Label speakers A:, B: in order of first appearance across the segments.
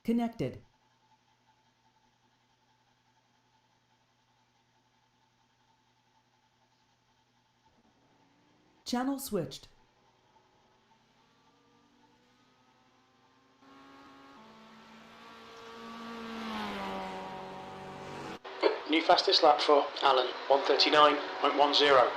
A: Connected. Channel switched.
B: New fastest lap for Alan, 1:39.10.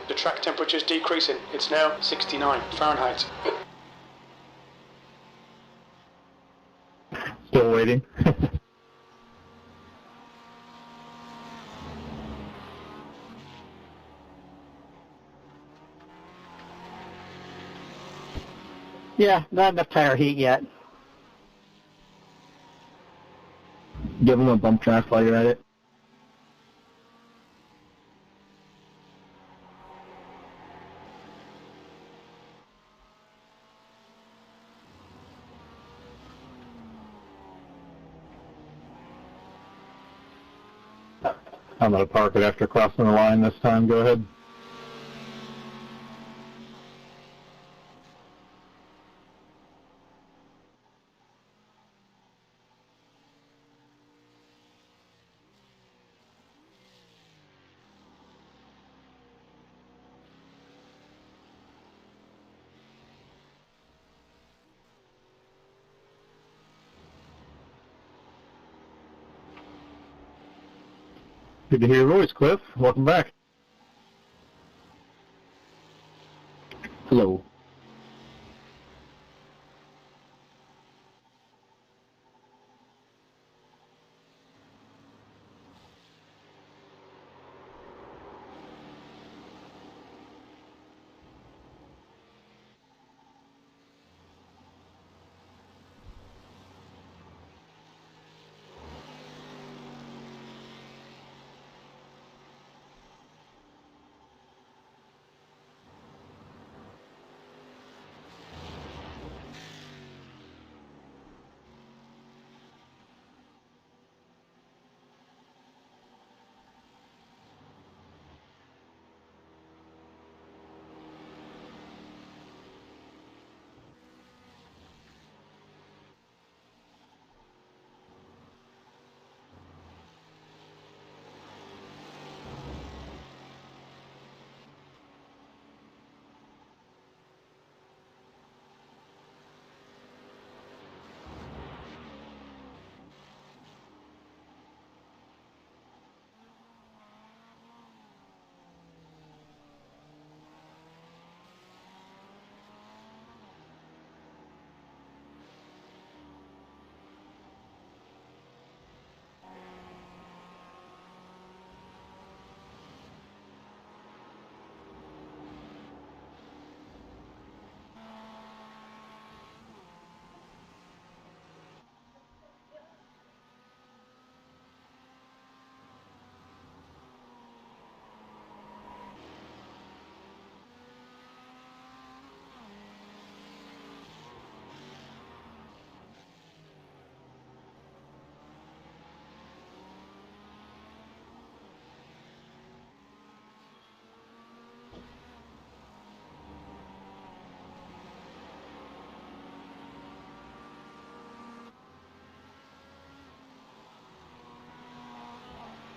B: The track temperature is decreasing. It's now 69 Fahrenheit.
C: Still waiting.
D: Yeah, not enough tire heat yet.
C: Give them a bump track while you're at it. I'm going to park it after crossing the line this time. Go ahead. Good to hear your voice, Cliff. Welcome back.
D: Hello.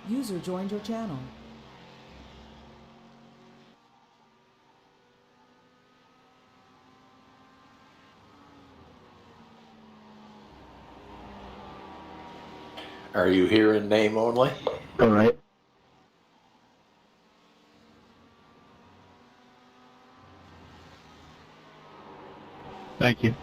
A: User joined your channel.
E: Are you here in name only?
C: All right. Thank you.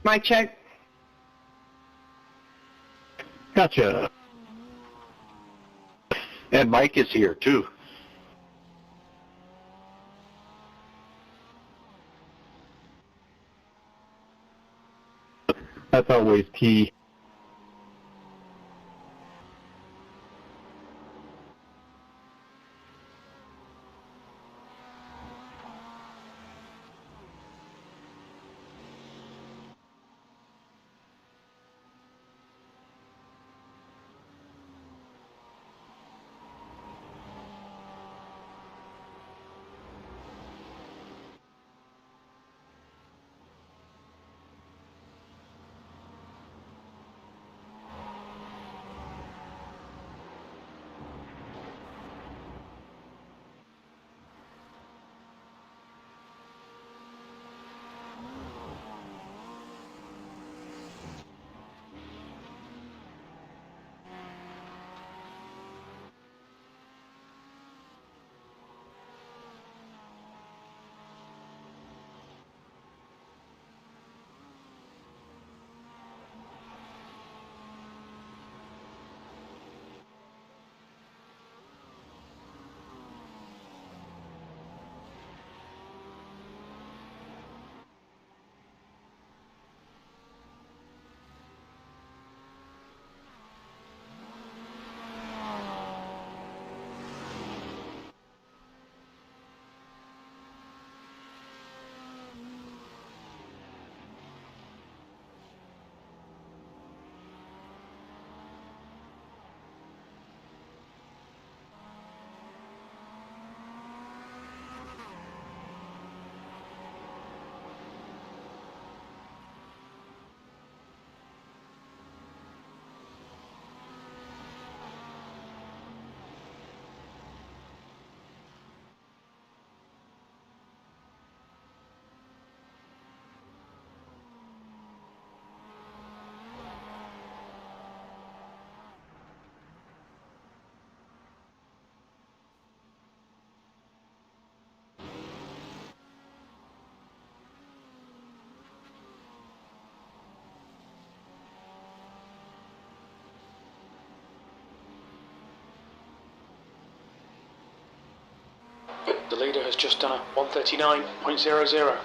D: Mic check.
C: Gotcha.
E: And Mike is here too.
C: That's always key.
B: The leader has just done a 139.00.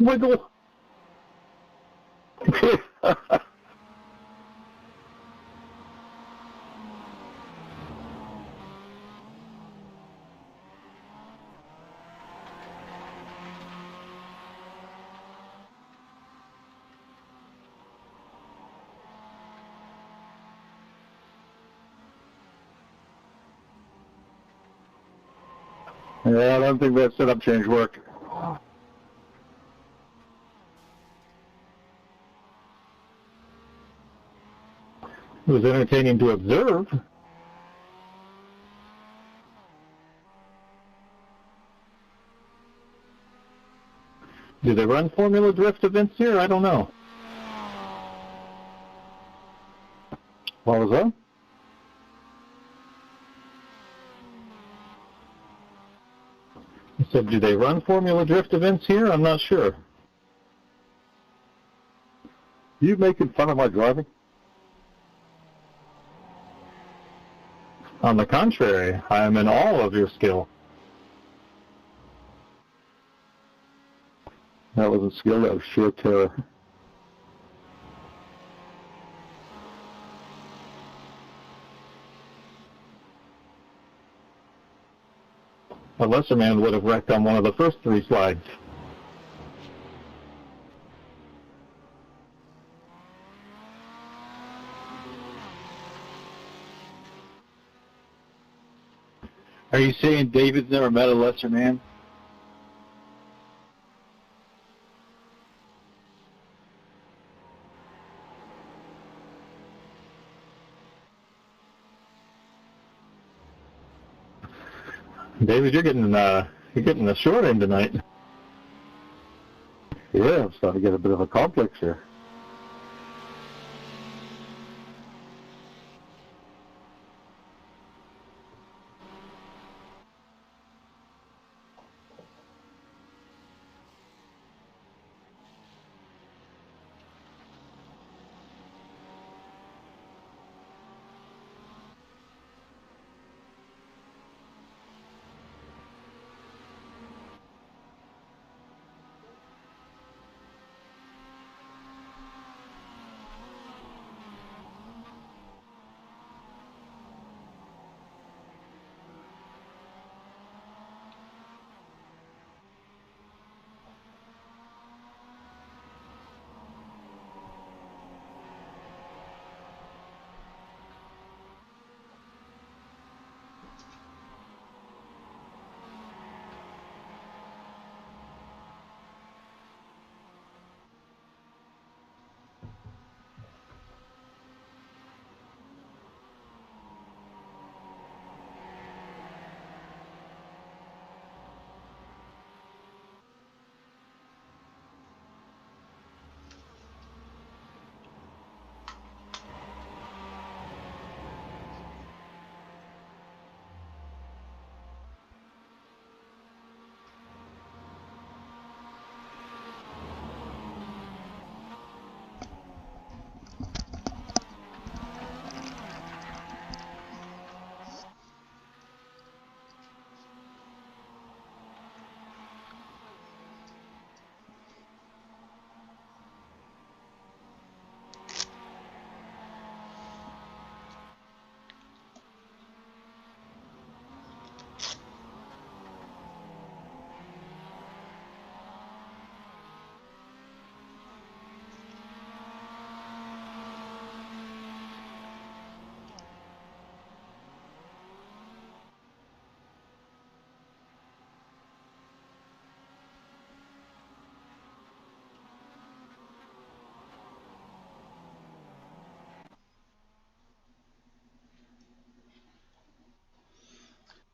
C: Wiggle. Yeah, I don't think that setup change worked. It was entertaining to observe. Do they run Formula Drift events here? I don't know. What was that? I said, do they run Formula Drift events here? I'm not sure. You making fun of my driving? On the contrary, I am in awe of your skill. That wasn't skill, that was sheer terror. A lesser man would have wrecked on one of the first three slides.
F: Are you saying David's never met a lesser man?
C: David, you're getting the short end tonight. Yeah, I'm starting to get a bit of a complex here.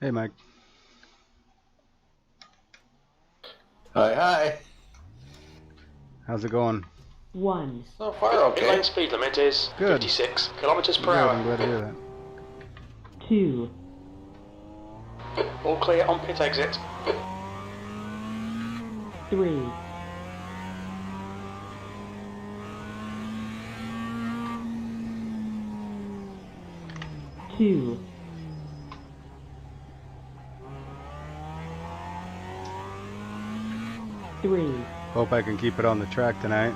G: Hey, Mike.
E: Hi, hi.
G: How's it going?
A: 1,
E: So far,
B: Inline
E: okay.
B: speed limit is
G: Good.
B: 56 kilometers per
G: Good,
B: hour.
G: I'm glad to hear that.
A: 2,
B: All clear on pit exit.
A: 3, 2, 3,
G: Hope I can keep it on the track tonight.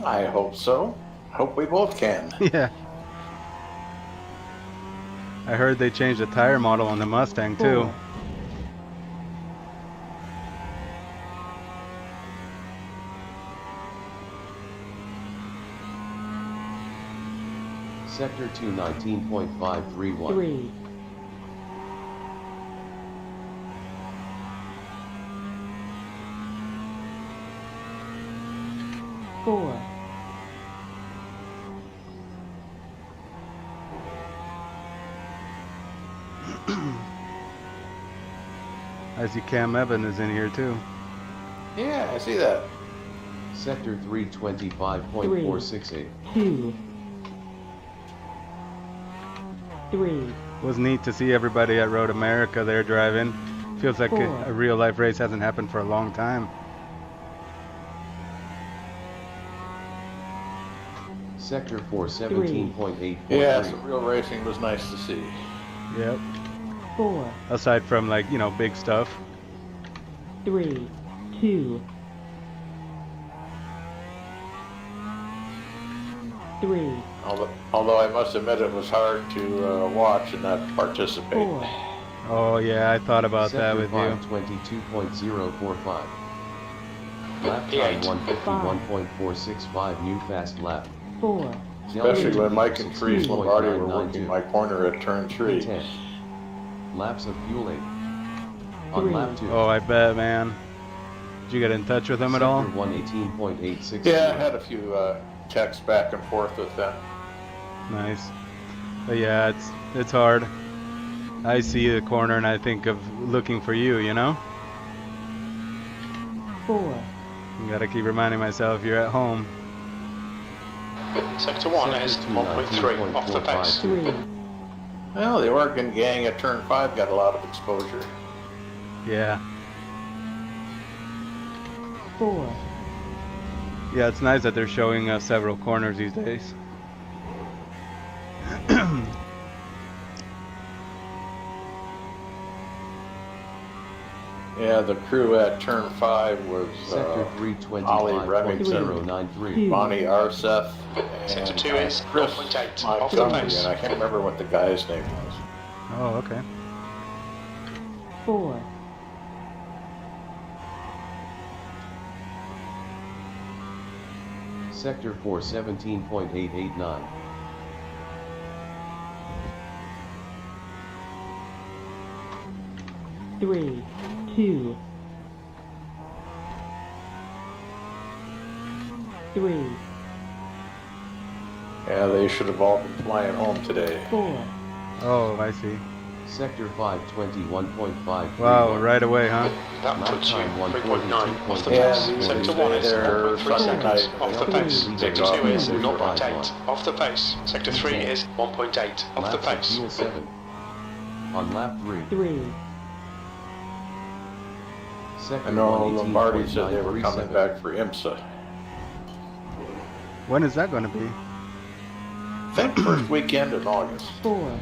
E: I hope so. Hope we both can.
G: Yeah. I heard they changed the tire model on the Mustang too.
A: 4,
H: Sector 219.531.
A: 3, 4,
G: I see Cam Evan is in here too.
E: Yeah, I see that.
H: Sector 325.468.
A: 2, 3,
G: It was neat to see everybody at Road America there driving. Feels like
A: 4,
G: a real life race hasn't happened for a long time.
H: Sector 417.843.
E: Yeah, some real racing was nice to see.
G: Yep.
A: 4,
G: Aside from like, you know, big stuff.
A: 3, 2, 3,
E: Although I must admit it was hard to watch and not participate.
A: 4,
G: Oh yeah, I thought about that
H: Sector
G: with you.
H: 522.045. Lap time 151.465. New fast lap.
A: 4,
E: Especially when Mike and Freeze Lombardi were
H: 16.992.
E: working my corner at turn 3.
H: 10. Laps of fueling. On
A: 3.
H: lap 2.
G: Oh, I bet, man. Did you get in touch with him at all?
H: Sector 118.86.
E: Yeah, I had a few texts back and forth with them.
G: Nice. But yeah, it's hard. I see the corner and I think of looking for you, you know?
A: 4,
G: You gotta keep reminding myself you're at home.
B: Sector 1 is 1.3 off the pace.
A: 3,
E: Well, the Oregon gang at turn 5 got a lot of exposure.
G: Yeah.
A: 4,
G: Yeah, it's nice that they're showing us several corners these days.
E: Yeah, the crew at turn 5 was
H: Sector
E: Ollie Remington,
H: 325.093.
E: Bonnie Arseth,
B: Sector
E: and
B: 2 is
E: Chris
B: 0.8 off the
E: Montgomery,
B: pace.
E: and I can't remember what the guy's name was.
G: Oh, okay.
A: 4,
H: Sector 417.889.
A: 3, 2, 3,
E: Yeah, they should have all been flying home today.
A: 4,
G: Oh, I see.
H: Sector 521.5.
G: Wow, right away, huh?
B: That
H: Lap
B: puts you
H: time
B: 3.9 off the
E: Yeah,
B: pace.
E: these
B: Sector
E: days
B: 1 is
E: they're
B: 1.3
E: Sunday night.
B: seconds off the pace. Sector 2 is 0.8 off the pace. Sector 3 is 1.8 off the
H: Laps of
B: pace.
H: fuel 7. On lap 3.
A: 3,
H: Sector
E: I know Lombardi said they were coming
H: 118.937.
E: back for IMSA.
G: When is that gonna be?
E: I think first weekend in August.
A: 4,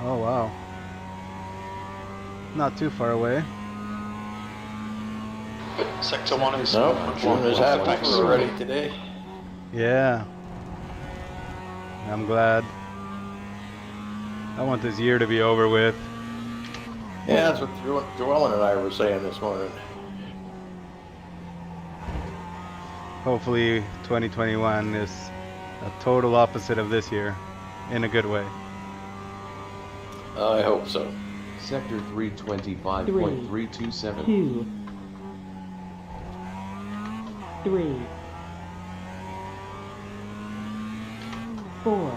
G: Oh, wow. Not too far away.
B: Sector 1 is
E: No,
B: 1.1
E: June is
B: off
E: half
B: the pace.
E: already today.
G: Yeah. I'm glad. I want this year to be over with.
E: Yeah, that's what Joellen and I were saying this morning.
G: Hopefully 2021 is a total opposite of this year, in a good way.
E: I hope so.
H: Sector 325.327.
A: 2, 3, 4,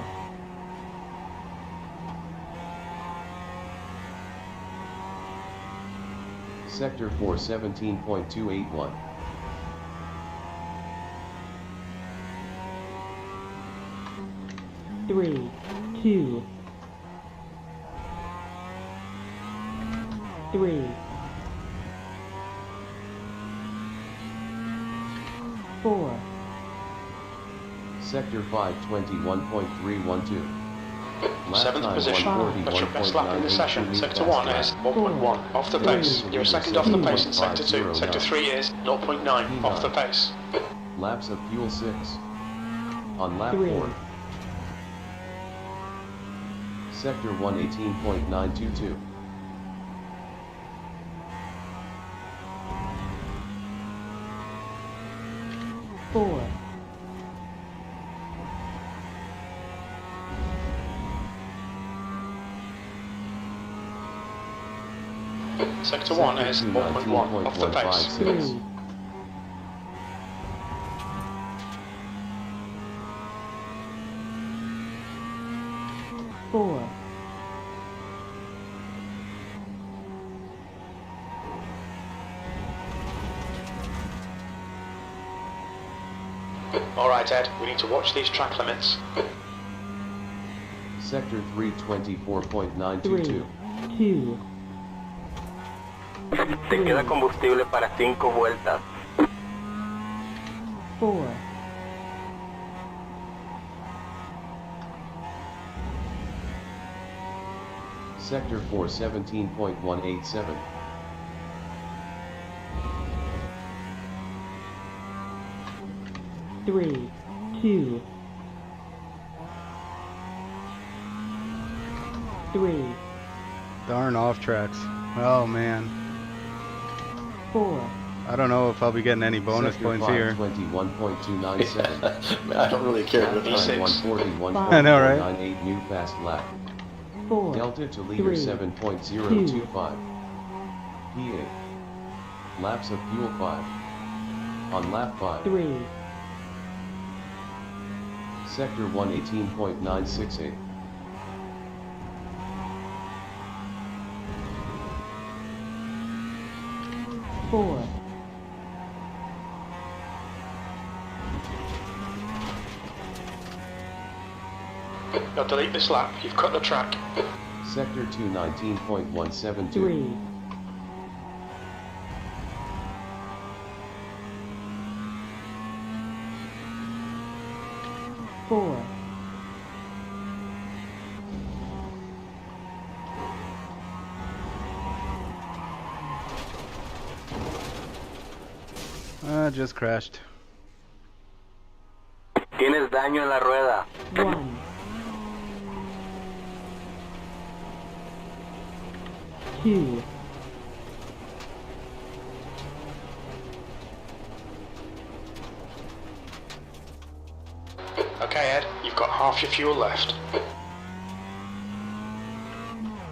H: Sector 4 17.281.
A: 3, 2, 3, 4,
H: Sector 5 21.312. Lap
B: 7th
H: time
B: position. That's your best lap in the
H: 141.982
B: session.
H: new
B: Sector
H: fast
B: 1 is
H: lap.
B: 1.1 off the pace. You're second off the pace in Sector 2.
H: 0.50.
B: Sector 3 is 0.9 off the pace.
H: Laps of fuel 6. On lap
A: 3,
H: 4. Sector 118.922.
A: 4,
B: Sector 1 is 1.1 off the pace.
A: 3, 4,
B: Alright Ed, we need to watch these track limits.
H: Sector 3
A: 3,
H: 24.922.
A: 2,
I: Te queda combustible para 5 vueltas.
A: 4,
H: Sector 4 17.187.
A: 3, 2, 3,
G: Darn off tracks. Oh man.
A: 4,
G: I don't know if I'll be getting any bonus
H: Sector
G: points
H: 5
G: here.
H: 21.297.
E: I don't really care what
H: Time
E: time.
G: I know, right?
H: 141.498 new fast lap.
A: 4,
H: Delta to leader
A: 3,
H: 7.025. P8. Laps of fuel 5. On lap 5.
A: 3,
H: Sector 118.968.
A: 4,
B: Now delete this lap, you've cut the track.
H: Sector 219.172.
A: 3, 4,
G: Just crashed.
I: Tienes daño en la rueda.
A: 1, 2,
B: Okay Ed, you've got half your fuel left.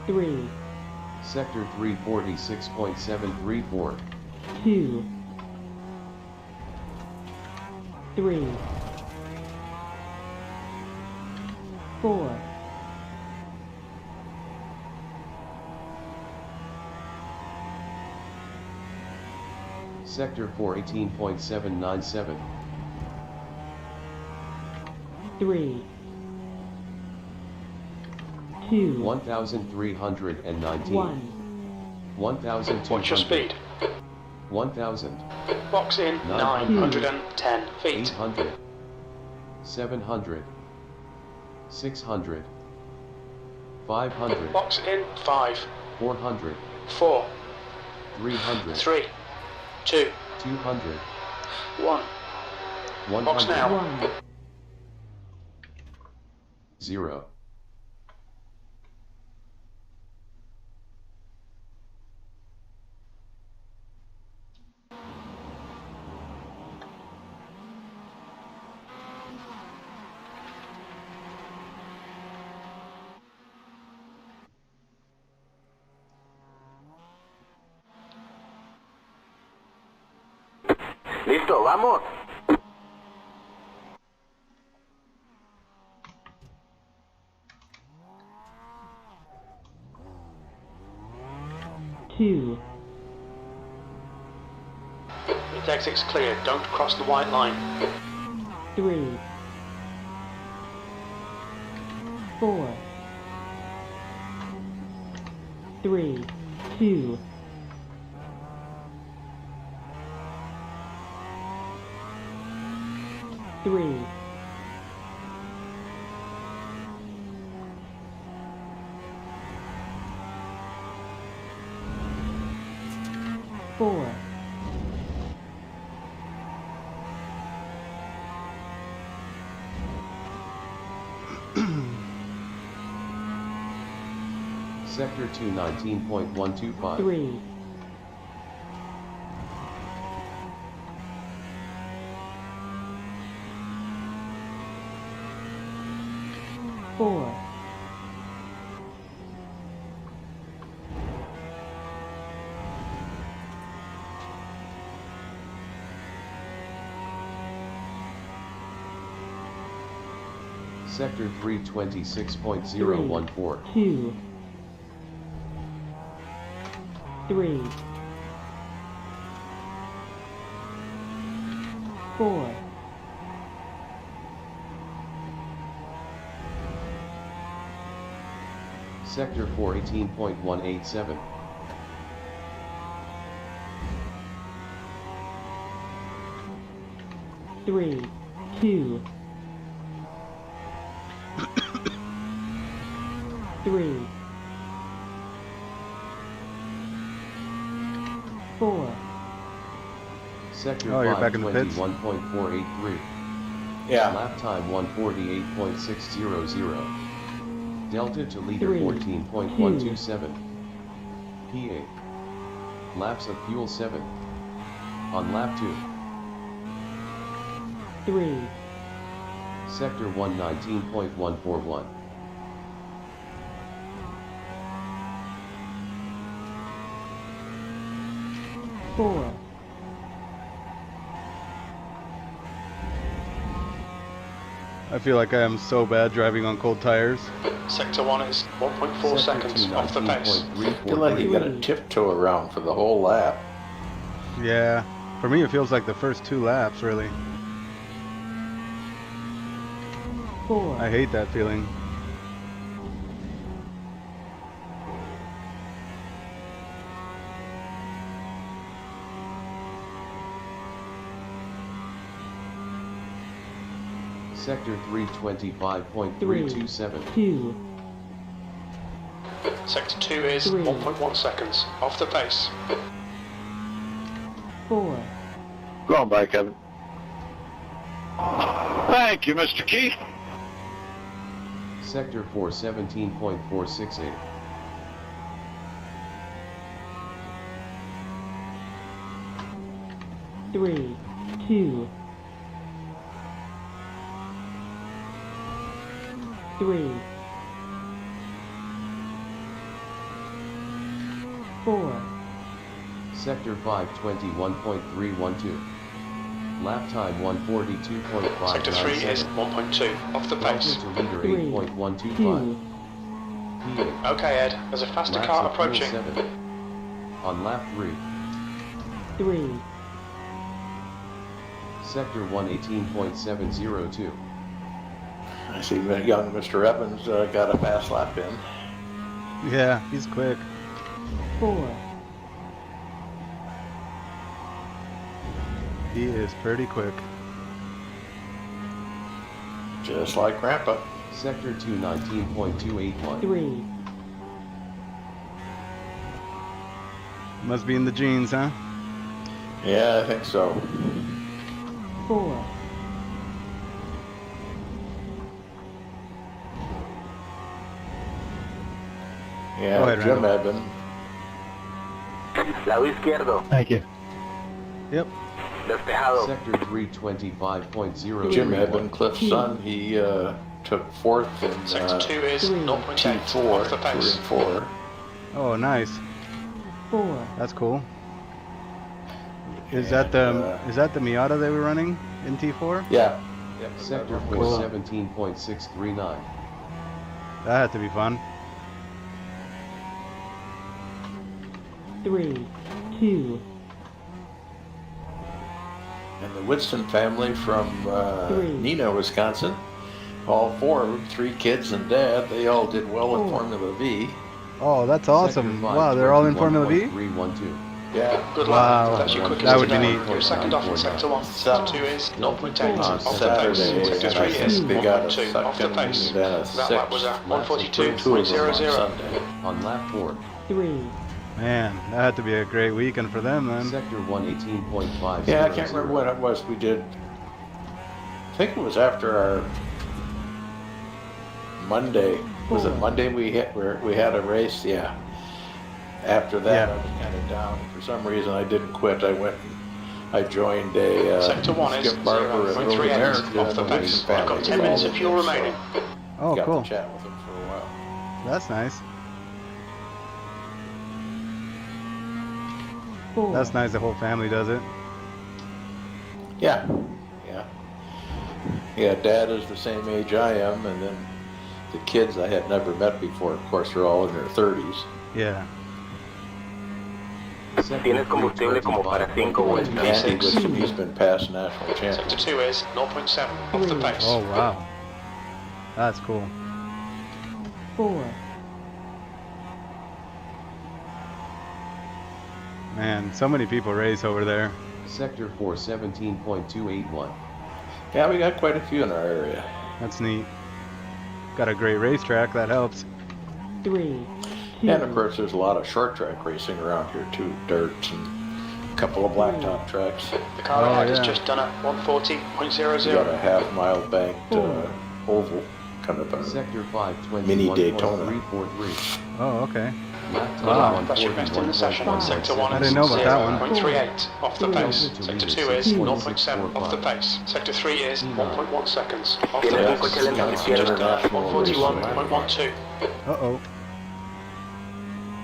A: 3,
H: Sector 346.734.
A: 2, 3, 4,
H: Sector 418.797.
A: 3, 2,
H: 1,319.
A: 1,
H: 1,200.
B: What's your speed?
H: 1,000.
B: Box in 910 feet.
H: 800. 700. 600. 500.
B: Box in 5,
H: 400.
B: 4,
H: 300.
B: 3, 2,
H: 200.
B: 1. Box
H: 100.
B: now.
A: 1,
H: 0.
I: Listo, vamos.
A: 2,
B: Left exit's clear. Don't cross the white line.
A: 3, 4, 3, 2, 3, 4,
H: Sector 219.125.
A: 3, 4,
H: 'Sector 326.014.
A: 2, 3, 4,
H: 'Sector 418.187.
A: 3, 2, 3, 4,
H: Sector
G: Oh, you're back in the pits?
H: 521.483.
E: Yeah.
H: Lap time 148.600. Delta to leader
A: 3,
H: 14.127. P8. Laps of fuel 7. On lap 2.
A: 3,
H: Sector 119.141.
A: 4,
G: I feel like I am so bad driving on cold tires.
B: Sector 1 is 1.4 seconds off the pace.
E: I feel like you gotta tiptoe around for the whole lap.
G: Yeah, for me it feels like the first 2 laps, really.
A: 4,
G: I hate that feeling.
H: Sector
A: 3,
H: 325.327.
A: 2,
B: Sector 2 is
A: 3.
B: 1.1 seconds off the pace.
A: 4,
F: Go on by, Kevin. Thank you, Mr. Keith.
H: Sector 417.468.
A: 3, 2, 3, 4,
H: Sector 521.312. Lap time 142.5.
B: Sector 3 is 1.2 off the
H: Delta
B: pace.
H: to leader
A: 3,
H: 8.125.
A: 2,
H: P8.
B: Okay, Ed, there's a faster
H: Laps
B: car
H: of fuel
B: approaching.
H: 7. On lap 3.
A: 3,
H: Sector 118.702.
E: I see young Mr. Evans got a fast lap in.
G: Yeah, he's quick.
A: 4,
G: He is pretty quick.
E: Just like Grandpa.
H: Sector 219.281.
A: 3,
G: Must be in the genes, huh?
E: Yeah, I think so.
A: 4,
E: Yeah,
G: Go ahead,
E: Jim
G: Randall.
E: Eben.
I: Lado izquierdo,
C: Thank you.
G: Yep.
I: despejado.
H: Sector 325.031.
E: Jim Eben, Cliff's son, he took fourth in
B: Sector 2 is
A: 3,
B: 0.8
E: T4,
B: off the pace.
E: Touring 4.
G: Oh, nice.
A: 4,
G: That's cool. Is that the Miata they were running in T4?
E: Yeah. Yep,
H: Sector
G: Cool.
H: 417.639.
G: That had to be fun.
A: 3, 2,
E: And the Winston family from
A: Three.
E: Neenah, Wisconsin, all four of them, 3 kids and dad, they all did well in
A: Four.
E: Formula V.
G: Oh, that's awesome.
H: Sector 5,
G: Wow, they're all in Formula V?
H: 312.
E: Yeah.
B: Good
G: Wow.
B: luck. That's your quickest
G: That would be
B: today.
G: neat.
B: You're second off in sector 1. Sector 2 is 0.8
E: On
B: off the
E: Saturday,
B: pace. Sector
E: and
B: 3
E: I
B: is
E: think they got a
B: 1.2 off the
E: second
B: pace.
E: and then a
B: That lap was
E: sixth.
B: at
E: Two of them on
B: 142.00.
E: Sunday.
H: On lap 4,
A: 3,
G: Man, that had to be a great weekend for them then.
H: sector 118.5.
E: Yeah, I can't remember when it was we did. I think it was after our Monday. Was it Monday we had a race? Yeah. After that,
G: Yeah.
E: I was kind of down. For some reason, I didn't quit. I went and I joined a
B: Sector 1 is
E: Skip Barber and Road
B: 0.38
E: America
B: off the
E: and the
B: pace.
E: Winston family.
B: Got 10 minutes of fuel remaining.
G: Oh,
E: got
G: cool.
E: to chat with them for a while.
G: That's nice.
A: 4,
G: That's nice the whole family does it.
E: Yeah, yeah. Yeah, Dad is the same age I am, and then the kids I had never met before, of course, are all in their 30s.
G: Yeah.
I: Tienes combustible como para 5 vueltas.
E: Andy he's been past national champion.
B: Sector 2 is 0.7 off the pace.
G: Oh, wow. That's cool.
A: 4,
G: Man, so many people race over there.
H: Sector 4, 17.281.
E: Yeah, we got quite a few in our area.
G: That's neat. Got a great racetrack, that helps.
A: 3, 2,
E: And of course, there's a lot of short track racing around here too, dirts and a couple of blacktop tracks.
B: The car
G: Oh,
B: ahead is
G: yeah.
B: just done at
E: We got
B: 140.00.
E: a half-mile banked oval, kind of a
H: Sector 5,
E: Mini Daytona.
H: 343.
G: Oh, okay.
H: Lap time
G: Wow.
B: That's your best in the session.
H: 141.1.
B: Sector 1
G: I
B: is
G: didn't know about that one.
B: 0.38 off the pace. Sector 2 is 0.7 off the
H: 0.645.
B: pace. Sector 3 is 1.1 seconds off the
I: Tienes un
B: pace.
I: coche lento a la
B: Just
I: izquierda.
B: done at 141.12.
G: Uh-oh.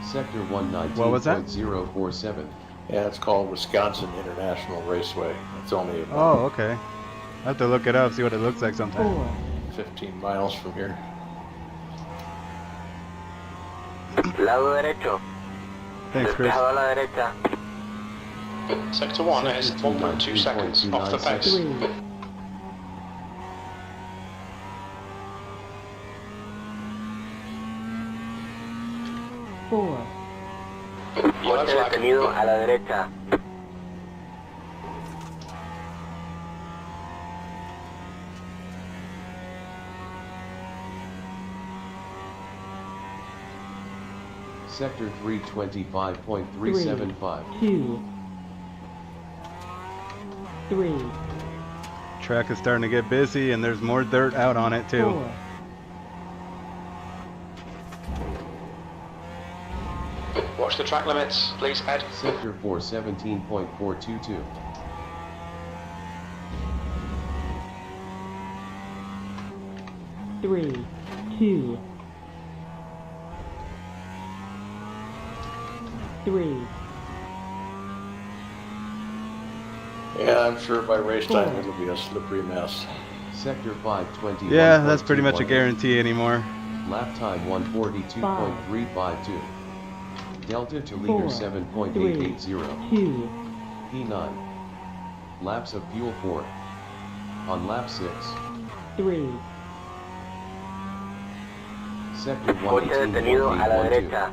H: Sector
G: What was that?
H: 119.047.
E: Yeah, it's called Wisconsin International Raceway. It's only about
G: Oh, okay. I have to look it up, see what it looks like sometime.
A: 4,
E: 15 miles from here.
I: Lado derecho.
G: Thanks, Chris.
I: Despejado a la derecha.
B: Sector 1 is 1.2 seconds off the pace.
A: 3, 4,
B: Yellow
I: Coche
B: flag.
I: detenido a la derecha.
H: Sector 325.375.
A: 2, 3,
G: Track is starting to get busy and there's more dirt out on it too.
A: 4,
B: Watch the track limits, please, Ed.
H: Sector 4, 17.422.
A: 3, 2, 3,
E: Yeah, I'm sure by race time it'll be a slippery mess.
H: Sector 520.
G: Yeah, that's pretty much a guarantee anymore.
H: Lap time 142.352. Delta to leader
A: 4,
H: 7.880.
A: 2,
H: P9. Laps of fuel 4. On lap 6.
A: 3,
H: Sector
I: Coche detenido a la
H: 118.812.
I: derecha.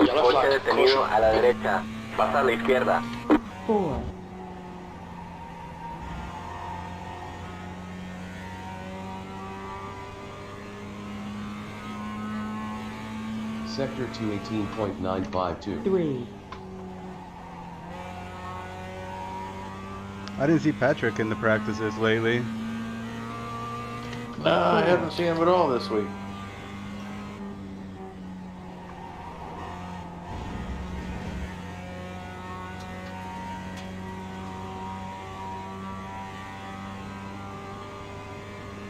B: Yellow
I: Coche
B: flag.
I: detenido
B: Caution.
I: a la derecha. Pasa a la izquierda.
A: 4,
H: Sector 218.952.
A: 3,
G: I didn't see Patrick in the practices lately.
E: No, I haven't seen him at all this week.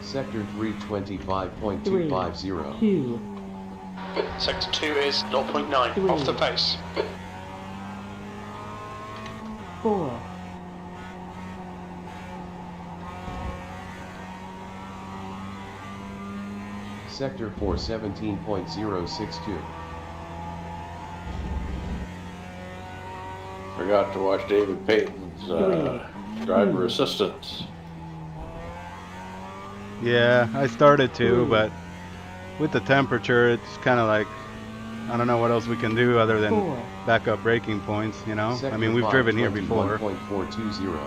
H: Sector 325.250.
A: 2,
B: Sector 2 is 0.9
A: Three.
B: off the pace.
A: 4,
H: Sector 4, 17.062.
E: forgot to watch David Payton's driver assistance.
G: Yeah, I started to,
A: Three.
G: but with the temperature, it's kind of like, I don't know what else we can do other than
A: Four.
G: back up braking points, you know? I mean, we've driven here before.
H: 1.420.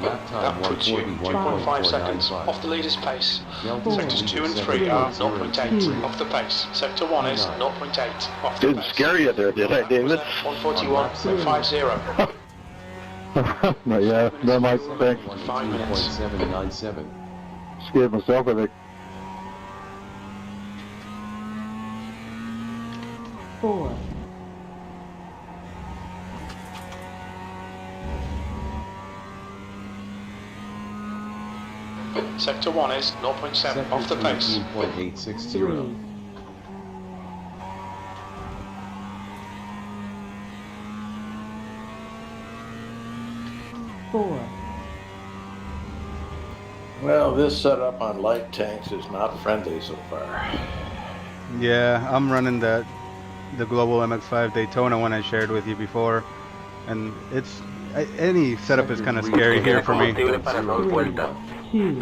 H: Lap time
B: That puts you 2.5 seconds
H: 140.195.
B: off the leader's pace.
H: Delta
B: Sectors 2 and 3 are 0.8 off the pace. Sector 1 is 0.8 off the
C: Didn't
B: pace.
C: scare you there, did I, David?
B: 141.50.
C: No, yeah, no, Mike, thanks.
B: 5 minutes.
H: 2.797.
C: Scared myself, I think.
A: 4.
B: Sector 1 is 0.7 off the pace.
H: 17.860.
A: 3. 4.
E: Well, this setup on light tanks is not friendly so far.
G: Yeah, I'm running the Global MX-5 Daytona one I shared with you before, and it's any setup is kind of scary here for me.
I: Combustible para 2 vueltas.
A: 2.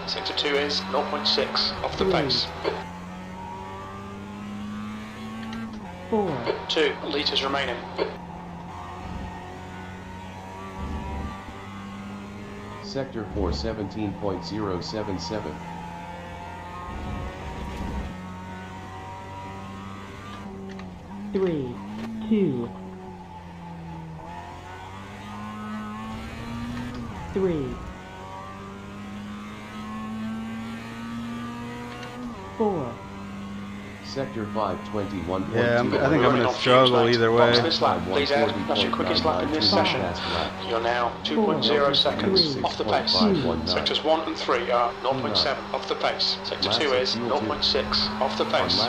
B: Sector 2 is 0.6 off the pace.
A: 4.
B: 2 litres remaining.
H: Sector 4 17.077.
A: 3. 2. 3. 4.
H: Sector 5 21.2.
G: Yeah, I think I'm
B: Running
G: going to
B: on
G: struggle
B: fumes,
G: either
B: mate. Box
G: way.
B: this lap, please Ed. That's your quickest lap in this session. You're now 2.0 seconds off the pace. Sectors 1 and 3 are 0.7 off the pace. Sector 2 is 0.6 off the pace.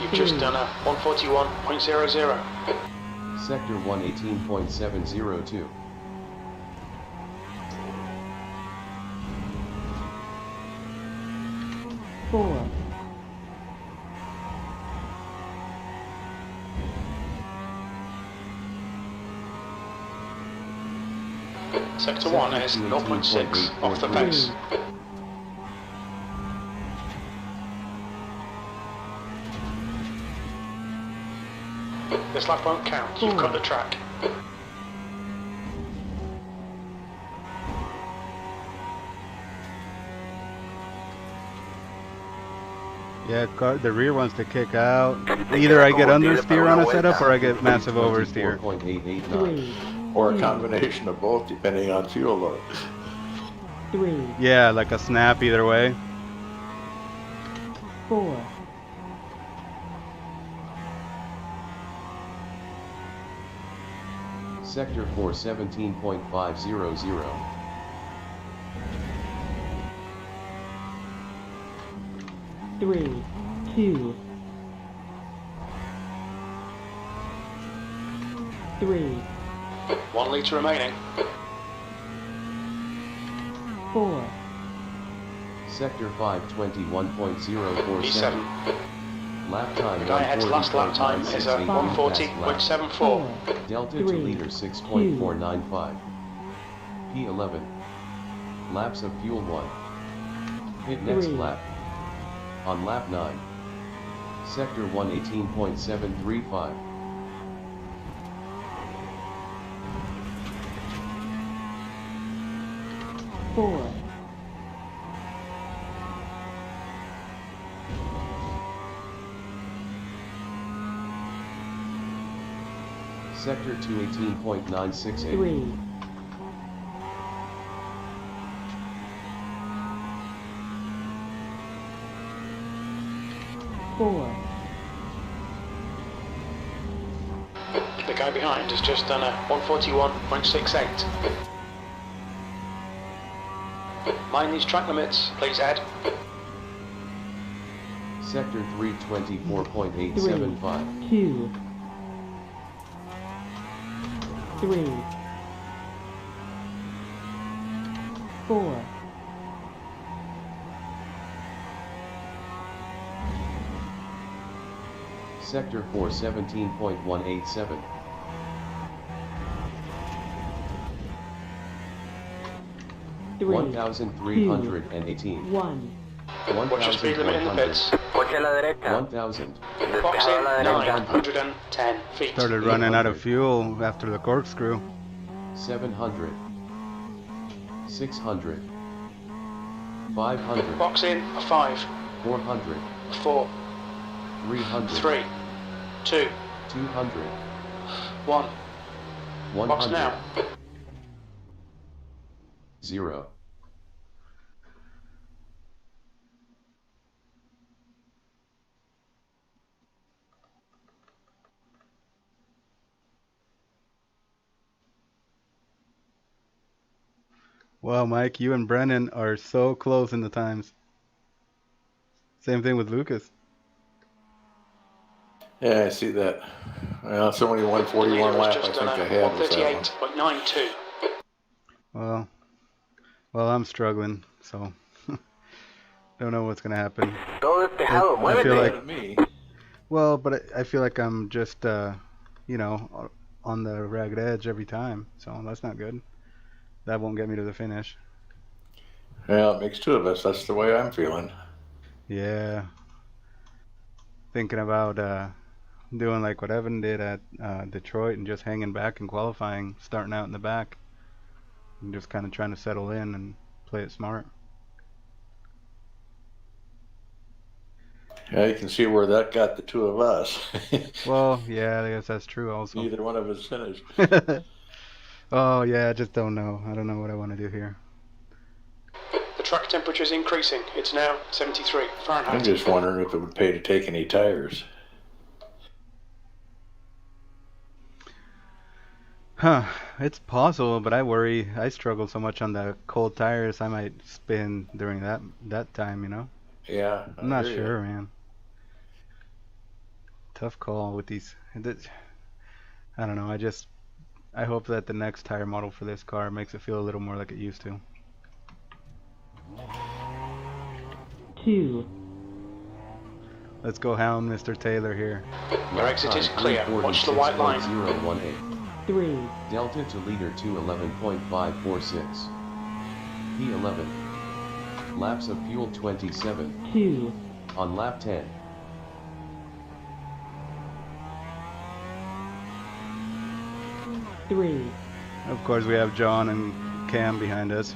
B: You've just done a 141.00.
H: Sector 1 18.702.
A: 4.
B: Sector 1 is 0.6 off the pace.
A: 3.
B: This lap won't count, you've cut the track.
G: Yeah, the rear wants to kick out. Either I get understeer on a setup or I get massive oversteer.
H: 4.889.
A: 3.
E: Or a combination of both, depending on fuel load.
A: 3.
G: Yeah, like a snap either way.
A: 4.
H: 4 17.500.
A: 3. 2. 3.
B: 1 litre remaining.
A: 4.
H: Sector 5 21.047.
B: E7.
H: Lap time
B: The guy ahead's last lap time is a 140.74.
H: Delta to leader 6.495. P11. Laps of fuel 1. Hit next
A: 3.
H: lap. On lap 9. Sector 118.735.
A: 4.
H: 218.968.
A: 3. 4.
B: The guy behind has just done a 141.68. Mind these track limits, please Ed.
H: Sector 324.875.
A: 2. 3. 4.
H: 4 17.187.
A: 3,
H: 1318.
A: 1.
B: Watch your speed limit in the
H: 1100.
B: pits.
I: Coche a la derecha.
H: 1000.
B: Box
I: Despejado
B: in
I: a la derecha.
B: 910 feet.
G: Started running out of fuel after the corkscrew.
H: 700. 600. 500.
B: Box in 5,
H: 400.
B: 4,
H: 300.
B: 3, 2,
H: 200.
B: 1.
H: 100.
B: Box now.
H: 0.
G: Wow, Mike, you and Brennan are so close in the times. Same thing with Lucas.
E: Yeah, I see that. Well, it's only 141 lap I think I had was that one.
B: 138.92.
G: Well, I'm struggling, so don't know what's gonna happen.
I: Todo despejado.
G: I feel
I: Muévete.
G: like,
E: Me.
G: well, but I feel like I'm just, you know, on the ragged edge every time, so that's not good. That won't get me to the finish.
E: Well, it makes two of us. That's the way I'm feeling.
G: Yeah. Thinking about doing like what Evan did at Detroit and just hanging back and qualifying, starting out in the back, and just kind of trying to settle in and play it smart.
E: Yeah, you can see where that got the two of us.
G: Well, yeah, I guess that's true also.
E: Neither one of us finished.
G: Oh, yeah, I just don't know. I don't know what I want to do here.
B: The track temperature is increasing. It's now 73 Fahrenheit.
E: I'm just wondering if it would pay to take any tires.
G: Huh, it's possible, but I worry. I struggle so much on the cold tires, I might spin during that time, you know?
E: Yeah,
G: I'm not
E: hear
G: sure, man. Tough call with these. I don't know, I hope that the next tire model for this car makes it feel a little more like it used to.
A: 2,
G: Let's go hound Mr. Taylor here.
B: Your exit is clear. Watch the white line.
H: 018.
A: 3,
H: Delta to leader 211.546. P11. Laps of fuel 27.
A: 2,
H: On lap 10.
A: 3,
G: Of course, we have John and Cam behind us.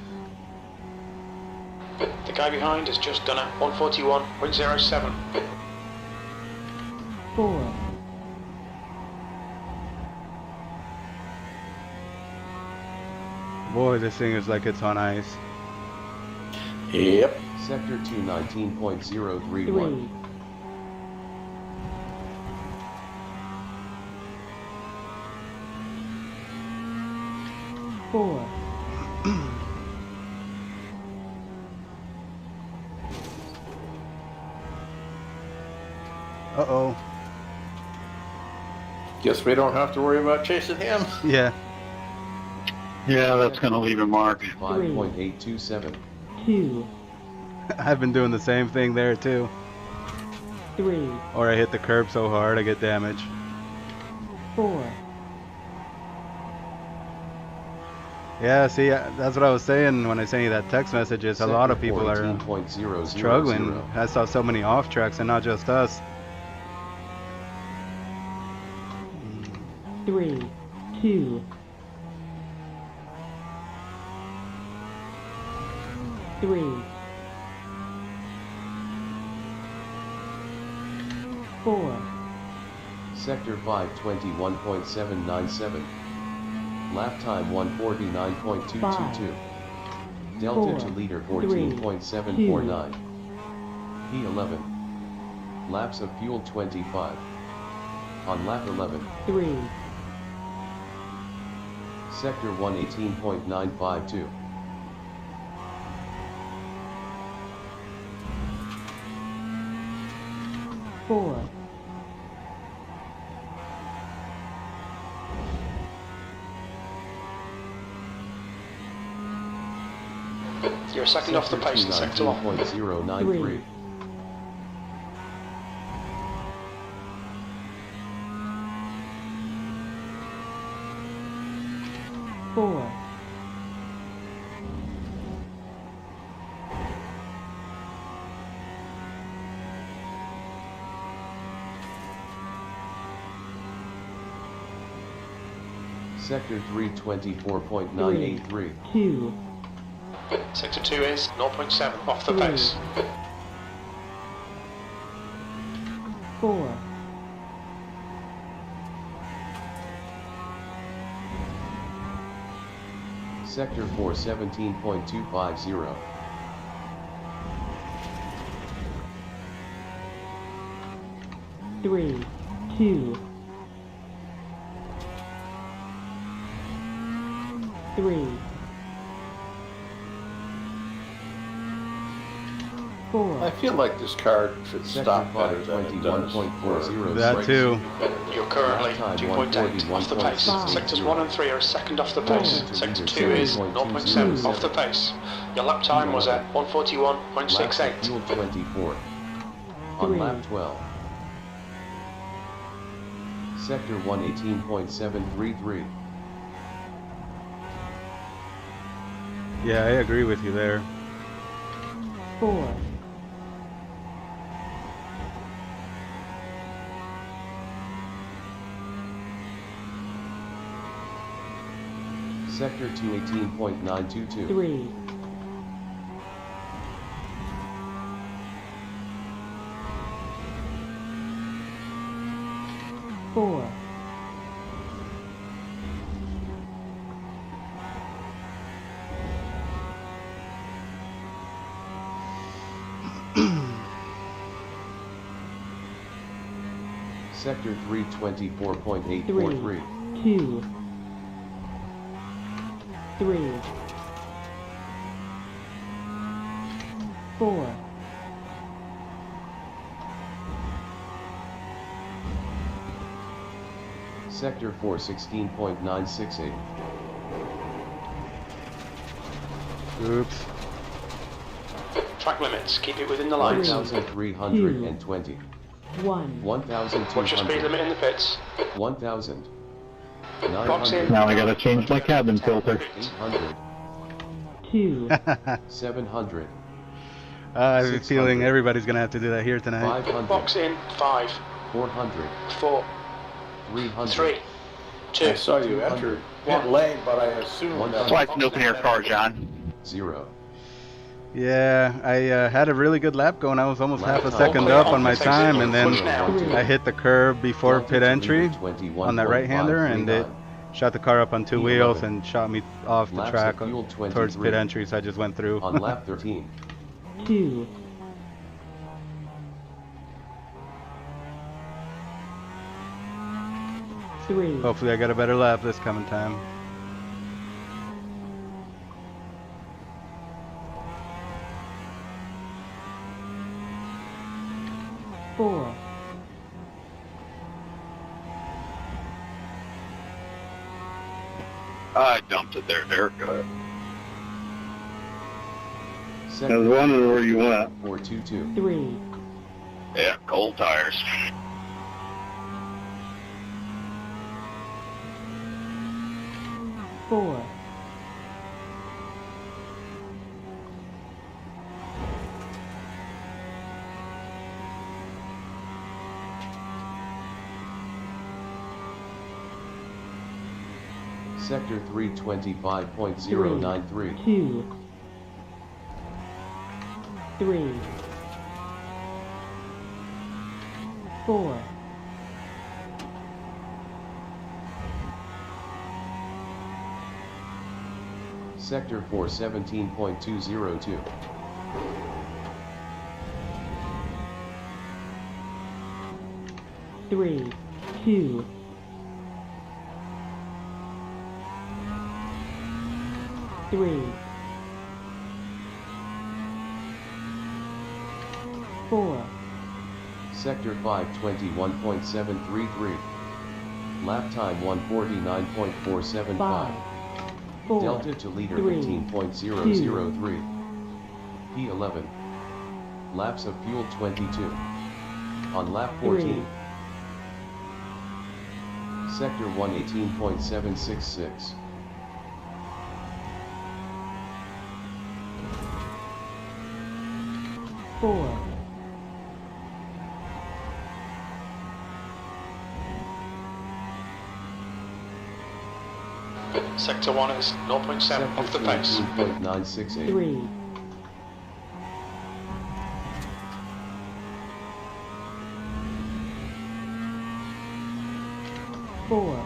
B: The guy behind has just done a 141.07.
A: 4,
G: Boy, this thing is like it's on ice.
E: Yep.
H: Sector 219.031.
A: 3, 4,
G: Uh-oh.
E: Guess we don't have to worry about chasing him.
G: Yeah.
F: Yeah, that's going to leave a mark.
H: 5.827.
A: 2,
G: I've been doing the same thing there too.
A: 3,
G: Or I hit the curb so hard I get damage.
A: 4,
G: Yeah, see, that's what I was saying when I sent you that text message. Is a lot of people are
H: 14.000.
G: struggling. I saw so many off tracks, and not just us.
A: 3, 2, 3, 4,
H: Sector 521.797. Lap time 149.222. Delta to leader 14.749. P11. Laps of fuel 25. On lap 11.
A: 3,
H: Sector 118.952.
A: 4,
B: You're a second off the pace in sector 1.
H: 219.093.
A: 4,
H: Sector 3 24.983.
A: 2,
B: Sector 2 is 0.7 off the
A: Three.
B: pace.
A: 4,
H: Sector 4 17.250.
A: 3, 2, 3, 4,
E: I feel like this car should
H: Sector
E: stop
H: 5
E: better than it does.
H: 21.40.
G: That too.
B: You're currently
H: Lap time
B: 2.8 off the pace.
H: 140,
B: Sectors 1 and 3 are a second off the pace.
H: Four.
B: Sector 2 is 0.7 off the pace. Your lap time was at
H: Laps of
B: 141.68.
H: fuel 24. On
A: Three.
H: lap 12. Sector 118.733.
G: Yeah, I agree with you there.
A: 4,
H: Sector 218.922.
A: 3, 4,
H: 2. Sector 324.843.
A: 2, 3, 4,
H: Sector 416.968.
G: Oops.
B: Track limits, keep it within the lines.
H: 1,320.
A: 1,
H: 1,200.
B: What's your speed limit in the pits?
H: 1,000.
B: Box in.
H: 900.
C: Now I gotta change my cabin filter.
H: 800.
A: 2,
H: 700.
G: I have a
H: 600.
G: feeling everybody's gonna have to do that here tonight.
H: 500.
B: Box in. 5,
H: 400.
B: 4,
H: 300.
B: 3, 2.
E: I saw you enter pit lane, but I assumed that...
F: That's why it's an open-air car, John.
H: 0.
G: Yeah, I had a really good lap going. I was almost
H: Lap
G: half a
H: time.
G: second up on my time, and then
B: Push now.
G: I hit the curb before pit entry on that right-hander, and it
H: 21.539.
G: shot the car up on two
H: P11.
G: wheels and shot me off the
H: Laps
G: track
H: of fuel
G: towards
H: 23.
G: pit entry, so I just went through.
H: On lap 13.
A: 2, 3,
G: Hopefully I got a better lap this coming time.
A: 4,
F: I dumped it there, Derek. I was
H: Sector
F: wondering where you went.
H: 422.
A: 3,
F: Yeah, cold tires.
A: 4,
H: 2. Sector 325.093.
A: 2, 3, 4,
H: 2. Sector 417.202.
A: 3, 2, 3, 4,
H: Sector 521.733. Lap time 149.475.
A: 5, 4,
H: Delta to leader
A: 3,
H: 15.003. P11. Laps of fuel 22. On lap 14. Sector 118.766.
A: 4, 3,
B: Sector 1 is 0.7
H: Sector
B: off the pace.
H: 14.968.
A: 3, 4,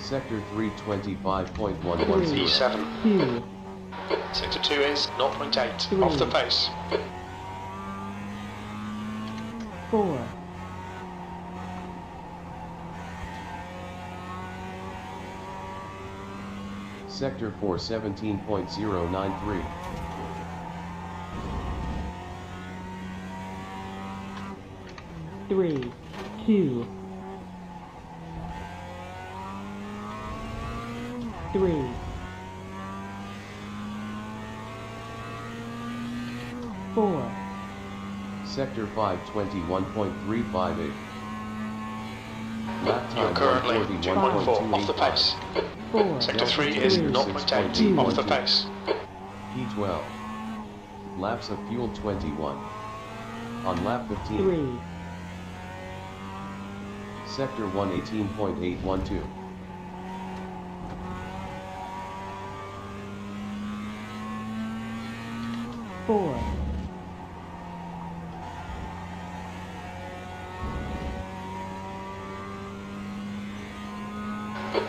H: Sector 325.110.
B: E7.
A: 2,
B: Sector 2 is 0.8 off the pace.
A: 4,
H: Sector 4 17.093.
A: 3, 2, 3, 4,
H: Sector 5 21.358. Lap
B: You're
H: time
B: currently 2.4 off the
H: 141.285.
B: pace.
A: 4,
B: Sector 3 is 0.8 off the pace.
H: P12. Laps of fuel 21. On lap 15.
A: 3,
H: Sector 118.812.
A: 4,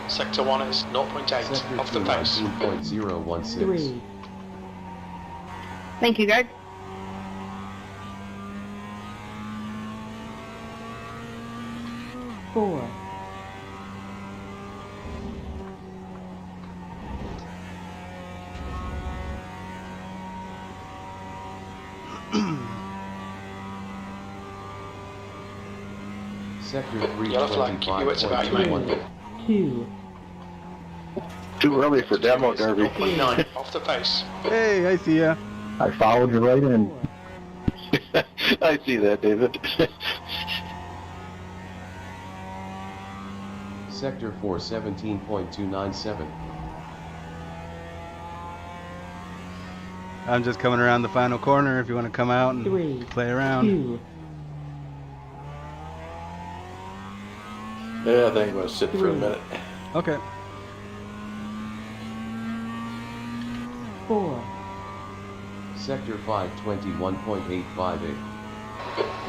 B: Sector 1 is 0.8
H: Sector
B: off
H: 2
B: the pace.
H: 19.016.
A: 3,
D: Thank you, Greg.
A: 4,
B: 'Yellow flag, keep your wits about you, mate.
H: 325.21.
A: 2,
C: Too early for demo derby.
B: 0.9 off the pace.
G: Hey, I see ya.
C: I followed you right in.
A: 4,
C: I see that, David.
H: Sector 4 17.297.
G: I'm just coming around the final corner if you want to come out and
A: 3,
G: play around.
A: 2,
E: Yeah, I think I'm gonna sit for a minute.
G: Okay.
A: 4,
H: Sector 5 21.858.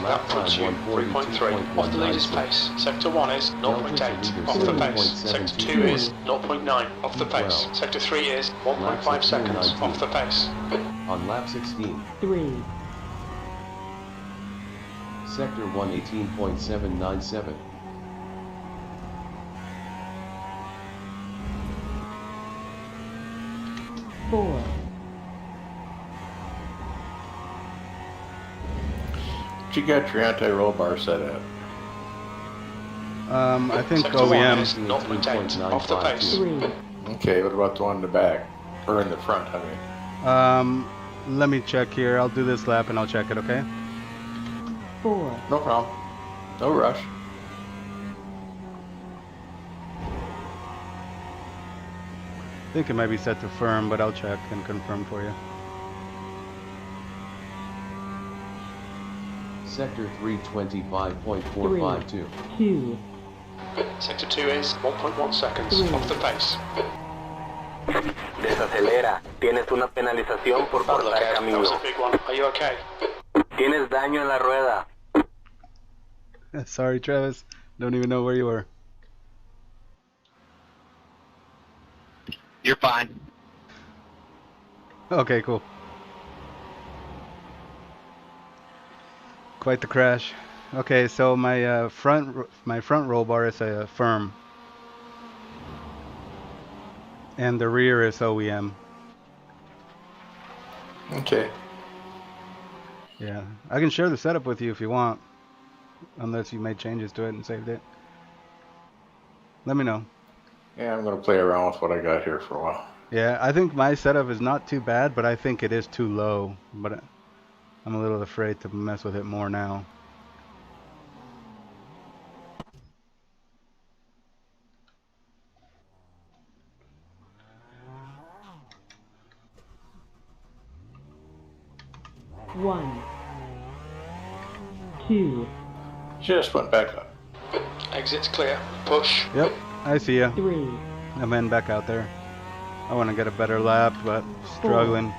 B: That puts you 3.3 off the leader's pace. Sector 1 is 0.8 off the pace. Sector 2 is 0.9 off the pace. Sector 3 is 1.5 seconds off the pace.
H: On lap 16.
A: 3,
H: Sector 118.797.
A: 4,
E: But you got your anti-roll bar set up.
G: I think
B: Sector 1
G: OEM.
B: is 0.8 off the pace.
A: 3,
E: Okay, what about the one in the back? Or in the front, I mean.
G: Let me check here. I'll do this lap and I'll check it, okay?
A: 4,
E: No problem. No rush.
G: I think it might be set to firm, but I'll check and confirm for you.
H: Sector 325.452.
A: 2,
B: Sector 2 is 1.1 seconds off the pace.
I: Desacelera. Tienes una penalización por
B: Bad luck,
I: cortar
B: Ed. That was a
I: camino.
B: big one. Are you okay?
I: Tienes daño en la rueda.
G: Sorry, Travis. Don't even know where you were.
F: You're fine.
G: Okay, cool. Quite the crash. Okay, so my front roll bar is a firm, and the rear is OEM.
E: Okay.
G: Yeah, I can share the setup with you if you want, unless you made changes to it and saved it. Let me know.
E: Yeah, I'm gonna play around with what I got here for a while.
G: Yeah, I think my setup is not too bad, but I think it is too low. But I'm a little afraid to mess with it more now.
A: 1, 2,
E: Just went back up.
B: Exit's clear. Push.
G: Yep, I see ya.
A: 3,
G: I'm in back out there. I want to get a better lap, but struggling.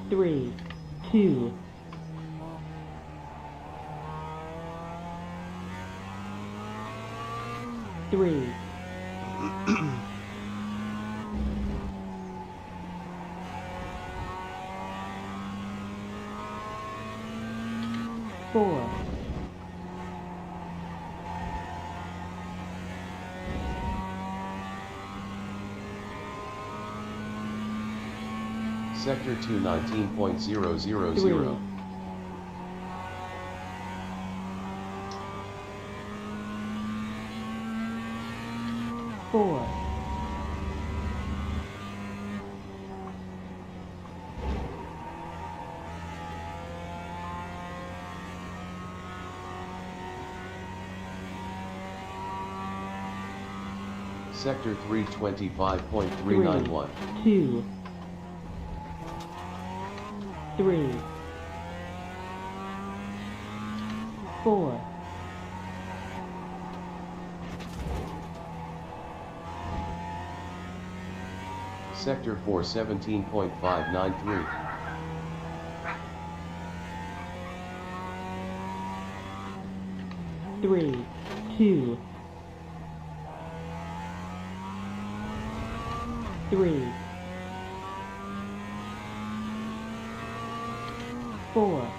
A: 3, 2, 3, 4,
H: 2, Sector 219.000.
A: 3, 4,
H: Sector 325.391.
A: 2, 3, 4,
H: Sector 417.593.
A: 3, 2, 3, 4,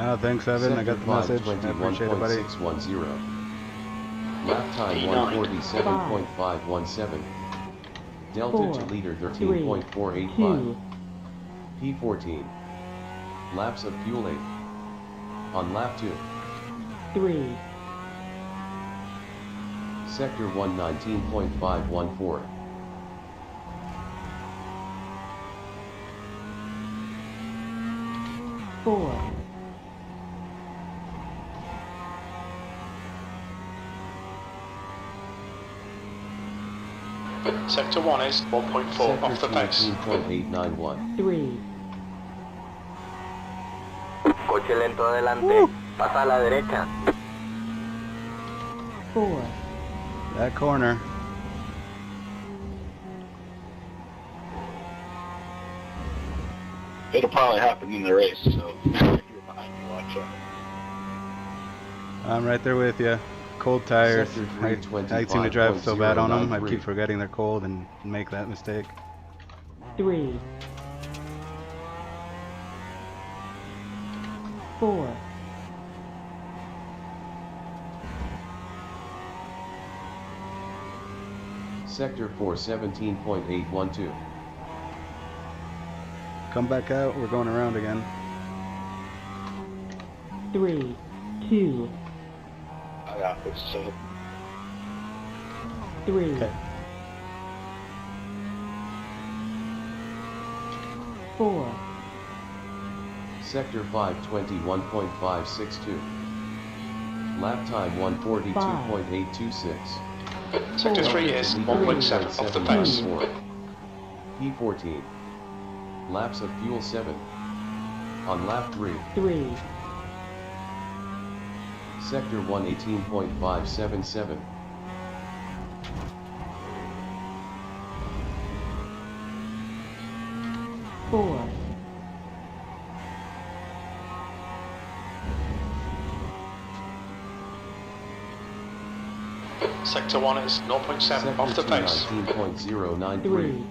G: Oh, thanks, Evan. I got the message. I appreciate it, buddy.
H: 521.610. Lap time
B: P9.
H: 147.517. Delta
A: 4,
H: to leader
A: 3,
H: 13.485.
A: 2,
H: P14. Laps of fuel 8. On lap 2.
A: 3,
H: Sector 119.514.
A: 4,
B: Sector 1 is 1.4
H: Sector
B: off the pace.
H: 218.891.
A: 3,
I: Coche lento adelante. Pasa a la derecha.
A: 4,
G: That corner.
F: It'll probably happen in the race, so if you're behind me, watch out.
G: I'm right there with you. Cold tires.
H: Sector
G: I seem to drive so bad on them. I
H: 325.093.
G: keep forgetting they're cold and make that mistake.
A: 3, 4,
H: Sector 417.812.
G: Come back out. We're going around again.
A: 3, 2,
F: I got this, so
A: 3,
G: Okay.
A: 4,
H: Sector 521.562. Lap time 142.826.
B: Sector 3 is 1.7 off the pace.
H: P14. Laps of fuel 7. On lap 3.
A: 3,
H: Sector 118.577.
A: 4,
B: Sector 1 is 0.7 off the pace.
H: 219.093.
A: 3,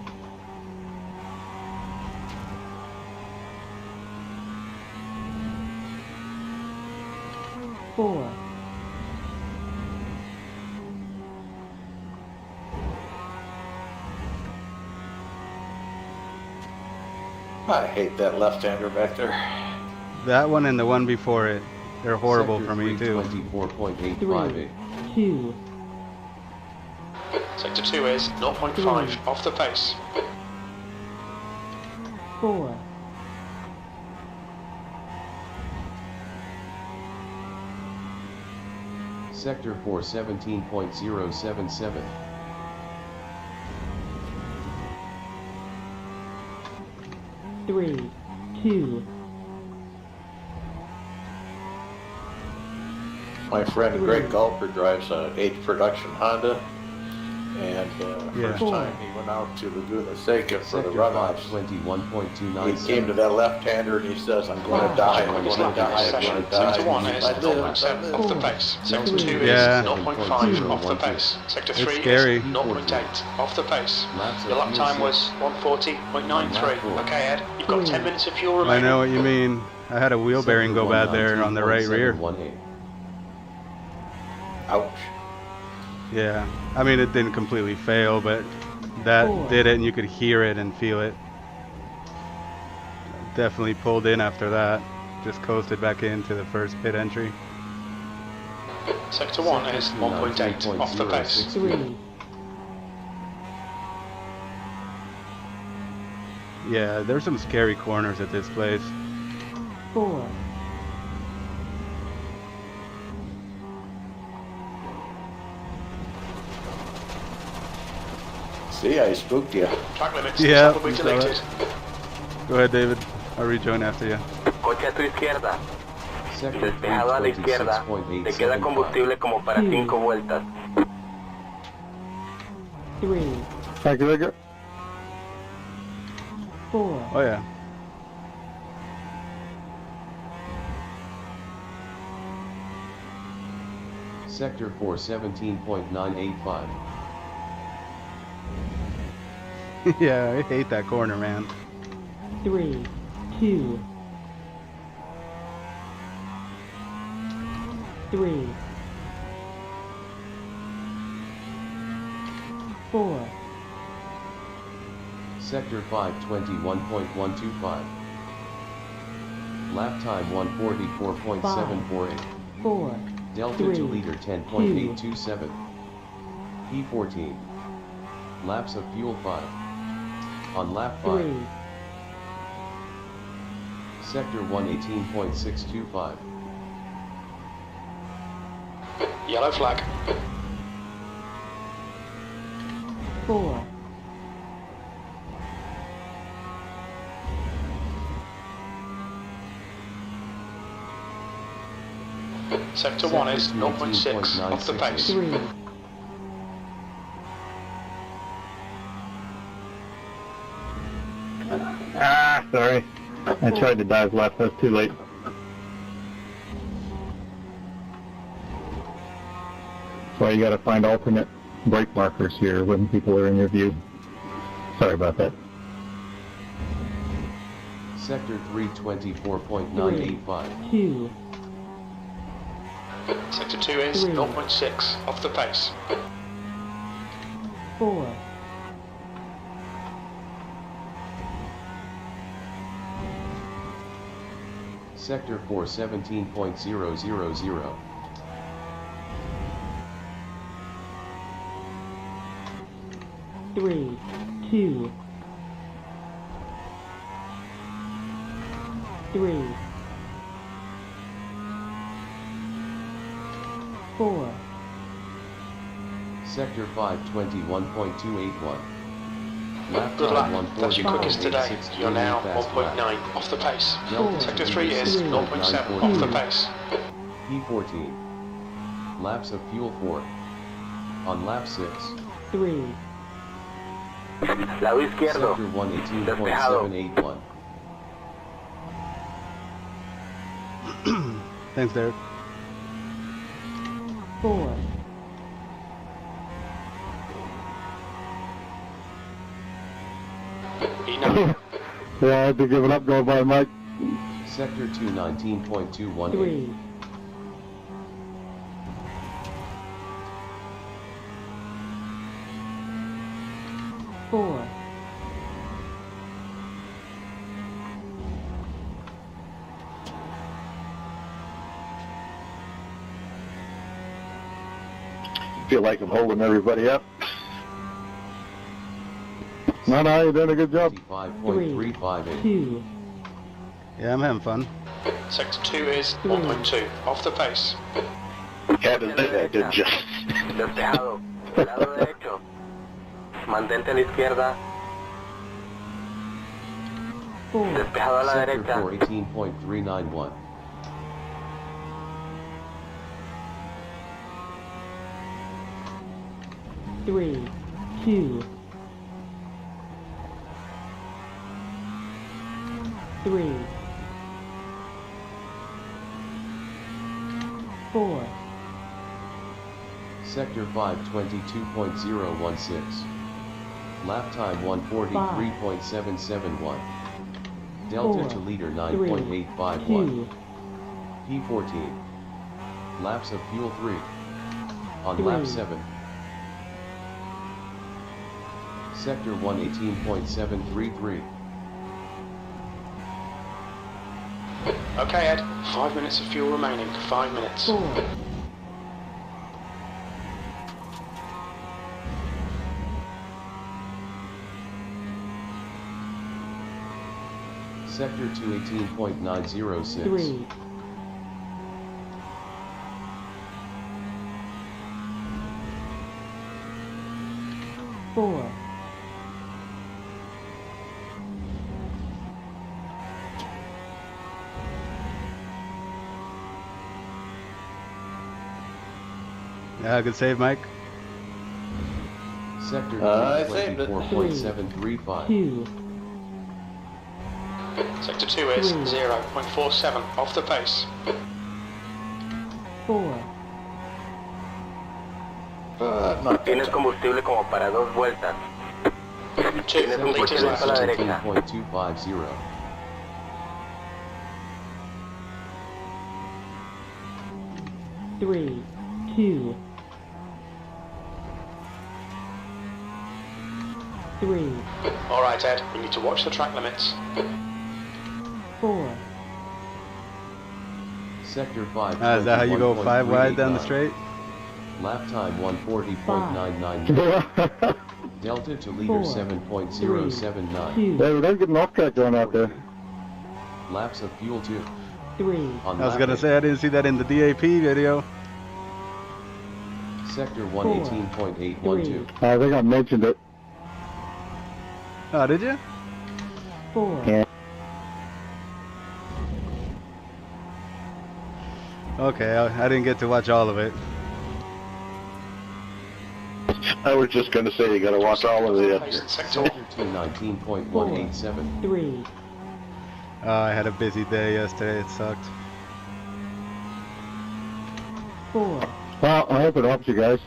A: 4,
E: I hate that left-hander back there.
G: That one and the one before it. They're horrible for me too.
H: 324.858.
A: 2,
B: Sector 2 is 0.5 off the pace.
A: 4,
H: Sector 417.077.
A: 3, 2,
E: My friend Greg Gulper drives a H production Honda, and first time he went out to Laguna Seca for the runoffs, he came to that left-hander and he says, "I'm going to die, I'm going to die, I'm going to die."
B: Sector 1 is 0.7 off the pace. Sector 2 is 0.5 off the pace. Sector 3 is 0.8 off the pace. Your lap time was 1:40.93. Okay, Ed, you've got 10 minutes of fuel remaining.
G: I know what you mean. I had a wheel bearing go bad there on the right rear.
E: Ouch.
G: Yeah, I mean it didn't completely fail, but that did it, and you could hear it and feel it. Definitely pulled in after that. Just coasted back into the first pit entry.
B: Sector 1 is 1.8 off the pace.
A: 3,
G: Yeah, there's some scary corners at this place.
A: 4,
E: See, I spooked you.
B: Track limits
G: Yeah,
B: probably
G: we saw
B: deleted.
G: Go ahead, David. I'll rejoin after you.
I: Coche a tu izquierda. Despejado a la izquierda. Te queda combustible como para 5 vueltas.
A: 3,
C: Thank you, Edgar.
A: 4,
G: Oh yeah.
H: Sector 4 17.985.
G: Yeah, I hate that corner, man.
A: 3, 2, 3, 4,
H: Sector 5 21.125. Lap time 1:44.748.
A: 4,
H: Delta
A: 3,
H: to leader 10.827. P14. Laps of fuel 5. On lap 5.
A: 3,
H: Sector 118.625.
B: Yellow flag.
A: 4,
B: Sector 1 is 0.6 off the pace.
A: 3,
C: Ah, sorry. I tried to dive left, that was too late. That's why you gotta find alternate brake markers here when people are in your view. Sorry about that.
H: Sector 324.985.
A: 2,
B: Sector 2 is 0.6 off the pace.
A: 4,
H: Sector 4 17.000.
A: 3, 2, 3, 4,
H: Sector 5 21.281. Lap
B: Good
H: time
B: luck. That's your quickest today. You're now 1.9 off the pace. Sector 3 is 0.7 off the pace.
H: P14. Laps of fuel 4. On lap 6.
A: 3,
I: Lado izquierdo.
H: Sector 118.781.
G: Thanks, Derek.
A: 4,
B: E9.
C: Yeah, I had to give it up, go by Mike.
H: Sector 219.218.
A: 3, 4,
C: Feel like I'm holding everybody up. No, you're doing a good job.
H: 55.358.
A: 2,
G: Yeah, I'm having fun.
B: Sector 2 is 1.2 off the pace.
C: Had to say that, didn't you?
I: Despejado. Lado derecho. Mantente a la izquierda.
A: 4,
I: Despejado a la
H: Sector
I: derecha.
H: 4 18.391.
A: 3, 2, 3, 4,
H: Sector 5 22.016. Lap time 143.771. Delta
A: 4,
H: to leader
A: 3,
H: 9.851.
A: 2,
H: P14. Laps of fuel 3. On
A: 3.
H: lap 7. Sector 118.733.
B: Okay, Ed. 5 minutes of fuel remaining. 5 minutes.
A: 4,
H: Sector 218.906.
A: 3, 4,
G: Good save, Mike.
H: Sector
E: I saved it.
H: 24.735.
A: 2,
B: Sector 2 is
A: 3.
B: 0.47 off the pace.
A: 4,
E: Not
I: Tienes combustible como para 2 vueltas.
B: 2
I: Tienes un
B: liters
I: coche
B: left.
I: a la derecha.
H: 17.250.
A: 3, 2, 3,
B: Alright, Ed. We need to watch the track limits.
A: 4,
H: Sector 5.
G: Is that how you go 5 wide down the straight?
H: Lap time 140.999. Delta to leader
A: 4,
H: 7.079.
A: 2,
C: Hey, we're getting off track going out there.
H: Laps of fuel 2.
A: 3,
H: On
G: I was
H: lap
G: gonna
H: 8.
G: say I didn't see that in the DAP video.
H: Sector 118.812.
C: I think I mentioned it.
G: Oh, did you?
A: 4,
C: Yeah.
G: Okay, I didn't get to watch all of it.
F: I was just going to say you got to watch all of it.
B: Pace in Sector
H: Sector 219.187.
A: 3,
G: I had a busy day yesterday. It sucked.
A: 4,
C: Well, I hope it helps you guys.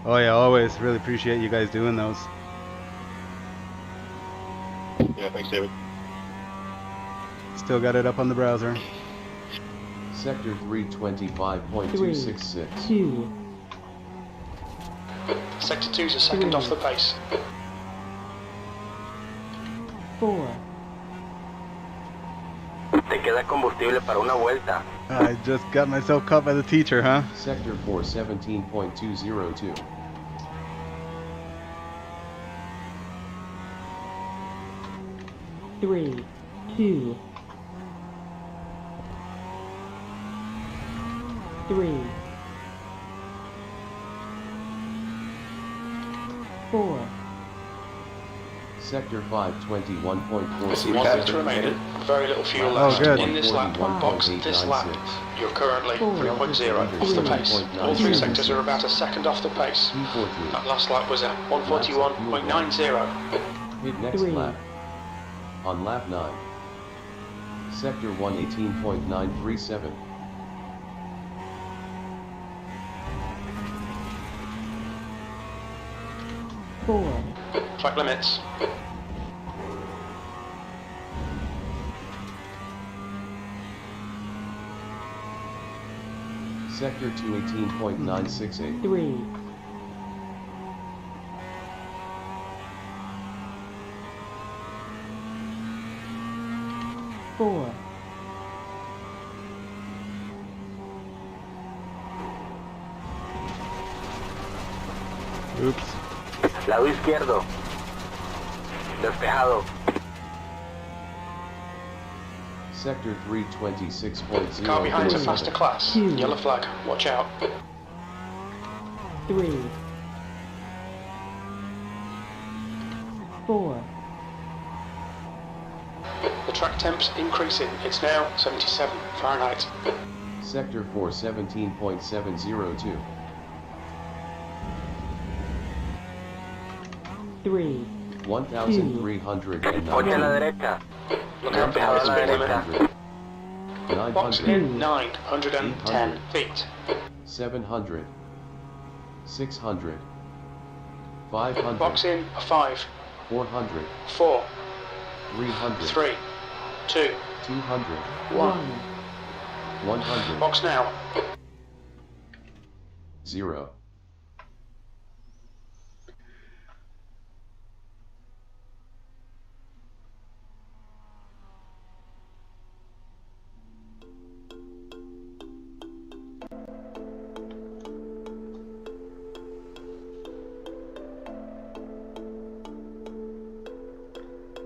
G: Oh yeah, always. Really appreciate you guys doing those.
F: Yeah, thanks, David.
G: Still got it up on the browser.
H: Sector 325.266.
A: 2,
B: Sector 2's a second off the pace.
A: 4,
I: Te queda combustible para una vuelta.
G: I just got myself caught by the teacher, huh?
H: Sector 4 17.202.
A: 3, 2, 3, 4,
H: Sector 5 21.4.
B: 1 litre remaining. Very little fuel
G: Oh,
B: left.
G: good.
B: In this lap box, this lap, you're currently 3.0 off the pace. All 3 sectors are about a second off the pace.
H: P14.
B: That last lap was at 141.90.
H: Hit next
A: 3.
H: lap. On lap 9. Sector 118.937.
A: 4,
B: Track limits.
H: Sector 218.968.
A: 3, 4,
G: Oops.
I: Lado izquierdo. Despejado.
H: Sector 326.0.
B: Car behind's a faster class. Yellow flag. Watch out.
A: 3, 4,
B: The track temp's increasing. It's now 77 Fahrenheit.
H: Sector 4 17.702.
A: 3,
H: 1309.
I: Oye a la derecha.
B: Look out behind the speed limit. Box
H: 900.
B: in 910 feet.
H: 700. 600. 500.
B: Box in 5,
H: 400.
B: 4,
H: 300.
B: 3, 2,
H: 200.
B: 1.
H: 100.
B: Box now.
H: 0.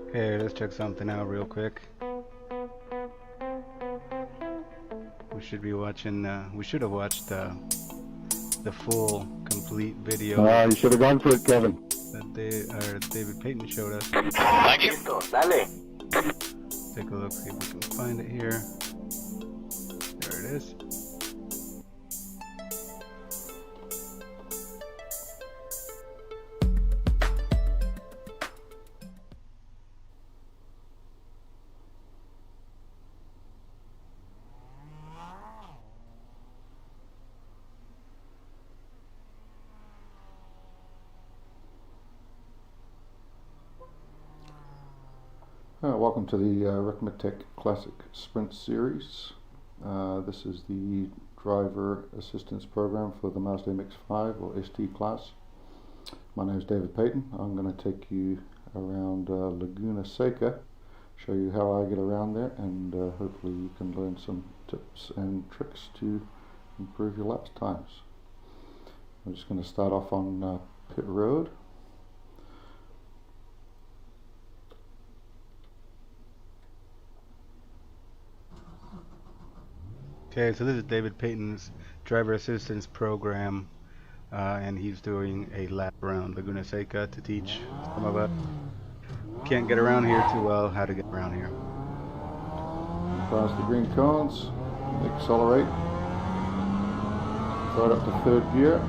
G: Okay, let's check something out real quick. We should be watching, we should have watched the full, complete video
C: You should have gone for it, Kevin.
G: that David Payton showed us.
I: Listo, dale.
G: Take a look, see if we can find it here. There it is.
J: Welcome to the Ricmotech Classic Sprint Series. This is the driver assistance program for the Mazda MX-5 or ST class. My name is David Payton. I'm going to take you around Laguna, Seca, show you how I get around there, and hopefully you can learn some tips and tricks to improve your lap times. I'm just going to start off on pit road.
G: Okay, so this is David Payton's driver assistance program, and he's doing a lap around Laguna Seca to teach some of us who can't get around here too well how to get around here.
J: Pass the green cones, accelerate, right up to third gear,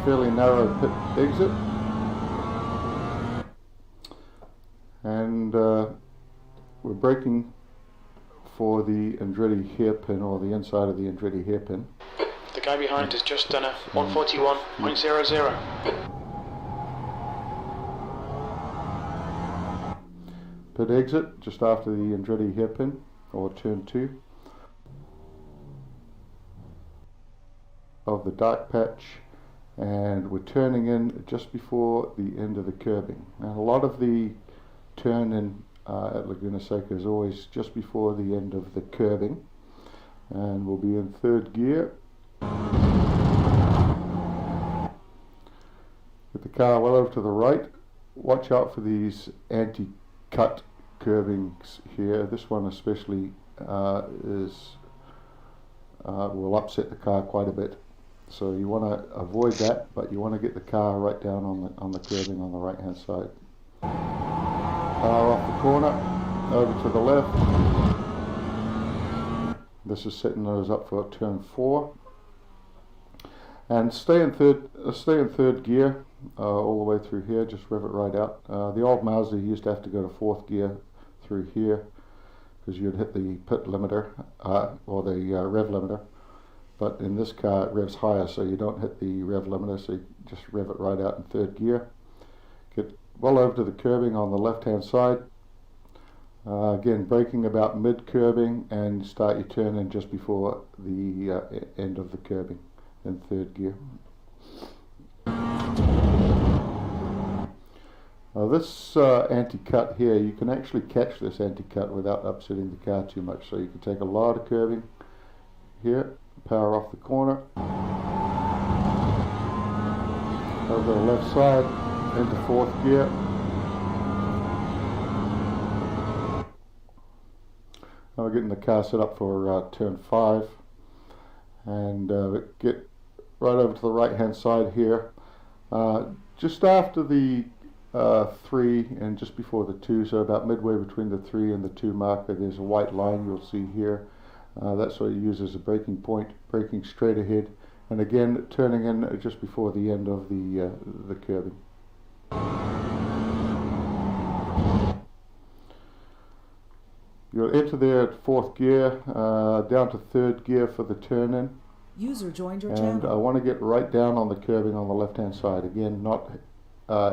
J: fairly narrow pit exit, and we're braking for the Andretti hairpin, or the inside of the Andretti hairpin.
B: The guy behind has just done a 141.00.
J: Pit exit just after the Andretti hairpin, or turn 2 of the dark patch, and we're turning in just before the end of the curbing. And a lot of the turn in at Laguna Seca is always just before the end of the curbing, and we'll be in third gear. Get the car well over to the right. Watch out for these anti-cut curbings here. This one especially will upset the car quite a bit, so you want to avoid that, but you want to get the car right down on the curbing on the right hand side. Power off the corner, over to the left. This is setting those up for turn 4, and stay in third gear all the way through here. Just rev it right out. The old Mazda used to have to go to 4th gear through here because you'd hit the pit limiter or the rev limiter. But in this car it revs higher, so you don't hit the rev limiter. So you just rev it right out in third gear. Get well over to the curbing on the left hand side. Again, braking about mid curbing, and start your turn in just before the end of the curbing in third gear. This anti-cut here, you can actually catch this anti-cut without upsetting the car too much. So you can take a lot of curbing here, power off the corner, over the left side, into 4th gear. Now we're getting the car set up for turn 5, and get right over to the right hand side here. Just after the 3 and just before the 2, so about midway between the 3 and the 2 marker, there's a white line you'll see here. That's what you use as a braking point, braking straight ahead, and again turning in just before the end of the curbing. You'll enter there at 4th gear, down to 3rd gear for the turn-in.
K: User joined your
J: and
K: channel.
J: I want to get right down on the curbing on the left-hand side. Again, not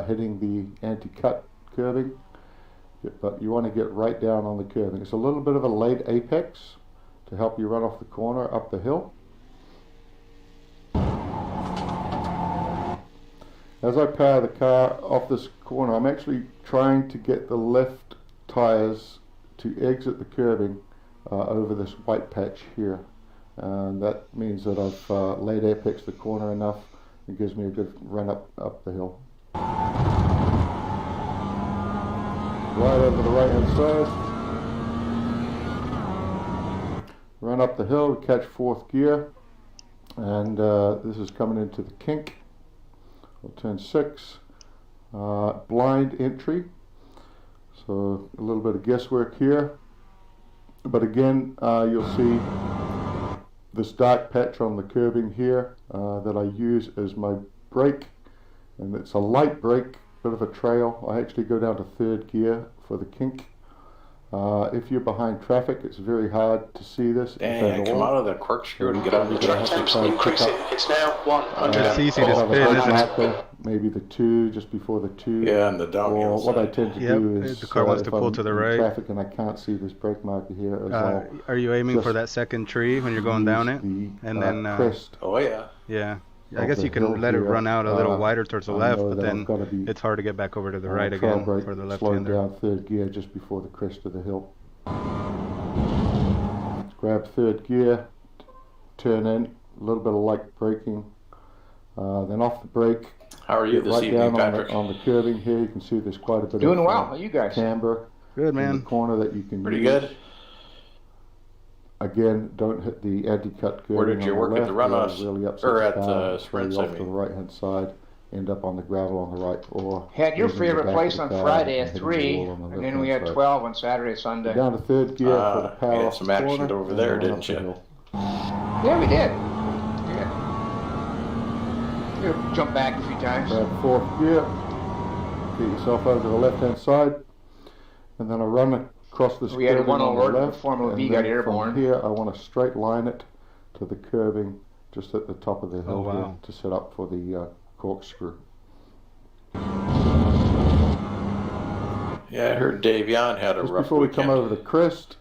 J: hitting the anti-cut curbing, but you want to get right down on the curbing. It's a little bit of a late apex to help you run off the corner up the hill. As I power the car off this corner, I'm actually trying to get the left tires to exit the curbing over this white patch here. And that means that I've late apex the corner enough. It gives me a good run up the hill. Right over the right hand side. Run up the hill, we catch 4th gear. And this is coming into the kink. We'll turn 6. Blind entry. So a little bit of guesswork here. But again, you'll see this dark patch on the curbing here that I use as my brake, and it's a light brake, bit of a trail. I actually go down to 3rd gear for the kink. If you're behind traffic, it's very hard to see this.
E: Dang, come out of the corkscrew and get out of the
B: Track temps increasing. It's now 100.
G: It's easy to spin, isn't it?
J: Maybe the 2, just before the 2.
E: Yeah, and the downhill
J: Or what I tend to do is
G: the car wants to
J: if
G: pull
J: I'm
G: to the
J: in
G: right.
J: traffic and I can't see this brake marker here,
G: Are you aiming for that second tree when you're going down it? And then
J: crest.
E: Oh yeah.
G: Yeah. I guess you can let it run out a little wider towards the left, but then it's hard to get back over to the right again for the left-hander.
J: Slow down 3rd gear just before the crest of the hill. Grab 3rd gear, turn in, a little bit of light braking, then off the brake.
E: How are you this
J: right
E: evening,
J: down
E: Patrick?
J: on the curbing here, you can see there's quite a bit
D: Doing
J: of
D: well. How you guys?
J: camber.
G: Good, man.
J: In the corner that you can
E: Pretty
J: use.
E: good.
J: Again, don't hit the anti-cut curbing.
E: Where did you
J: on
E: work
J: the
E: at the
J: left,
E: runoffs?
J: really upsets
E: Or at
J: the car,
E: Sprints,
J: throw
E: I
J: you off to the
E: mean.
J: right-hand side, end up on the gravel on the right, or
D: Had your
J: using the
D: favorite
J: back
D: place
J: of the
D: on
J: car
D: Friday
J: and
D: at
J: hitting the
D: 3,
J: wall on the
D: and then we
J: left-hand
D: had
J: side.
D: 12 on Saturday, Sunday.
J: Down to 3rd gear for the power
E: you had
J: off
E: some
J: the
E: action
J: corner,
E: over
J: and
E: there,
J: run
E: didn't
J: up the
E: you?
J: hill.
D: Yeah, we did. Yeah. Jump back a few times.
J: Grab 4th gear, get yourself over to the left-hand side, and then I run across this
D: We had
J: curbing
D: one
J: on the
D: alert
J: left,
D: the Formula V
J: and
D: got
J: then
D: airborne.
J: from here I want to straight line it to the curbing just at the top of the hill here
G: wow.
J: to set up for the corkscrew.
E: Yeah, I heard Dave Yan had a
J: Just
E: rough
J: before we
E: weekend.
J: come over the crest,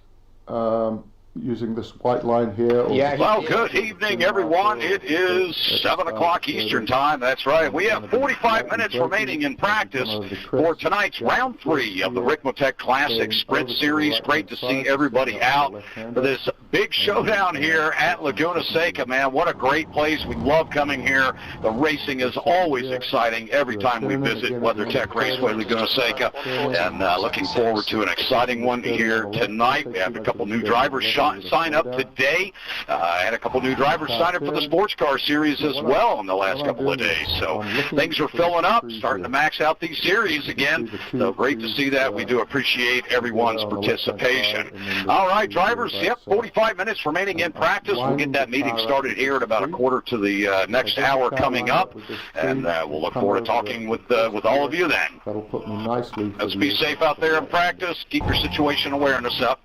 J: using this white line here.
D: Yeah,
L: Well, good evening, everyone. It is 7 o'clock Eastern Time. That's right. We have 45 minutes remaining in practice for tonight's round 3 of the Ricmotech Classic Sprint Series. Great to see everybody out for this big showdown here at Laguna Seca, man. What a great place. We love coming here. The racing is always exciting every time we visit WeatherTech Raceway Laguna Seca. And looking forward to an exciting one here tonight. We have a couple new drivers sign up today. I had a couple new drivers sign up for the sports car series as well in the last couple of days. So things are filling up, starting to max out these series again. So great to see that. We do appreciate everyone's participation. All right, drivers, yep, 45 minutes remaining in practice. We'll get that meeting started here at about a quarter to the next hour coming up. And we'll look forward to talking with all of you then.
J: That'll put me nicely.
L: Let's be safe out there in practice. Keep your situation awareness up.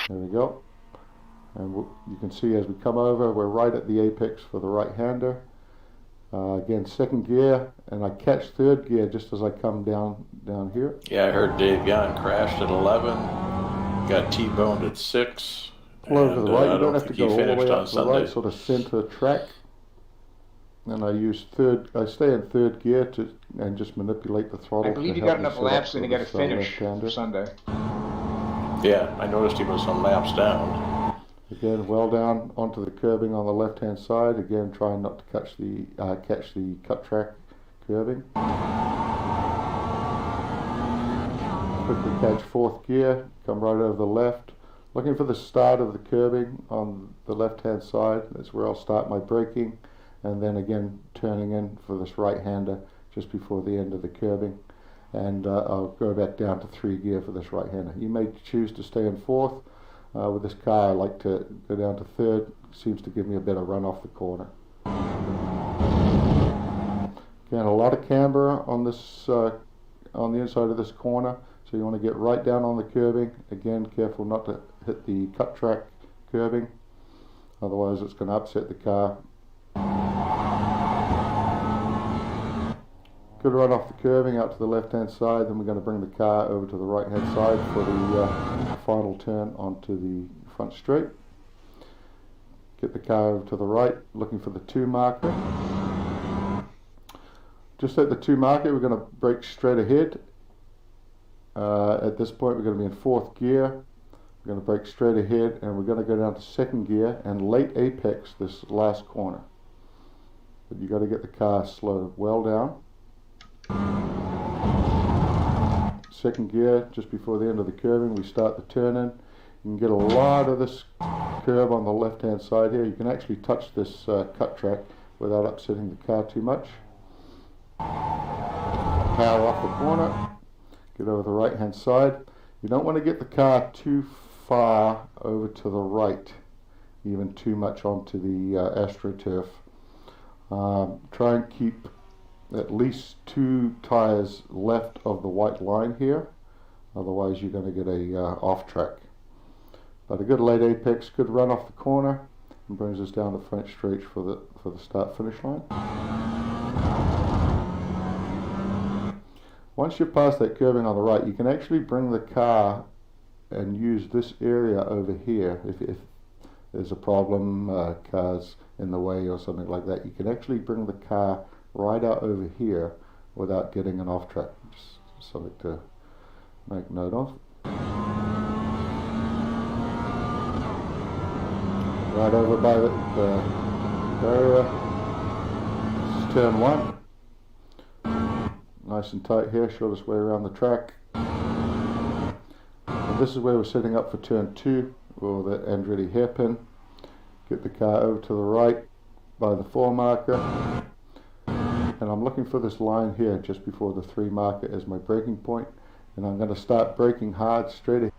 J: There we go. And you can see as we come over, we're right at the apex for the right-hander. Again, 2nd gear, and I catch 3rd gear just as I come down here.
E: Yeah, I heard Dave Yan crashed at 11, got T-boned at 6.
J: Pull over to the right. You don't have to go all the way
E: on
J: up to the right, sort of center track. And I use I stay in 3rd gear and just manipulate the throttle.
D: I believe you got enough laps and you got to finish for Sunday.
E: Yeah, I noticed he was some laps down.
J: Again, well down onto the curbing on the left-hand side. Again, trying not to catch the cut track curbing. Quickly catch 4th gear. Come right over the left. Looking for the start of the curbing on the left-hand side. That's where I'll start my braking, and then again turning in for this right-hander just before the end of the curbing. and I'll go back down to 3 gear for this right-hander. You may choose to stay in 4th. With this car I like to go down to 3rd. Seems to give me a better run off the corner. Again, a lot of camber on this on the inside of this corner, so you want to get right down on the curbing. Again, careful not to hit the cut track curbing, otherwise it's going to upset the car. Good run off the curbing out to the left hand side, then we're going to bring the car over to the right hand side for the final turn onto the front straight. Get the car over to the right, looking for the 2 marker. Just at the 2 marker, we're going to brake straight ahead. At this point, we're going to be in 4th gear. We're going to brake straight ahead, and we're going to go down to 2nd gear and late apex this last corner. But you got to get the car slowed well down. 2nd gear, just before the end of the curving, we start the turn in. You can get a lot of this curve on the left hand side here. You can actually touch this cut track without upsetting the car too much. Power off the corner, get over the right hand side. You don't want to get the car too far over to the right, even too much onto the AstroTurf. Try and keep at least 2 tires left of the white line here, otherwise you're going to get a off track. But a good late apex, good run off the corner, and brings us down the front straight for the start finish line. Once you're past that curving on the right, you can actually bring the car and use this area over here. If there's a problem, cars in the way or something like that, you can actually bring the car right out over here without getting an off track. Just something to make note of. Right over by the barrier. This is turn 1. Nice and tight here, shortest way around the track. And this is where we're setting up for turn 2, or the Andretti hairpin. Get the car over to the right by the 4 marker. And I'm looking for this line here just before the 3 marker as my braking point. And I'm going to start braking hard straight ahead.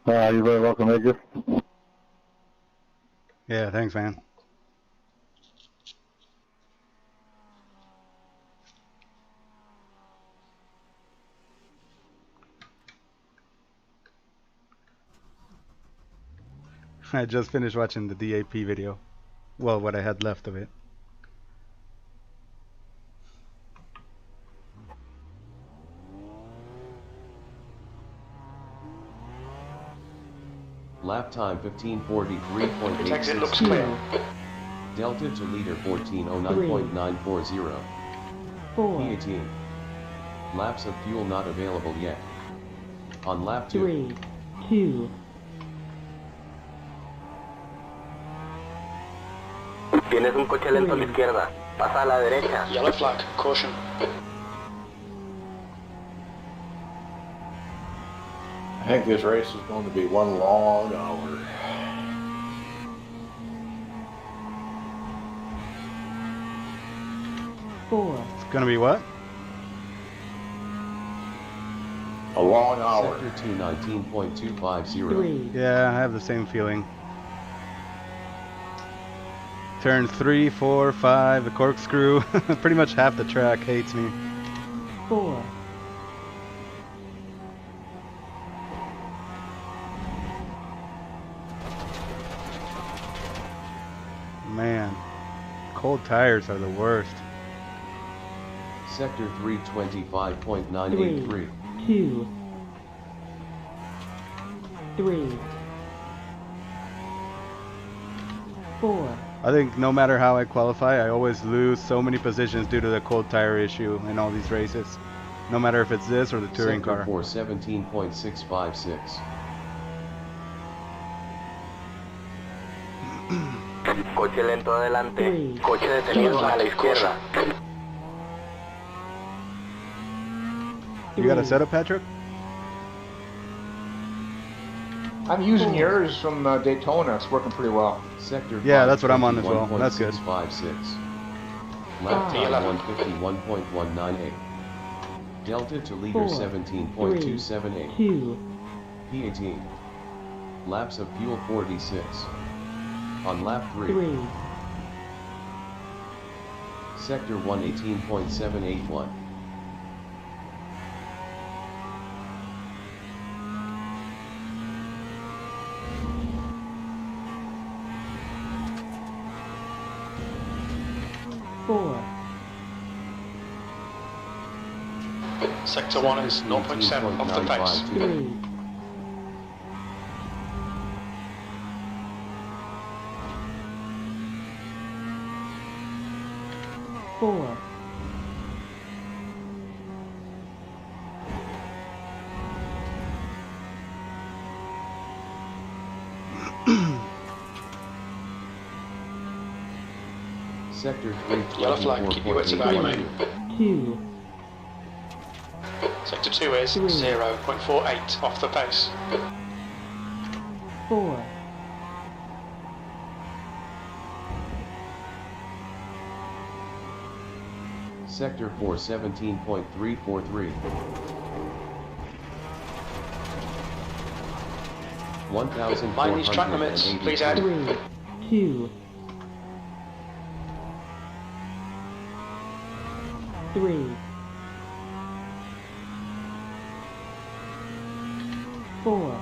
C: You're very welcome, Edgar.
G: Yeah, thanks, man. I just finished watching the DAP video. Well, what I had left of it.
H: Lap time 15:43.86.
B: Exit looks clear.
H: Delta to leader 14:09.940.
A: 4,
H: P18. Laps of fuel not available yet. On lap 2.
A: 3, 2.
I: Tienes un coche lento a la izquierda. Pasa a la derecha.
B: Yellow flag, caution.
E: I think this race is going to be one long hour.
A: 4,
G: It's gonna be what?
E: A long hour.
H: Sector 219.250.
A: 3,
G: Yeah, I have the same feeling. Turn 3, 4, 5, the corkscrew. Pretty much half the track hates me.
A: 4,
G: Man, cold tires are the worst.
H: Sector 325.983.
A: 2, 3, 4,
G: I think no matter how I qualify, I always lose so many positions due to the cold tire issue in all these races. No matter if it's this or the touring
H: Sector
G: car.
H: 417.656.
I: Coche lento adelante. Coche detenido a la izquierda.
G: You got a setup, Patrick?
D: I'm using yours from Daytona. It's working pretty well.
H: Sector
G: Yeah, that's what I'm on as well. That's good.
H: 656. Lap time 151.198. Delta to leader 17.278.
A: 2,
H: P18. Laps of fuel 46. On lap 3.
A: 3,
H: Sector 118.781.
B: Sector 1 is 0.7 off the pace.
A: 3, 4,
H: 3.
B: Yellow flag, keep your wits about you, mate.
A: 2,
B: Sector 2 is 0.48 off the pace.
A: 4,
H: Sector 4 17.343. 1,480.
B: Mind these track limits, please add.
A: 3, 2, 3, 4,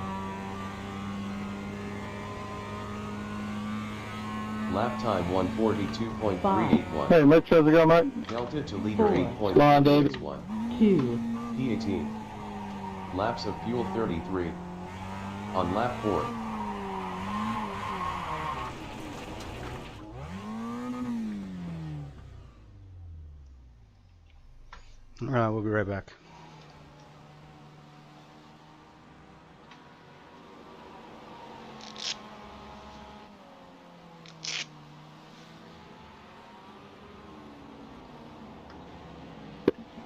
H: Lap time 142.381.
C: Hey, Mitch, how's it going, Mike?
H: Delta to leader
A: 4.
C: Come on, David.
H: 8.61.
A: 2,
H: P18. Laps of fuel 33. On lap 4.
G: Alright, we'll be right back.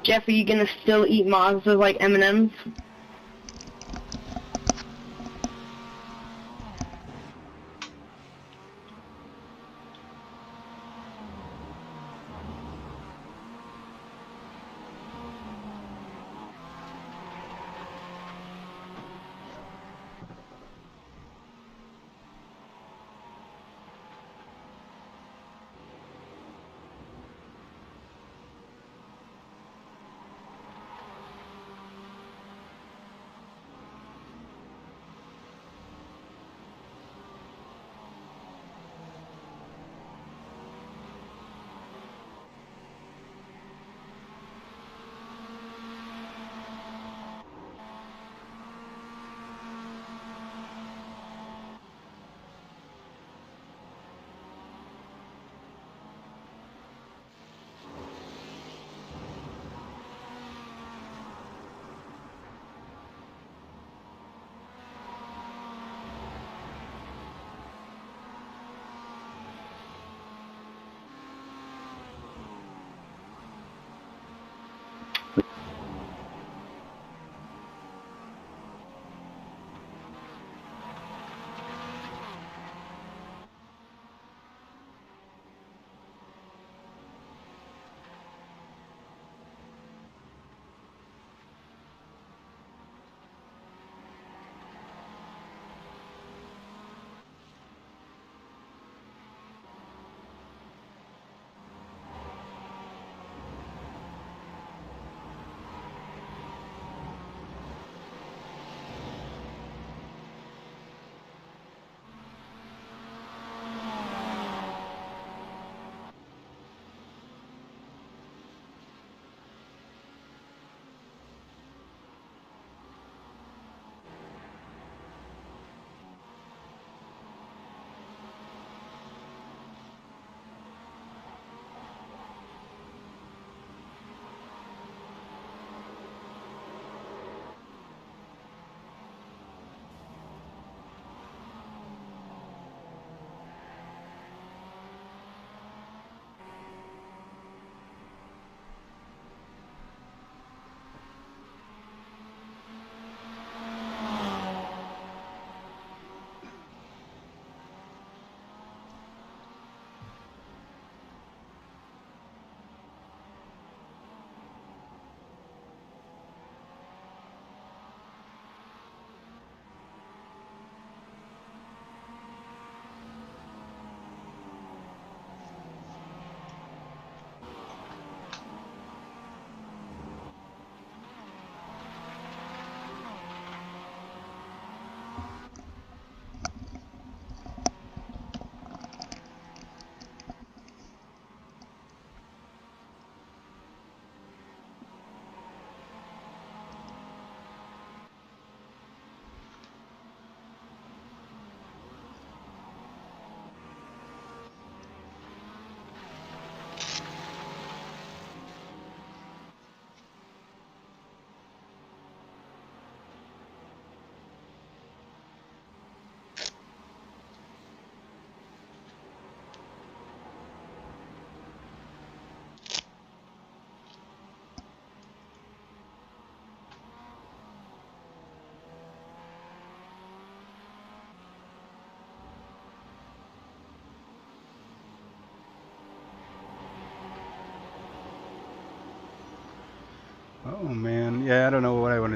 K: Jeff, are you gonna still eat Mazdas like M&M's?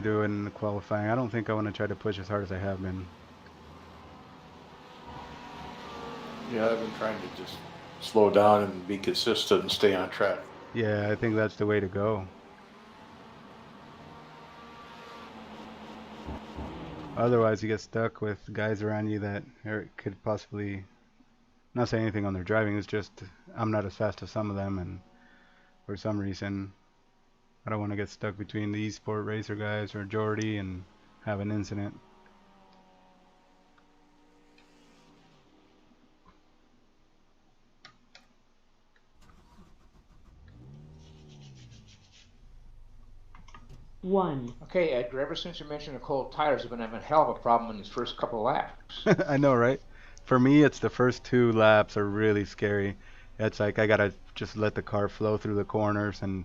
G: do in the qualifying. I don't think I want to try to push as hard as I have been.
E: Yeah, I've been trying to just slow down and be consistent and stay on track.
G: Yeah, I think that's the way to go. Otherwise, you get stuck with guys around you that could possibly not say anything on their driving. It's just I'm not as fast as some of them, and for some reason, I don't want to get stuck between the eSport racer guys or Jordy and have an incident.
A: One.
D: Okay, Edgar, ever since you mentioned the cold tires, have been having a hell of a problem in these first couple of laps.
G: I know, right? For me, it's the first 2 laps are really scary. It's like I gotta just let the car flow through the corners and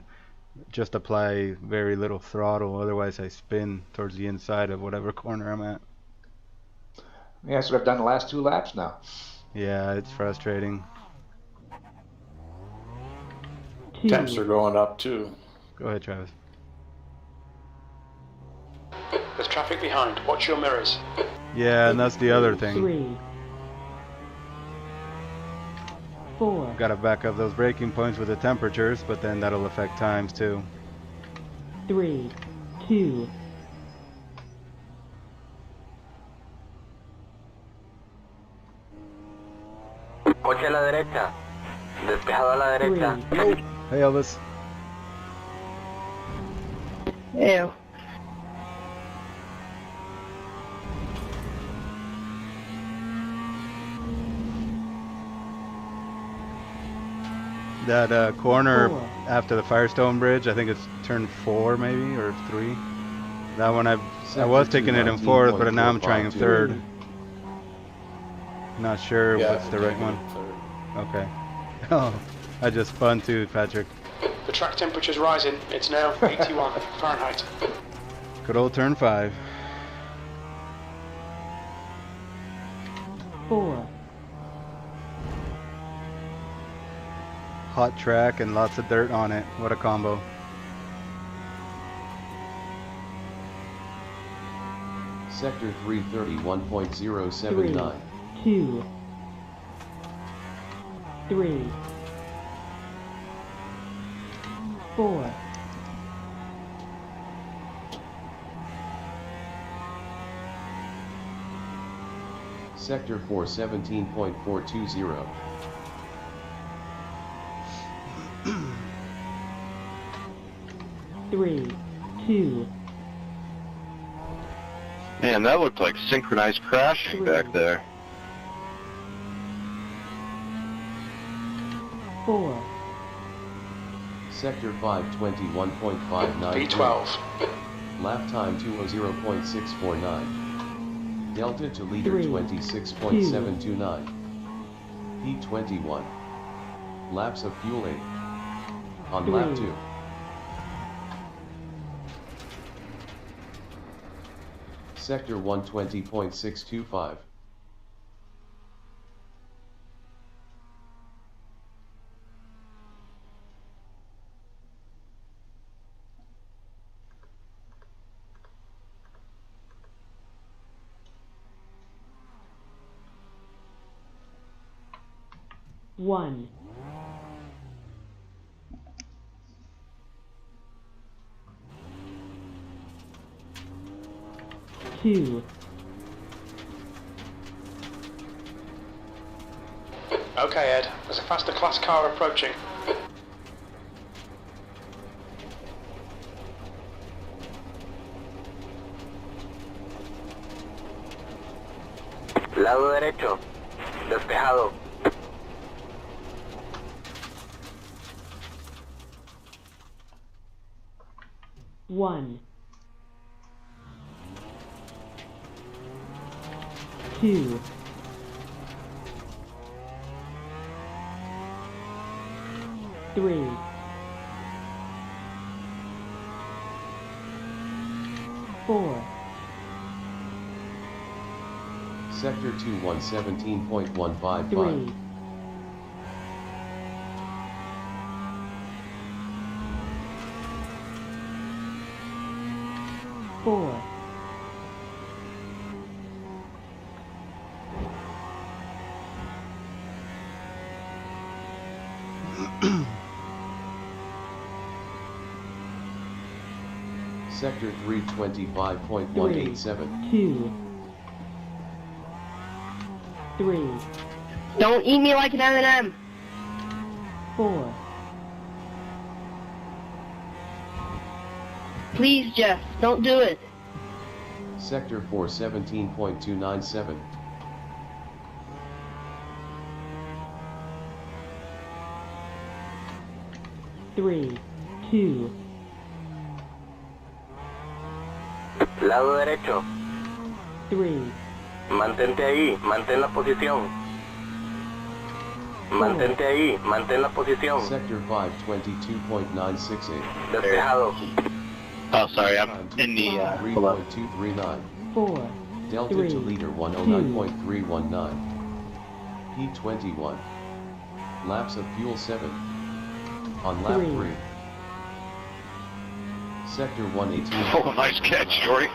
G: just apply very little throttle. Otherwise, I spin towards the inside of whatever corner I'm at.
D: Yeah, that's what I've done the last 2 laps now.
G: Yeah, it's frustrating.
E: Temps are going up too.
G: Go ahead, Travis.
B: There's traffic behind. Watch your mirrors.
G: Yeah, and that's the other thing.
A: 3, 4,
G: Gotta back up those braking points with the temperatures, but then that'll affect times too.
A: 3, 2,
I: Coche a la derecha. Despejado a la derecha.
G: Hey, Elvis.
K: Ew.
G: That corner after the Firestone Bridge, I think it's turn 4 maybe, or 3. That one I was taking it in 4th, but now I'm trying in 3rd. Not sure what's the right one. Okay. Oh, I just spun too, Patrick.
B: The track temperature's rising. It's now 81 Fahrenheit.
G: Good old turn 5.
A: 4,
G: Hot track and lots of dirt on it. What a combo.
H: Sector 331.079.
A: 2, 3, 4,
H: Sector 417.420.
A: 3, 2,
L: Man, that looked like synchronized crashing back there.
A: 4,
H: Sector 521.59.
B: P12.
H: Lap time 2:0.649. Delta to leader
A: 3,
H: 26.729. P21. Laps of fueling. On lap 2. Sector 120.625.
A: One. 2.
B: Okay, Ed. There's a faster class car approaching.
I: Lado derecho. Despejado.
A: One. 2. 3. 4.
H: Sector 2117.155.
A: 3. 4.
H: Sector 325.187.
A: 2, 3,
K: Don't eat me like an M&M.
A: 4,
K: Please, Jeff, don't do it.
H: Sector 417.297.
A: 3, 2,
I: Lado derecho.
A: 3,
I: Mantente ahí, mantén la posición. Mantente ahí, mantén la posición.
H: Sector 522.968.
I: Despejado.
F: Oh, sorry, I'm in the, below.
H: 3.239.
A: 4,
H: Delta
A: 3,
H: to leader 109.319. P21. Laps of fuel 7. On lap
A: 3.
H: 3. Sector 118.
L: Oh, nice catch, Jordy.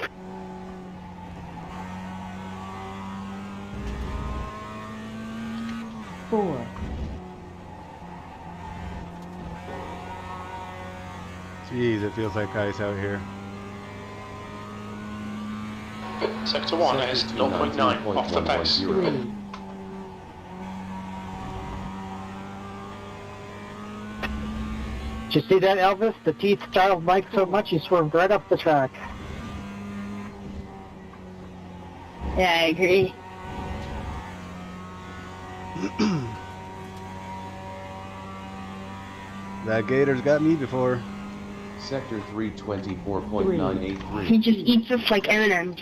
A: Four,
G: Jeez, it feels like ice out here.
B: Sector 1 is 0.9 off the pace.
A: 3,
M: Did you see that, Elvis? The teeth startled Mike so much he swerved right off the track.
K: Yeah, I agree.
G: That gator's got me before.
H: Sector 324.983.
K: He just eats us like M&M's.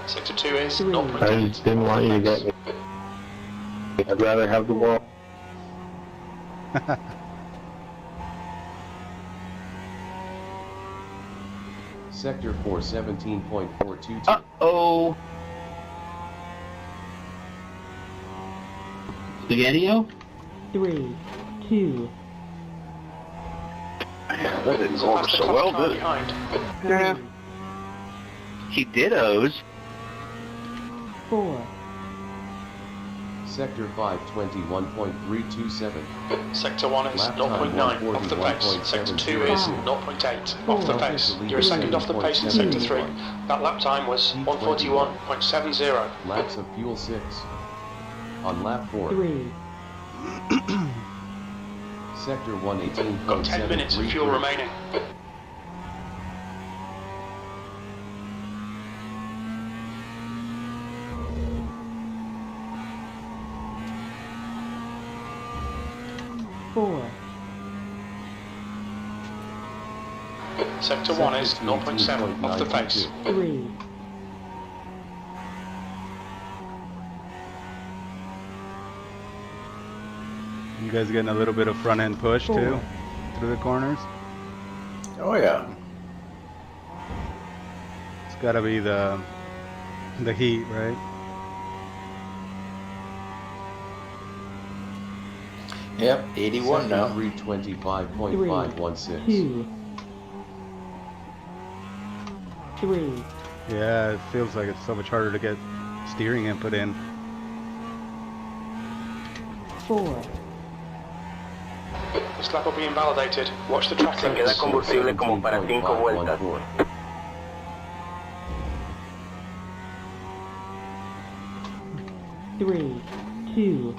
B: Sector 2 is
A: 3.
B: 0.8.
C: I just didn't want you to get me. I'd rather have the wall.
H: Sector 417.422.
M: Uh-oh. Spaghetti-O?
A: 3, 2,
L: That didn't go over so well, did it?
B: Behind.
M: Yeah.
F: He dittos.
A: 4,
H: Sector 521.327.
B: Sector 1 is
H: Lap time
B: 0.9 off the pace. Sector 2 is 0.8 off the pace. You're a second off the pace in Sector 3. That lap time was 141.70.
H: Laps of fuel 6. On lap 4.
A: 3,
H: Sector 118.733.
B: Got 10 minutes of fuel remaining.
A: four,
B: Sector 1 is 0.7 off the pace.
A: 3,
G: You guys getting a little bit of front end push too, through the corners?
E: Oh yeah.
G: It's gotta be the heat, right?
E: Yep, 81 now.
H: 325.516.
A: 2, 3,
G: Yeah, it feels like it's so much harder to get steering input in.
A: 4,
B: This lap will be invalidated. Watch the track
I: Se queda
B: limits.
I: combustible como para 5 vueltas.
A: 3, 2,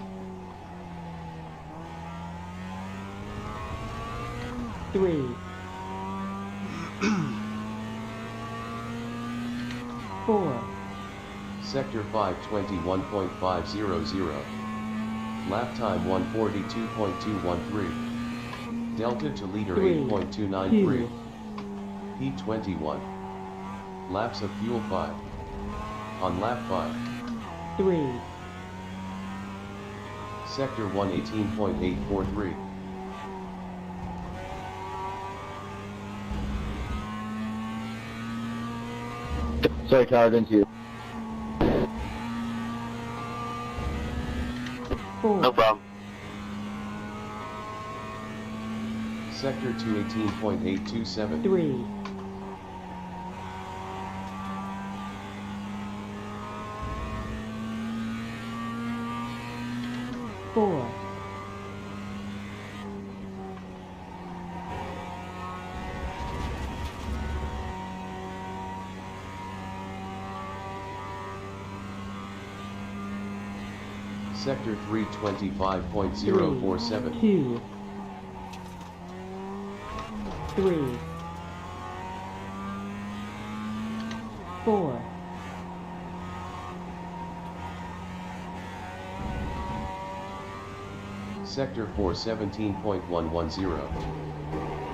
A: 3, 4,
H: Sector 521.500. Lap time 142.213. Delta to leader 8.293. P21. Laps of fuel 5. On lap 5.
A: 3,
H: Sector 118.843.
C: Sorry, Tyler, didn't you?
A: 4,
F: No problem.
H: Sector 218.827.
A: 3, 4,
H: Sector 325.047.
A: 2, 3, 4,
H: Sector 417.110.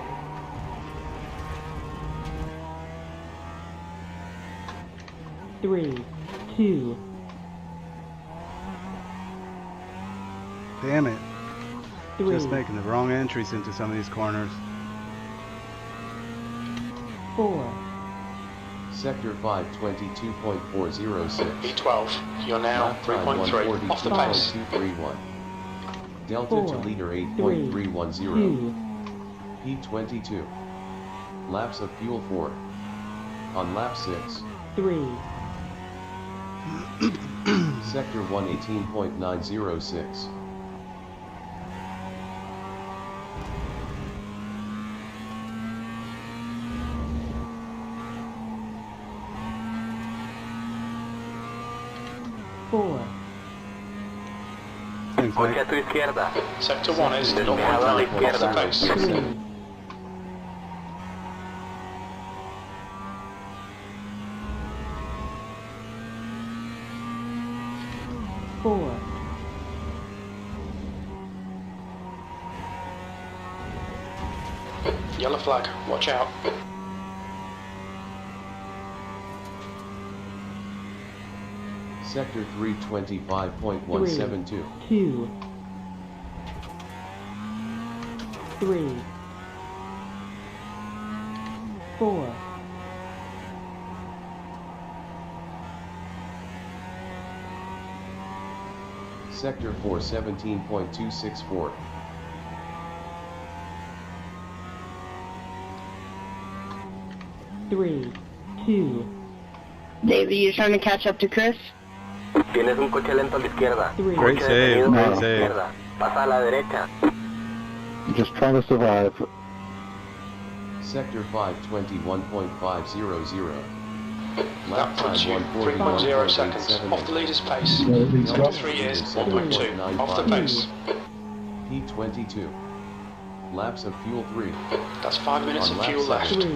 A: 3, 2,
G: Damn it.
A: 3,
G: Just making the wrong entries into some of these corners.
A: 4,
H: Sector 522.406.
B: B12, you're now 3.3 off the pace.
H: 231. Delta
A: 4,
H: to leader
A: 3,
H: 8.310.
A: 2,
H: P22. Laps of fuel 4. On lap 6.
A: 3,
H: Sector 118.906.
A: four.
I: Coche a tu izquierda.
B: Sector 1 is
I: Despejado a la
B: 0.9 off the
I: izquierda.
B: pace.
A: 4,
B: 3. Yellow flag, watch out.
H: Sector 325.172.
A: 2, 3, 4,
H: Sector 417.264.
A: 3, 2,
K: David, you trying to catch up to Chris?
I: Tienes un coche lento a la izquierda.
G: Great
I: Coche
G: save,
I: detenido a
G: great
I: la
G: save.
I: izquierda. Pasa a la derecha.
C: Just trying to survive.
H: Sector 521.500.
B: That puts you 3.0 seconds off the leader's pace. Sector 3 is 1.2 off the pace.
H: P22. Laps of fuel 3.
B: That's 5 minutes
H: On
B: of fuel
H: lap
B: left.
A: 3,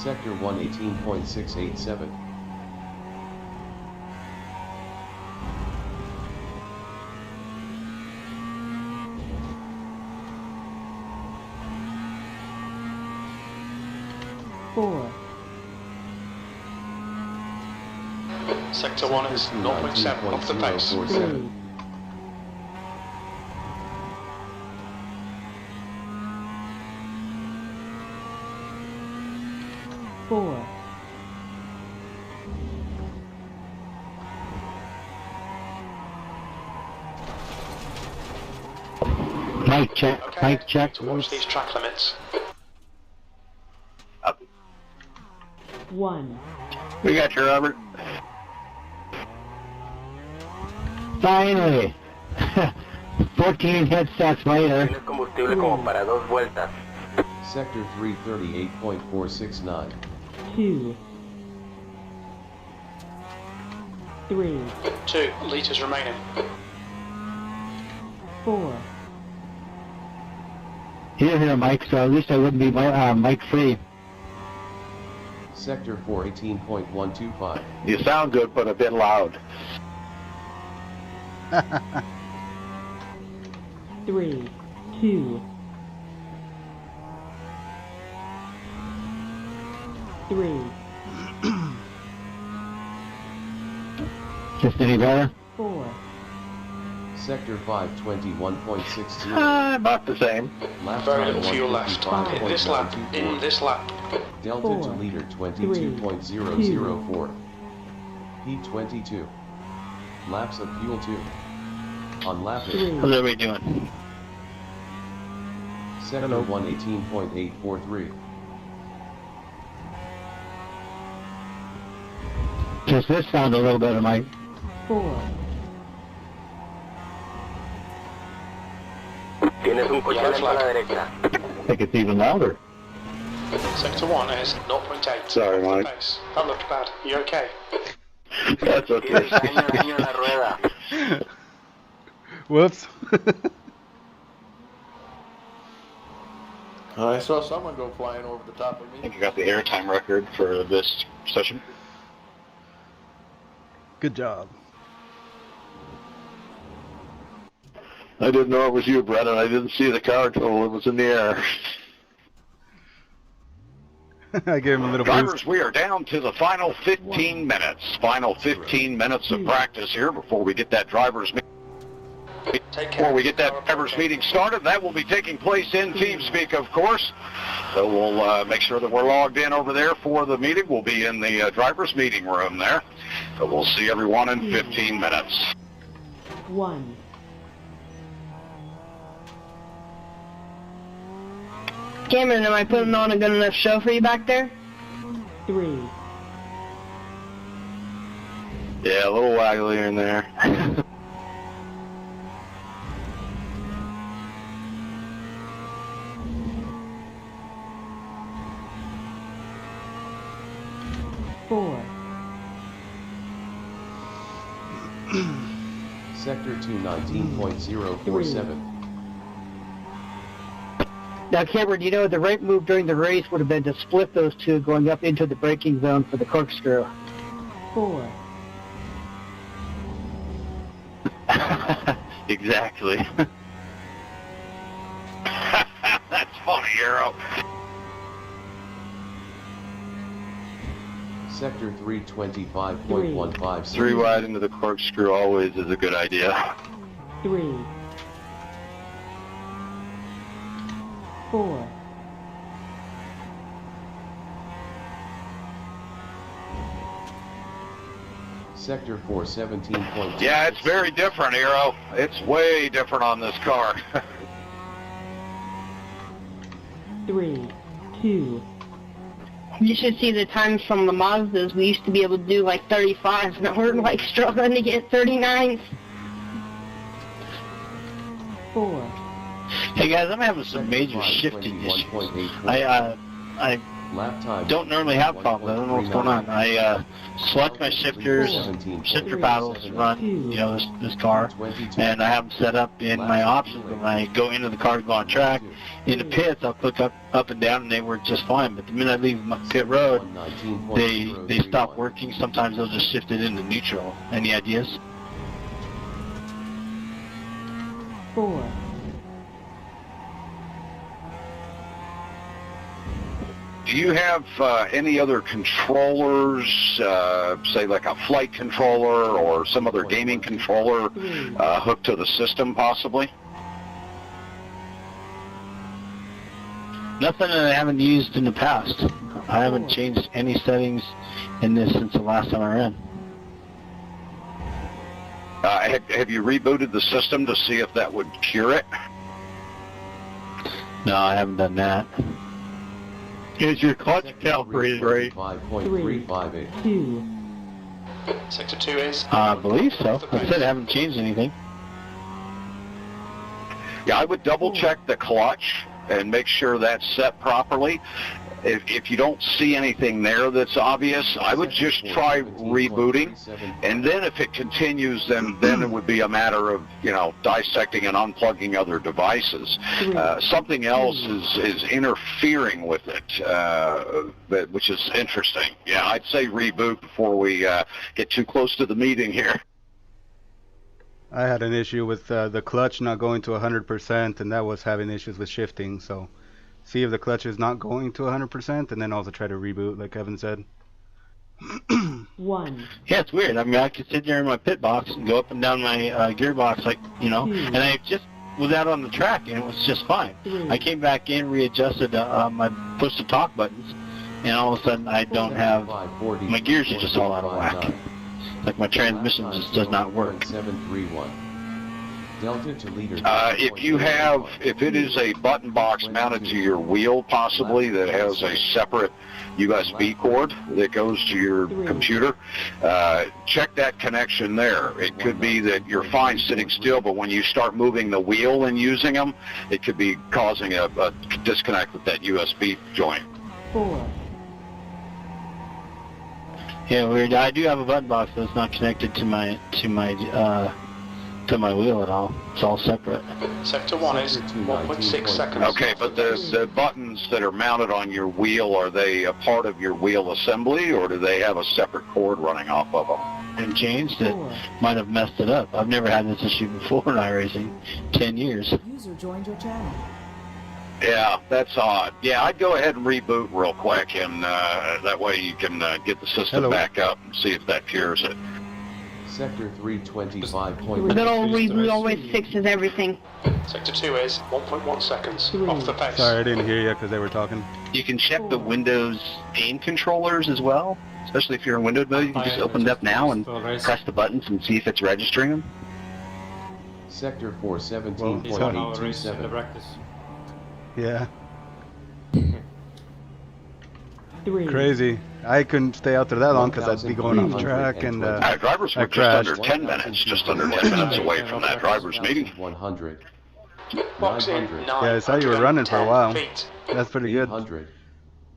H: Sector 118.687.
A: 4,
B: Sector 1 is 0.7 off the pace.
A: 3, 4,
M: Mic check,
B: Okay,
M: mic check.
B: to watch these track limits.
A: 1,
F: We got you, Robert.
M: Finally! 14 headsets later.
I: Tienes combustible como para 2 vueltas.
H: Sector 338.469.
A: 2, 3,
B: 2 litres remaining.
A: 4,
M: Here, Mike, so at least I wouldn't be mic free.
H: Sector 418.125.
F: You sound good, but a bit loud.
A: 3, 2, 3,
M: Just any better?
A: 4,
H: Sector 521.62.
F: About the same.
H: Lap
B: Very
H: time
B: little fuel left. In this lap,
H: 155.924.
B: in this lap.
H: Delta
A: 4,
H: to leader 22.004. P22. Laps of fuel 2. On lap 8.
A: 3,
F: What are we doing?
H: Sector 118.843.
M: Just this sound a little better, Mike.
A: 4,
I: Tienes un coche
B: Yellow
I: lento a la
B: flag.
I: derecha.
M: I think it's even louder.
B: Sector 1 is 0.8
F: Sorry,
B: off the
F: Mike.
B: pace. That looked bad. You okay?
F: That's okay.
I: Daño en la rueda.
G: Whoops.
E: I saw someone go flying over the top of me.
L: I think you got the airtime record for this session.
G: Good job.
F: I didn't know it was you, Brennan. I didn't see the car until it was in the air.
G: I gave him a little
L: Drivers,
G: boost.
L: we are down to the final 15 minutes. Final 15 minutes of practice here before we get that drivers meeting. Before we get that drivers meeting started, that will be taking place in TeamSpeak, of course. So we'll make sure that we're logged in over there for the meeting. We'll be in the drivers meeting room there. So we'll see everyone in 15 minutes.
A: 1.
K: Cameron, am I putting on a good enough show for you back there?
A: 3.
F: Yeah, a little waggly in there.
A: 4.
H: Sector 219.047.
M: Now, Cameron, you know, the right move during the race would have been to split those two going up into the braking zone for the corkscrew.
A: 4.
L: Exactly. That's funny, Arrow.
H: Sector 325.156.
F: 3 wide into the corkscrew always is a good idea.
A: 3. 4.
H: Sector 417.2.
L: Yeah, it's very different, Arrow. It's way different on this car.
A: 3. 2.
K: You should see the times from the Mazdas. We used to be able to do like 35s. Now we're like struggling to get 39s.
A: 4.
F: Hey guys, I'm having some major shifting issues. I don't normally have problems. I don't know what's going on. I select my shifters, shifter paddles to run, you know, this car, and I have them set up in my options. When I go into the car to go on track, in the pits, I'll click up and down, and they work just fine. But the minute I leave my pit road, they stop working. Sometimes they'll just shift it into neutral. Any ideas?
A: 4.
L: Do you have any other controllers, say like a flight controller or some other gaming controller hooked to the system possibly?
F: Nothing that I haven't used in the past. I haven't changed any settings in this since the last time I ran.
L: Have you rebooted the system to see if that would cure it?
F: No, I haven't done that. Is your clutch calibrated right?
H: 5.358.
A: 2.
B: Sector 2 is?
F: I believe so. I said I haven't changed anything.
L: Yeah, I would double check the clutch and make sure that's set properly. If you don't see anything there that's obvious, I would just try rebooting, and then if it continues, then it would be a matter of, you know, dissecting and unplugging other devices. Something else is interfering with it, which is interesting. Yeah, I'd say reboot before we get too close to the meeting here.
G: I had an issue with the clutch not going to 100%, and that was having issues with shifting, so see if the clutch is not going to 100%, and then also try to reboot, like Evan said.
A: 1.
F: Yeah, it's weird. I mean, I could sit there in my pit box and go up and down my gearbox, like, you know, and I just was out on the track, and it was just fine. I came back in, readjusted my push-to-talk buttons, and all of a sudden I don't have, my gears are just all out of whack. Like my transmission just does not work.
H: 731. Delta to leader.
L: If it is a button box mounted to your wheel, possibly, that has a separate USB cord that goes to your computer, check that connection there. It could be that you're fine sitting still, but when you start moving the wheel and using them, it could be causing a disconnect with that USB joint.
A: 4.
F: Yeah, weird. I do have a button box that's not connected to my wheel at all. It's all separate.
B: Sector 1 is 1.6 seconds.
L: Okay, but the buttons that are mounted on your wheel, are they a part of your wheel assembly, or do they have a separate cord running off of them?
F: And changed it. Might have messed it up. I've never had this issue before in iRacing. 10 years.
N: User joined your channel.
L: Yeah, that's odd. Yeah, I'd go ahead and reboot real quick, and that way you can get the system back up and see if that cures it.
H: Sector 325.
K: Good old reboot always fixes everything.
B: Sector 2 is 1.1 seconds off the pace.
G: Sorry, I didn't hear you because they were talking.
F: You can check the Windows aim controllers as well, especially if you're in windowed mode. You can just open it up now and press the buttons and see if it's registering them.
H: Sector 417.827.
G: Yeah.
A: 3.
G: Crazy. I couldn't stay out there that long because I'd be going off track and
L: drivers were
G: I crashed.
L: just under 10 minutes away from that driver's meeting.
H: 100.
B: Box in 9.
G: Yeah, I saw you were running for a while.
B: Feet.
G: That's pretty good.
H: 100.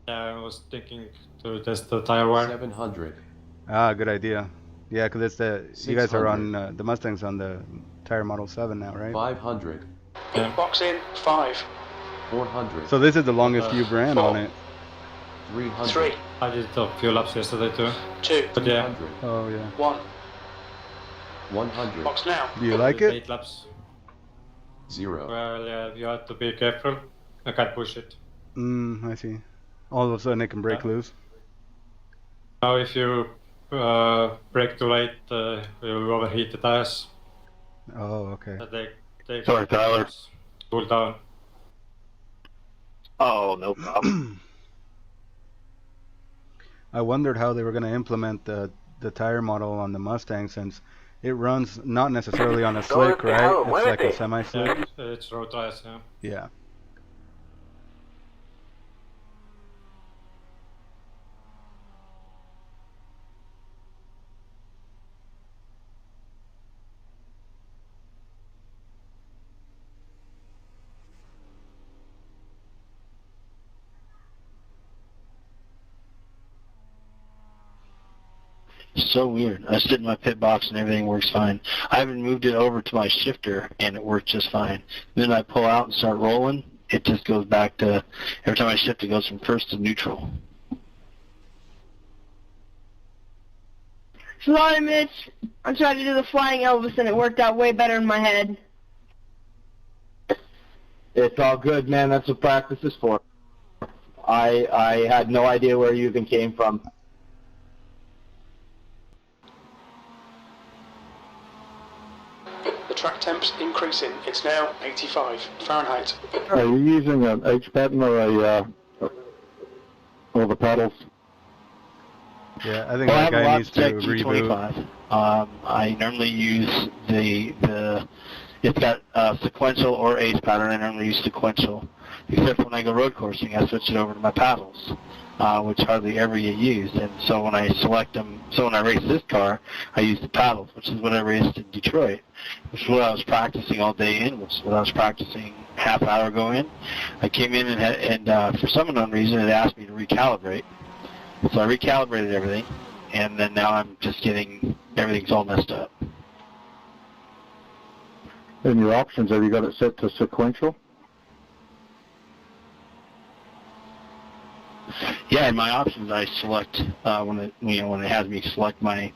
O: Yeah, I was thinking to test the tire wear.
H: 700.
G: Ah, good idea. Yeah, because it's you guys are on the Mustang's on the tire model 7 now, right?
H: 500.
B: Yeah. Box in 5.
H: 400.
G: So this is the longest you've ran on it.
H: 300.
B: 3.
O: I did a few laps yesterday too.
B: 2.
O: But yeah.
H: 200.
G: Oh yeah.
B: 1.
H: 100.
B: Box now.
G: Do you like it?
O: 8 laps.
H: 0.
O: Well, yeah, you have to be careful. I can't push it.
G: I see. All of a sudden it can break loose.
O: Now if you brake too late, you overheat the tires.
G: Oh, okay.
O: They
F: Sorry, Tyler.
O: Cool down.
F: Oh, no problem.
G: I wondered how they were going to implement the tire model on the Mustang, since it runs not necessarily on a slick, right? It's like a semi-slick.
O: Yeah, it's road tires, yeah.
G: Yeah.
F: So weird. I sit in my pit box and everything works fine. I haven't moved it over to my shifter and it works just fine. Then I pull out and start rolling. It just goes back to, every time I shift it goes from first to neutral.
K: Sorry, Mitch. I tried to do the flying Elvis and it worked out way better in my head.
P: It's all good, man. That's what practice is for. I had no idea where you even came from.
B: The track temp's increasing. It's now 85 Fahrenheit.
C: Are you using an H pattern or the pedals?
G: Yeah, I think that guy needs to reboot.
F: I normally use it's got sequential or ace pattern. I normally use sequential, except when I go road coursing, I switch it over to my paddles, which hardly ever get used. And so when I select them, so when I race this car, I use the paddles, which is what I raced in Detroit, which is what I was practicing all day in, which is what I was practicing half hour ago in. I came in and for some unknown reason, it asked me to recalibrate. So I recalibrated everything, and then now I'm just getting, everything's all messed up.
C: In your options, have you got it set to sequential?
F: Yeah, in my options, I select when it has me select my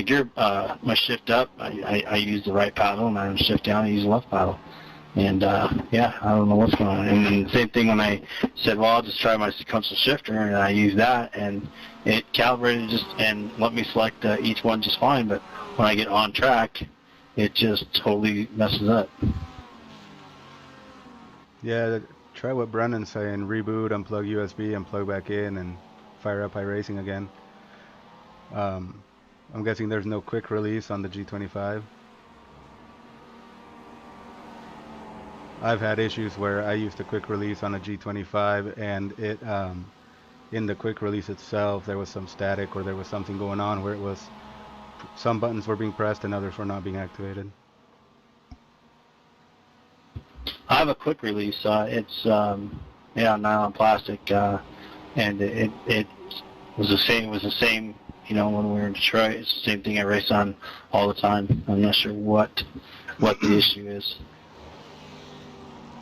F: gear, my shift up. I use the right paddle, and I shift down, I use the left paddle. And yeah, I don't know what's going on. And then the same thing when I said, well, I'll just try my sequential shifter, and I use that, and it calibrated just and let me select each one just fine. But when I get on track, it just totally messes up.
G: Yeah, try what Brennan's saying. Reboot, unplug USB, and plug back in, and fire up iRacing again. I'm guessing there's no quick release on the G25. I've had issues where I used a quick release on a G25 and it in the quick release itself there was some static or there was something going on where it was some buttons were being pressed and others were not being activated.
F: I have a quick release. It's nylon plastic, and it was the same. It was the same you know, when we were in Detroit. It's the same thing I race on all the time. I'm not sure what the issue is.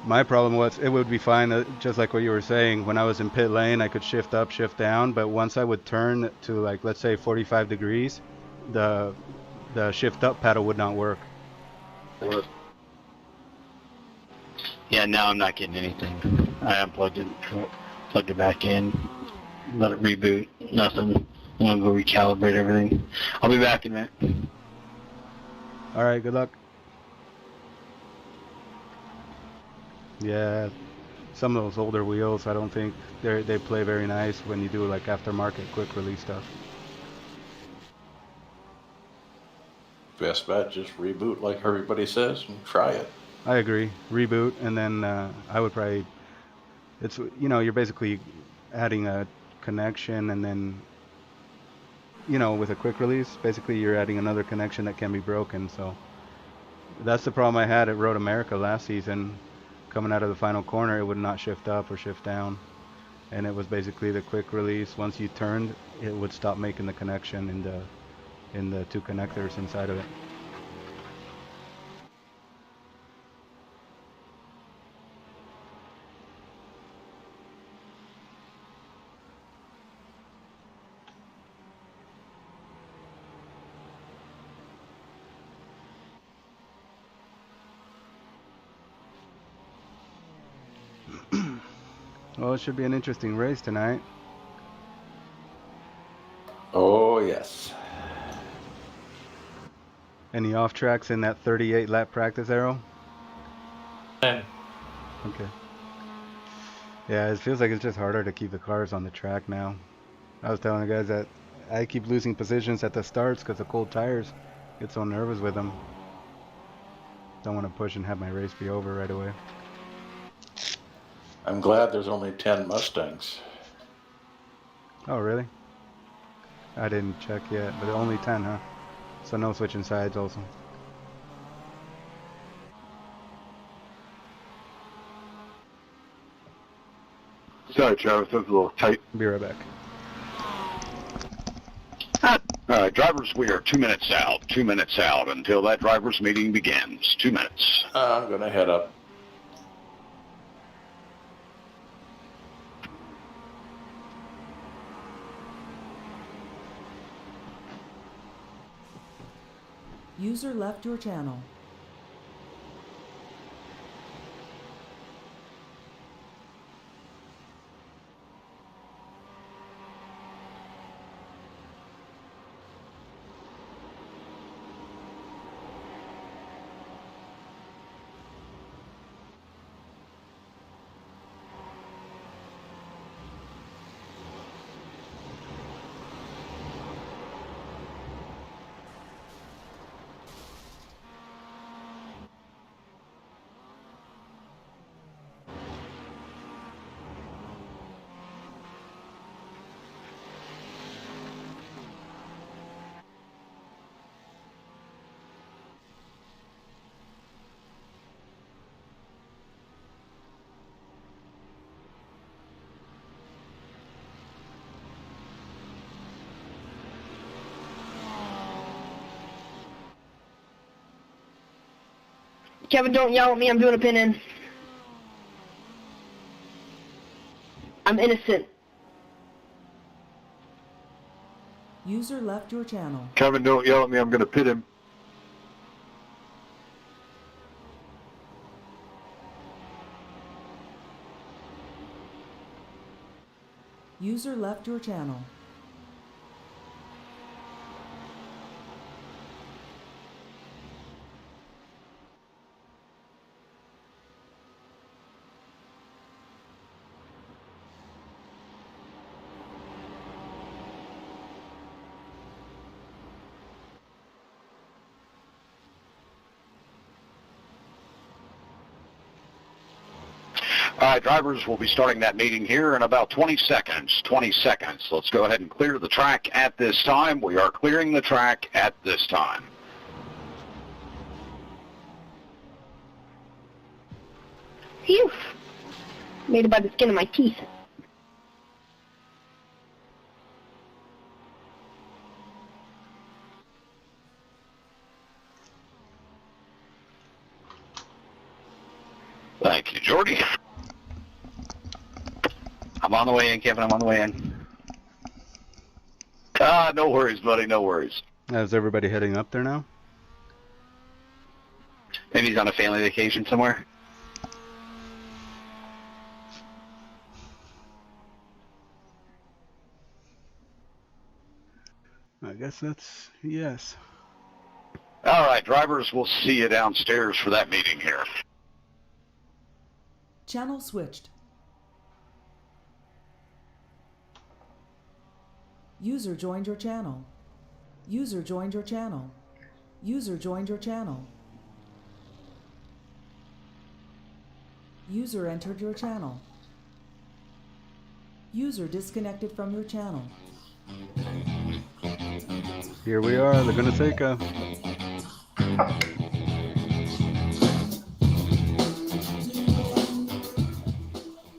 G: My problem was it would be fine, just like what you were saying. When I was in pit lane, I could shift up, shift down, but once I would turn to, like, let's say 45 degrees, the shift up paddle would not work.
F: Yeah, now I'm not getting anything. I unplugged it, plugged it back in, let it reboot, nothing. I'm gonna go recalibrate everything. I'll be back in a minute.
G: All right, good luck. Yeah, some of those older wheels, I don't think they play very nice when you do like aftermarket quick release stuff.
E: Best bet, just reboot like everybody says and try it.
G: I agree. Reboot, and then I would probably, it's, you know, you're basically adding a connection, and then, you know, with a quick release, basically you're adding another connection that can be broken. So that's the problem I had at Road America last season. Coming out of the final corner, it would not shift up or shift down, and it was basically the quick release. Once you turned, it would stop making the connection in the two connectors inside of it. Well, it should be an interesting race tonight.
E: Oh, yes.
G: Any off tracks in that 38 lap practice, Arrow?
O: 10.
G: Okay. Yeah, it feels like it's just harder to keep the cars on the track now. I was telling the guys that I keep losing positions at the starts because of cold tires. Get so nervous with them. Don't want to push and have my race be over right away.
E: I'm glad there's only 10 Mustangs.
G: Oh, really? I didn't check yet, but only 10, huh? So no switching sides also.
L: Sorry, Travis, that was a little tight.
G: Be right back.
L: All right, drivers, we are 2 minutes out. 2 minutes out until that drivers' meeting begins. 2 minutes.
E: I'm going to head up.
N: User left your channel.
K: Kevin, don't yell at me. I'm doing a pin in. I'm innocent.
N: User left your channel.
L: Kevin, don't yell at me. I'm going to pit him.
N: User left your channel.
L: All right, drivers, we'll be starting that meeting here in about 20 seconds. 20 seconds. Let's go ahead and clear the track at this time. We are clearing the track at this time.
K: Phew. Made it by the skin of my teeth.
L: Thank you, Jordy. I'm on the way in, Kevin. I'm on the way in. No worries, buddy. No worries.
G: Is everybody heading up there now?
F: Maybe he's on a family vacation somewhere.
G: I guess that's yes.
L: All right, drivers, we'll see you downstairs for that meeting here.
N: Channel switched. User joined your channel. User joined your channel. User joined your channel. User entered your channel. User disconnected from your channel.
G: Here we are, Laguna Seca.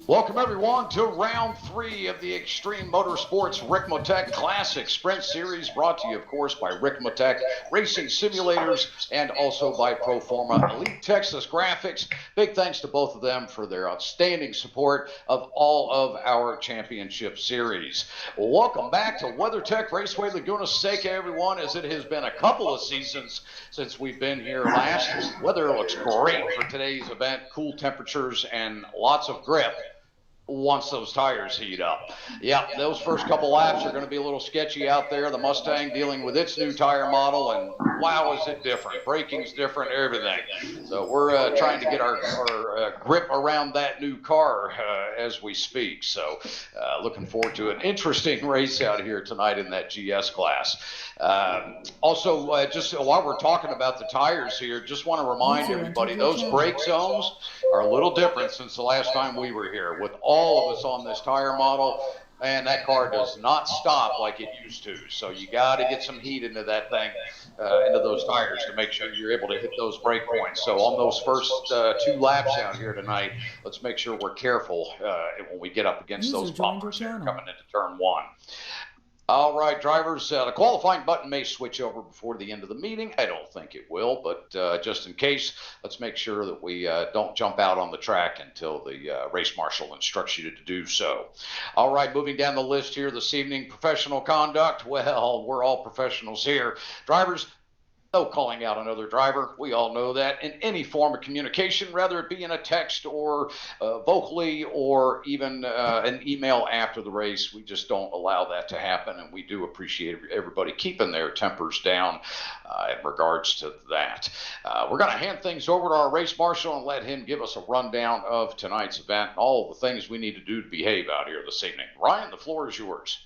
Q: Welcome everyone to round 3 of the Extreme Motorsports Ricmotech Classic Sprint Series, brought to you, of course, by Ricmotech Racing Simulators and also by Proforma Elite Texas Graphics. Big thanks to both of them for their outstanding support of all of our championship series. Welcome back to WeatherTech Raceway Laguna Seca, everyone, as it has been a couple of seasons since we've been here last. Weather looks great for today's event, cool temperatures and lots of grip once those tires heat up. Yeah, those first couple laps are going to be a little sketchy out there. The Mustang dealing with its new tire model, and wow, is it different. Braking's different, everything. So we're trying to get our grip around that new car as we speak. So looking forward to an interesting race out here tonight in that GS class. Also, just while we're talking about the tires here, just want to remind everybody, those brake zones are a little different since the last time we were here. With all of us on this tire model, and that car does not stop like it used to. So you got to get some heat into that thing, into those tires, to make sure you're able to hit those brake points. So on those first 2 laps out here tonight, let's make sure we're careful when we get up against those bumpers here coming into turn 1. All right, drivers, the qualifying button may switch over before the end of the meeting. I don't think it will, but just in case, let's make sure that we don't jump out on the track until the race marshal instructs you to do so. All right, moving down the list here this evening, professional conduct. Well, we're all professionals here. Drivers, no calling out another driver. We all know that. In any form of communication, whether it be in a text or vocally or even an email after the race, we just don't allow that to happen, and we do appreciate everybody keeping their tempers down in regards to that. We're going to hand things over to our race marshal and let him give us a rundown of tonight's event and all the things we need to do to behave out here this evening. Ryan, the floor is yours.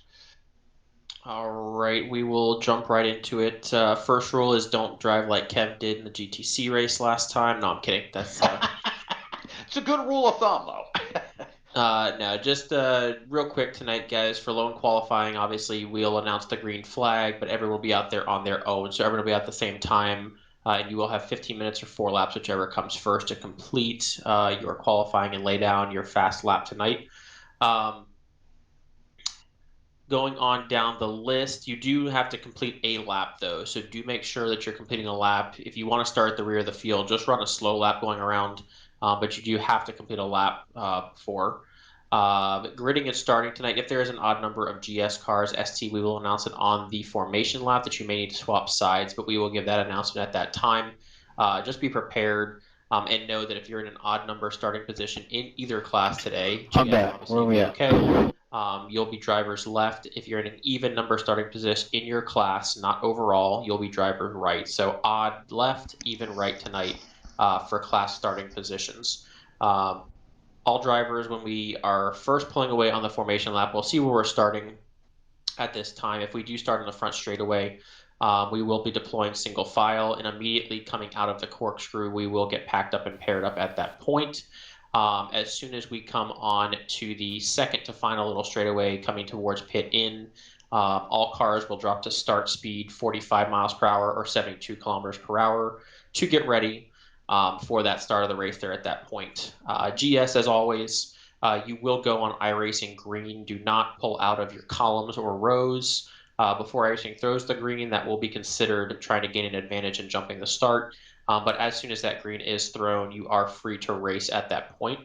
R: All right, we will jump right into it. First rule is don't drive like Kev did in the GTC race last time. No, I'm kidding. That's
Q: it's a good rule of thumb, though.
R: No, just real quick tonight, guys. For lone qualifying, obviously we'll announce the green flag, but everyone will be out there on their own, so everyone will be at the same time. And you will have 15 minutes or 4 laps, whichever comes first, to complete your qualifying and lay down your fast lap tonight. Going on down the list, you do have to complete a lap, though, so do make sure that you're completing a lap. If you want to start at the rear of the field, just run a slow lap going around, but you do have to complete a lap before. Gridding is starting tonight. If there is an odd number of GS cars, ST, we will announce it on the formation lap that you may need to swap sides, but we will give that announcement at that time. Just be prepared. And know that if you're in an odd number starting position in either class today,
F: I'm back. Where are we at?
R: Okay, you'll be drivers left. If you're in an even number starting position in your class, not overall, you'll be driver right. So odd left, even right tonight for class starting positions. All drivers, when we are first pulling away on the formation lap, we'll see where we're starting at this time. If we do start in the front straightaway, we will be deploying single file, and immediately coming out of the corkscrew, we will get packed up and paired up at that point. As soon as we come on to the second to final little straightaway coming towards pit in, all cars will drop to start speed 45 miles per hour or 72 kilometers per hour to get ready for that start of the race there at that point. GS, as always, you will go on iRacing green. Do not pull out of your columns or rows. Before iRacing throws the green, that will be considered trying to gain an advantage in jumping the start. But as soon as that green is thrown, you are free to race at that point.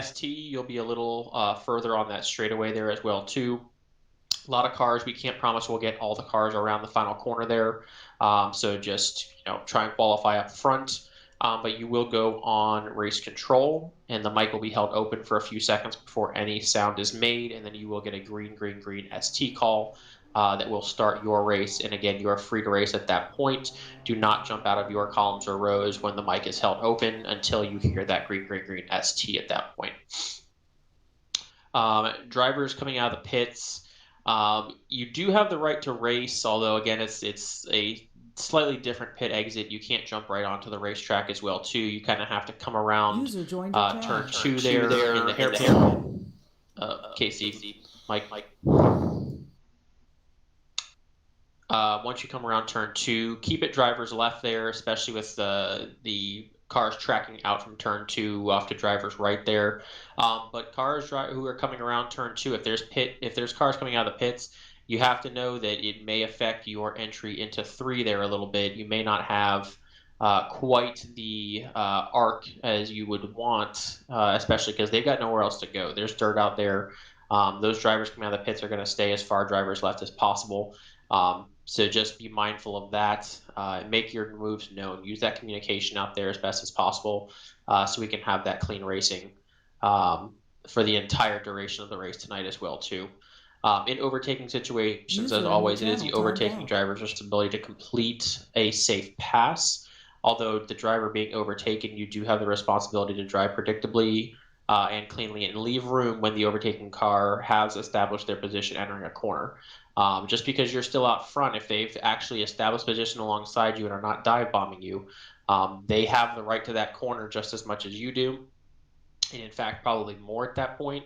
R: ST, you'll be a little further on that straightaway there as well too. A lot of cars. We can't promise we'll get all the cars around the final corner there. So just try and qualify up front. But you will go on race control, and the mic will be held open for a few seconds before any sound is made, and then you will get a green, green, green ST call that will start your race. And again, you are free to race at that point. Do not jump out of your columns or rows when the mic is held open until you hear that green, green, green ST at that point. Drivers coming out of the pits. You do have the right to race, although again, it's a slightly different pit exit. You can't jump right onto the racetrack as well too. You kind of have to come around turn 2 there in the hairpin. Casey, Mike. Once you come around turn 2, keep it driver's left there, especially with the cars tracking out from turn 2 off to driver's right there. But cars who are coming around turn 2, if there's cars coming out of the pits, you have to know that it may affect your entry into 3 there a little bit. You may not have quite the arc as you would want, especially because they've got nowhere else to go. There's dirt out there. Those drivers coming out of the pits are going to stay as far driver's left as possible. So just be mindful of that. Make your moves known. Use that communication out there as best as possible so we can have that clean racing for the entire duration of the race tonight as well too. In overtaking situations, as always, it is the overtaking driver's responsibility to complete a safe pass. Although the driver being overtaken, you do have the responsibility to drive predictably and cleanly and leave room when the overtaking car has established their position entering a corner. Just because you're still out front, if they've actually established position alongside you and are not dive bombing you, they have the right to that corner just as much as you do. And in fact, probably more at that point.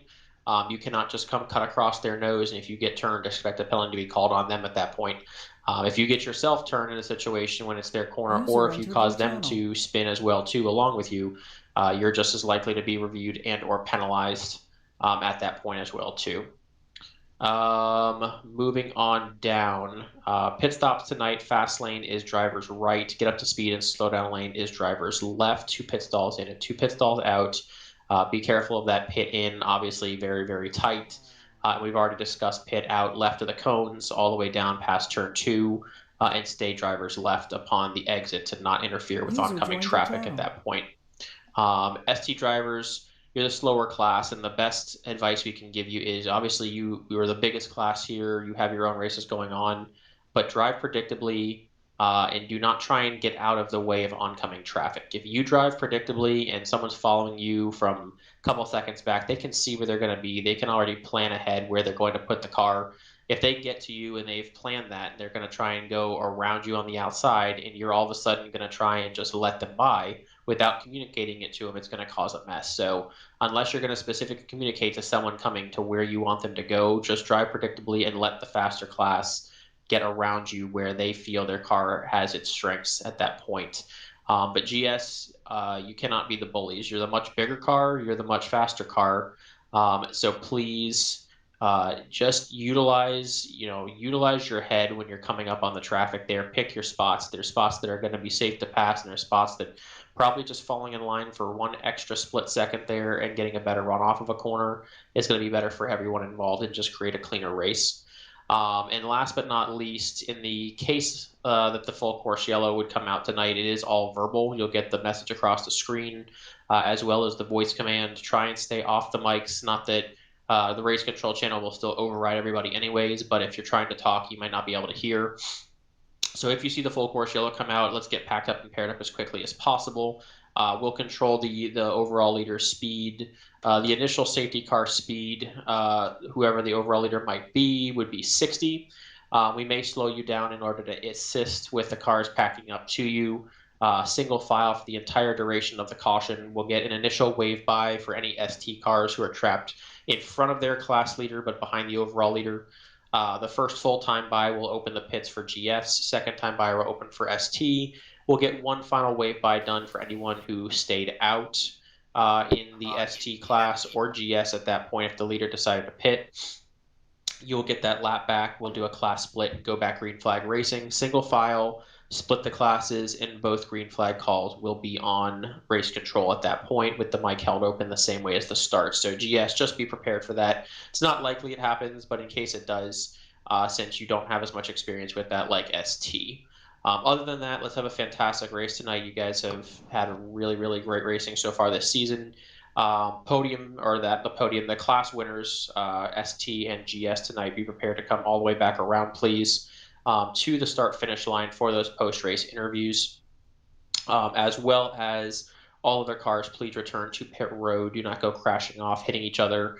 R: You cannot just come cut across their nose, and if you get turned, expect a penalty to be called on them at that point. If you get yourself turned in a situation when it's their corner, or if you cause them to spin as well too along with you, you're just as likely to be reviewed and or penalized at that point as well too. Moving on down, pit stops tonight. Fast lane is driver's right. Get up to speed and slow down lane is driver's left. 2 pit stalls in and 2 pit stalls out. Be careful of that pit in, obviously very, very tight. We've already discussed pit out left of the cones all the way down past turn 2 and stay driver's left upon the exit to not interfere with oncoming traffic at that point. ST drivers, you're the slower class, and the best advice we can give you is obviously you are the biggest class here. You have your own races going on, but drive predictably and do not try and get out of the way of oncoming traffic. If you drive predictably and someone's following you from a couple seconds back, they can see where they're going to be. They can already plan ahead where they're going to put the car. If they get to you and they've planned that, they're going to try and go around you on the outside, and you're all of a sudden going to try and just let them by without communicating it to them. It's going to cause a mess. So unless you're going to specifically communicate to someone coming to where you want them to go, just drive predictably and let the faster class get around you where they feel their car has its strengths at that point. But GS, you cannot be the bullies. You're the much bigger car. You're the much faster car. So please just utilize your head when you're coming up on the traffic there. Pick your spots. There's spots that are going to be safe to pass, and there's spots that probably just falling in line for one extra split second there and getting a better run off of a corner is going to be better for everyone involved and just create a cleaner race. And last but not least, in the case that the full course yellow would come out tonight, it is all verbal. You'll get the message across the screen as well as the voice command. Try and stay off the mics. Not that the race control channel will still override everybody anyways, but if you're trying to talk, you might not be able to hear. So if you see the full course yellow come out, let's get packed up and paired up as quickly as possible. We'll control the overall leader's speed. The initial safety car speed, whoever the overall leader might be, would be 60. We may slow you down in order to assist with the cars packing up to you. Single file for the entire duration of the caution. We'll get an initial wave by for any ST cars who are trapped in front of their class leader but behind the overall leader. The first full time by will open the pits for GS. Second time by will open for ST. We'll get one final wave by done for anyone who stayed out in the ST class or GS at that point if the leader decided to pit. You'll get that lap back. We'll do a class split and go back green flag racing. Single file split the classes, and both green flag calls will be on race control at that point with the mic held open the same way as the start. So GS, just be prepared for that. It's not likely it happens, but in case it does, since you don't have as much experience with that like ST. Other than that, let's have a fantastic race tonight. You guys have had a really, really great racing so far this season. The class winners, ST and GS tonight, be prepared to come all the way back around, please, to the start-finish line for those post-race interviews, as well as all of their cars, please return to pit road. Do not go crashing off, hitting each other.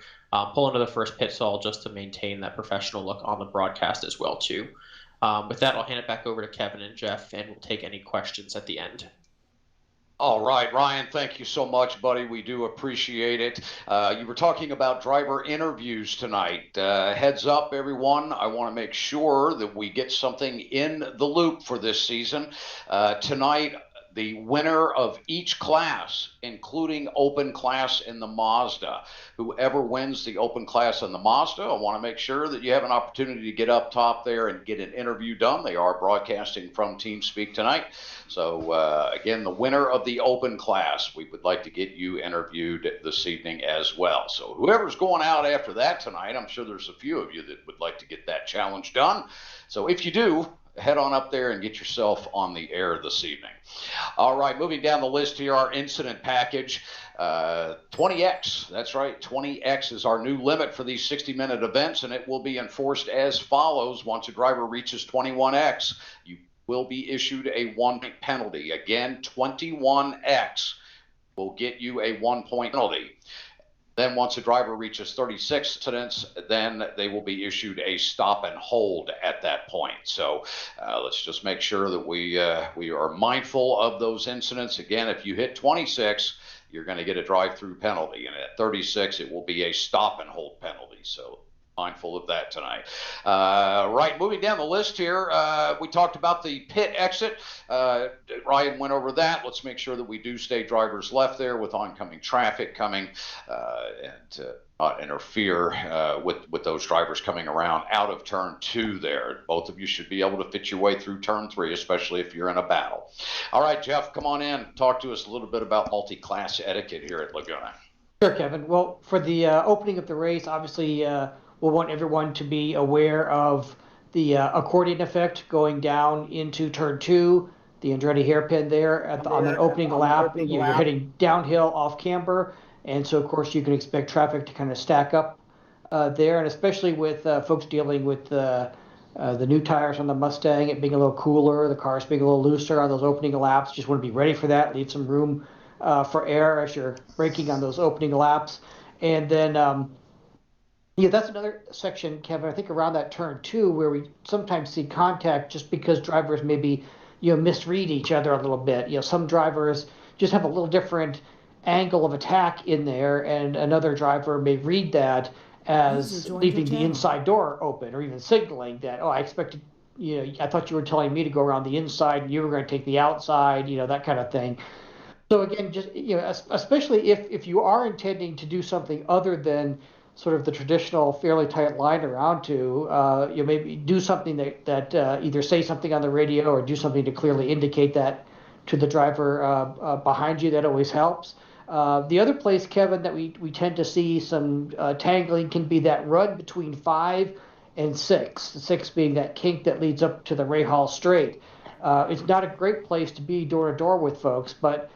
R: Pull into the first pit stall just to maintain that professional look on the broadcast as well, too. With that, I'll hand it back over to Kevin and Jeff, and we'll take any questions at the end.
Q: All right, Ryan, thank you so much, buddy. We do appreciate it. You were talking about driver interviews tonight. Heads up, everyone. I want to make sure that we get something in the loop for this season. Tonight, the winner of each class, including open class in the Mazda. Whoever wins the open class in the Mazda, I want to make sure that you have an opportunity to get up top there and get an interview done. They are broadcasting from TeamSpeak tonight. So, again, the winner of the open class, we would like to get you interviewed this evening as well. So whoever's going out after that tonight, I'm sure there's a few of you that would like to get that challenge done. So if you do, head on up there and get yourself on the air this evening. All right, moving down the list here, our incident package, 20X. That's right, 20X is our new limit for these 60-minute events, and it will be enforced as follows. Once a driver reaches 21X, you will be issued a 1-point penalty. Again, 21X will get you a 1-point penalty. Then once a driver reaches 36 incidents, then they will be issued a stop and hold at that point. So let's just make sure that we are mindful of those incidents. Again, if you hit 26, you're going to get a drive-through penalty. And at 36, it will be a stop and hold penalty. So mindful of that tonight. Right, moving down the list here, we talked about the pit exit. Ryan went over that. Let's make sure that we do stay drivers left there with oncoming traffic coming and not interfere with those drivers coming around out of turn 2 there. Both of you should be able to fit your way through turn 3, especially if you're in a battle. All right, Jeff, come on in. Talk to us a little bit about multi-class etiquette here at Laguna.
S: Sure, Kevin. Well, for the opening of the race, obviously, we'll want everyone to be aware of the accordion effect going down into turn 2, the Andretti hairpin there on that opening lap. You're heading downhill off camber, and so of course you can expect traffic to kind of stack up there, and especially with folks dealing with the new tires on the Mustang, it being a little cooler, the cars being a little looser on those opening laps. Just want to be ready for that. Leave some room for air as you're braking on those opening laps, and then. Yeah, that's another section, Kevin, I think around that turn 2 where we sometimes see contact just because drivers maybe, misread each other a little bit. Some drivers just have a little different angle of attack in there, and another driver may read that as leaving the inside door open, or even signaling that, I expected, I thought you were telling me to go around the inside and you were going to take the outside, that kind of thing. So again, just, especially if you are intending to do something other than sort of the traditional fairly tight line around to, maybe do something that either say something on the radio or do something to clearly indicate that to the driver behind you. That always helps. The other place, Kevin, that we tend to see some tangling can be that run between 5 and 6, 6 being that kink that leads up to the Rahal Straight. It's not a great place to be door-to-door with folks, but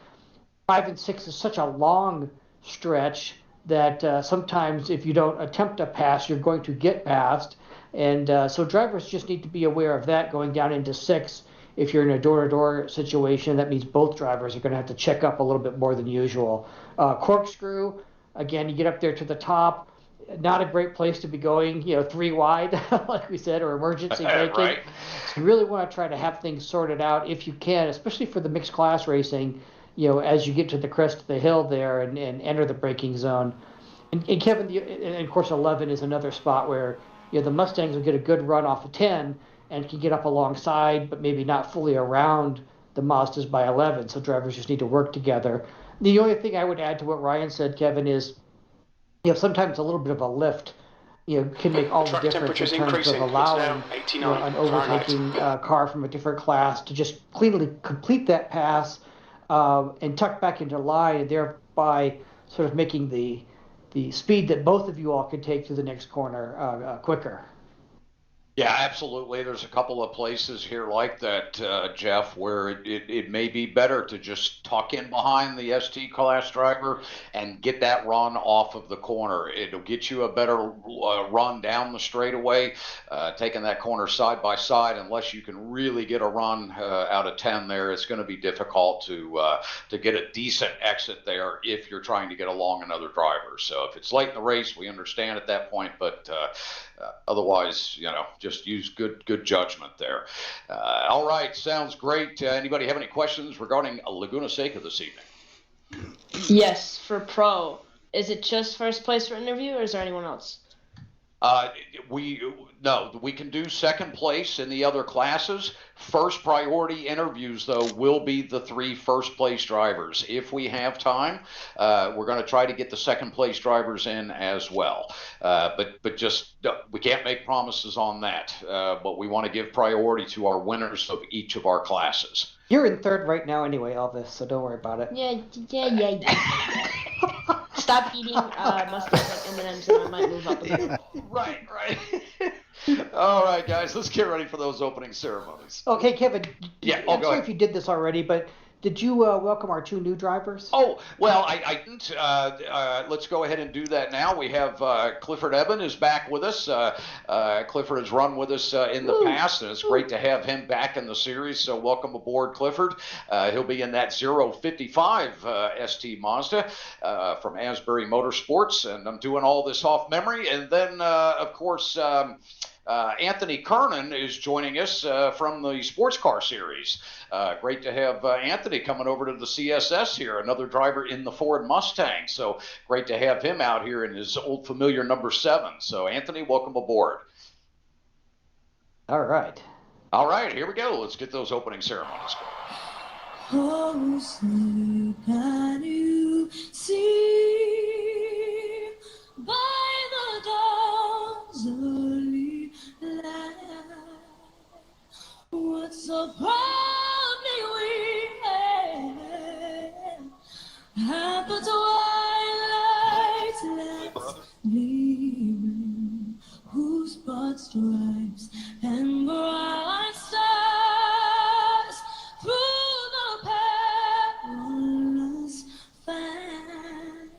S: 5 and 6 is such a long stretch that sometimes if you don't attempt to pass, you're going to get passed. And so drivers just need to be aware of that going down into 6. If you're in a door-to-door situation, that means both drivers are going to have to check up a little bit more than usual. Corkscrew, again, you get up there to the top. Not a great place to be going, 3 wide, like we said, or emergency braking. Right. So you really want to try to have things sorted out if you can, especially for the mixed class racing, as you get to the crest of the hill there and enter the braking zone. And Kevin, and of course 11 is another spot where the Mustangs will get a good run off of 10 and can get up alongside, but maybe not fully around the Mazdas by 11. So drivers just need to work together. The only thing I would add to what Ryan said, Kevin, is sometimes a little bit of a lift can make all the
B: Track
S: difference in
B: temperature's
S: terms
B: increasing.
S: of
B: It's
S: allowing
B: now 89
S: an overtaking car from a different class to just cleanly complete that pass and tuck back into line, and thereby sort of making the speed that both of you all can take through the next corner quicker.
Q: Yeah, absolutely. There's a couple of places here like that, Jeff, where it may be better to just tuck in behind the ST class driver and get that run off of the corner. It'll get you a better run down the straightaway, taking that corner side by side. Unless you can really get a run out of 10 there, it's going to be difficult to get a decent exit there if you're trying to get along another driver. So if it's late in the race, we understand at that point, but otherwise, just use good judgment there. All right, sounds great. Anybody have any questions regarding Laguna Seca this evening?
T: Yes, for pro. Is it just first place for interview, or is there anyone else? We can do second place in the other classes. First priority interviews, though, will be the 3 first place drivers. If we have time, we're going to try to get the second place drivers in as well. But just we can't make promises on that. But we want to give priority to our winners of each of our classes.
S: You're in third right now anyway, Elvis, so don't worry about it.
T: Yeah. Stop eating mustard like M&Ms and I might move up a bit.
Q: Right. All right, guys, let's get ready for those opening ceremonies.
S: Okay, Kevin.
Q: Yeah,
S: I'm
Q: go
S: sorry
Q: ahead.
S: if you did this already, but did you welcome our 2 new drivers?
Q: Oh, well, I didn't. Let's go ahead and do that now. We have Clifford Eben is back with us. Clifford has run with us in the past, and it's great to have him back in the series. So welcome aboard, Clifford. He'll be in that 055 ST Mazda from Asbury Motorsports, and I'm doing all this off memory. And then, of course, Anthony Kernan is joining us from the Sports Car Series. Great to have Anthony coming over to the CSS here, another driver in the Ford Mustang. So great to have him out here in his old familiar number 7. So Anthony, welcome aboard.
S: All right.
Q: All right, here we go. Let's get those opening ceremonies going.
U: Oh, say, can you see by the dawn's early light what so proudly we hailed at the twilight's last gleaming, whose broad stripes and bright stars through the perilous fight,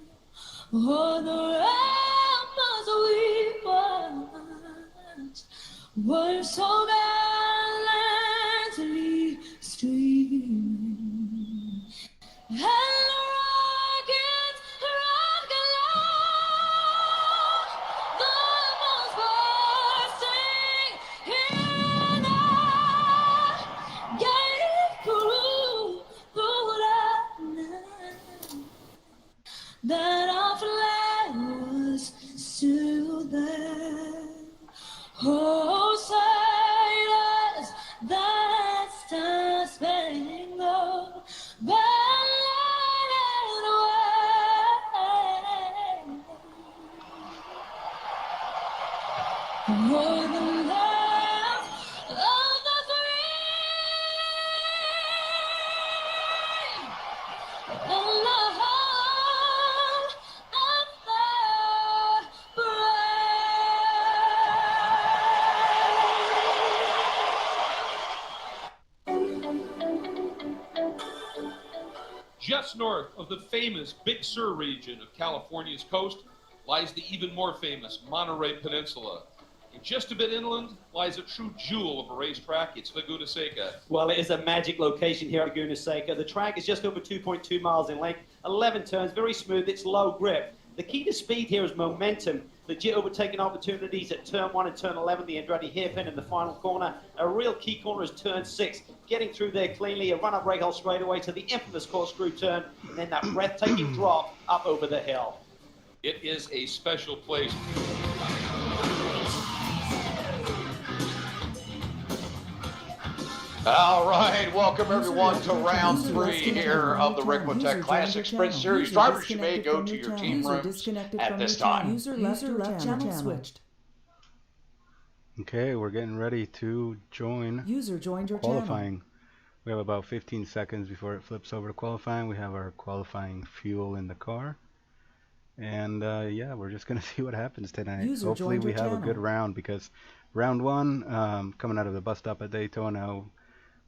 U: o'er the ramparts we watched were so gallantly streaming, and rockets rock aloud, the most bursting in our gate through the night, that our flag was still there. Oh, sailors, that star-spangled banner wave, o'er the land of the free, and the home of the
V: Just north of the famous Big Sur region of California's coast lies the even more famous Monterey Peninsula. And just a bit inland lies a true jewel of a racetrack. It's Laguna Seca.
W: Well, it is a magic location here at Laguna Seca. The track is just over 2.2 miles in length, 11 turns, very smooth, it's low grip. The key to speed here is momentum. Legit overtaking opportunities at turn 1 and turn 11, the Andretti hairpin in the final corner. A real key corner is turn 6. Getting through there cleanly, a run-up brake hold straight away to the infamous corkscrew turn, and then that breathtaking drop up over the hill.
V: It is a special place.
Q: All right, welcome everyone to round 3 here of the Ricmotech Classic Sprint Series. Drivers, you may go to your team rooms at this time.
N: User left channel switched.
G: Okay, we're getting ready to join
N: User joined your
G: qualifying.
N: channel.
G: We have about 15 seconds before it flips over to qualifying. We have our qualifying fuel in the car. And yeah, we're just going to see what happens tonight.
N: User
G: Hopefully
N: joined
G: we
N: your
G: have a good
N: channel.
G: round, because round one, coming out of the bus stop at Daytona,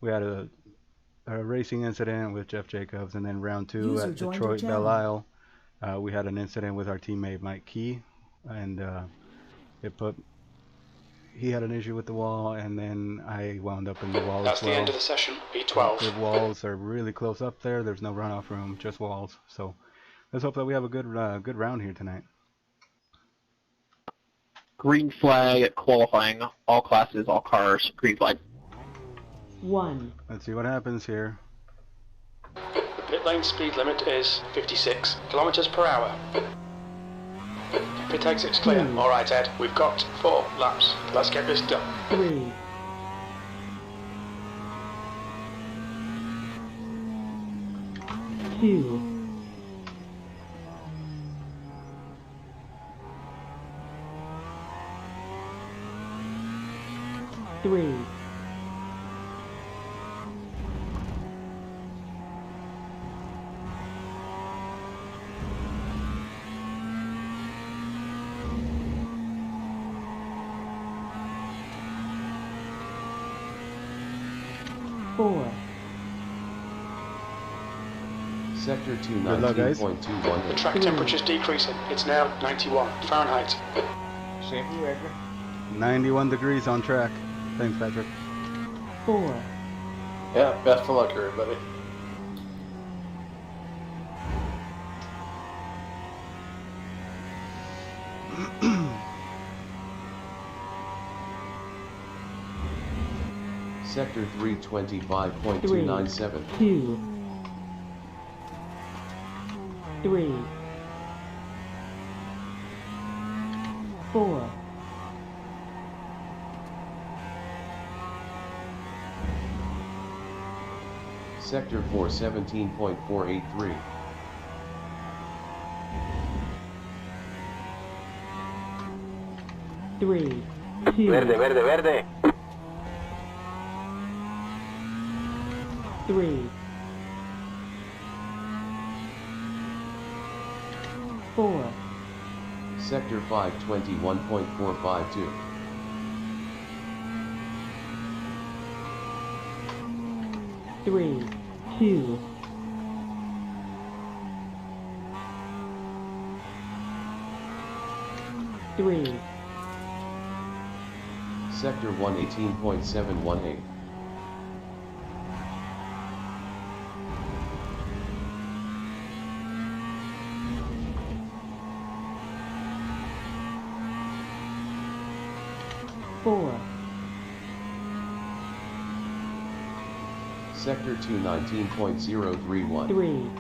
G: we had a racing incident with Jeff Jacobs, and then round two
N: User
G: at
N: joined your
G: Detroit Belle
N: channel.
G: Isle, we had an incident with our teammate Mike Key, and he had an issue with the wall, and then I wound up in the wall
B: That's
G: as well.
B: the end of the session, B12.
G: The walls are really close up there. There's no runoff room, just walls. So let's hope that we have a good round here tonight.
F: Green flag at qualifying. All classes, all cars. Green flag.
A: 1.
G: Let's see what happens here.
B: The pit lane speed limit is 56 kilometers per hour. Pit exit's clear. Alright, Ed, we've got 4 laps. Let's get this done.
A: 3. 2. 3. 4.
H: Sector
G: Good luck, guys.
H: 219.21.
B: The track temperature's decreasing. It's now 91 Fahrenheit.
P: Same for you, Edgar.
G: 91 degrees on track. Thanks, Patrick.
A: 4.
E: Yeah, best of luck, everybody.
H: Sector 325.297.
A: 2. 3. 4.
H: 417.483.
A: 3. 2.
P: Verde.
A: 3. 4.
H: Sector 521.452.
A: 3. 2. 3.
H: Sector 118.718.
A: 4.
H: Sector 219.031.
A: 3.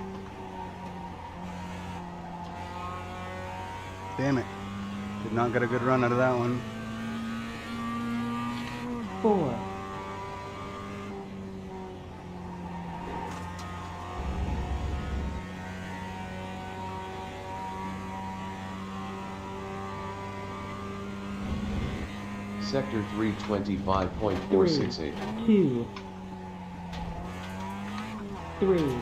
G: Damn it. Did not get a good run out of that one.
A: 4.
H: 3. Sector 325.468.
A: 2. 3.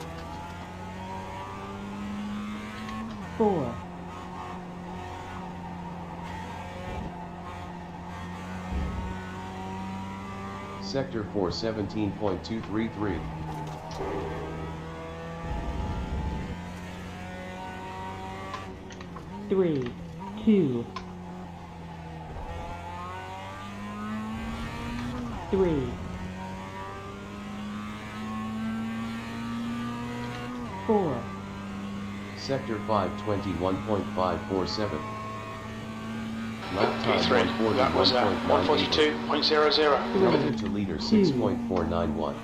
A: 4.
H: 417.233.
A: 3. 2. 3. 4.
H: Sector 521.547. Lap time
B: P3, that was 142.00.
H: Relative to leader 6.491.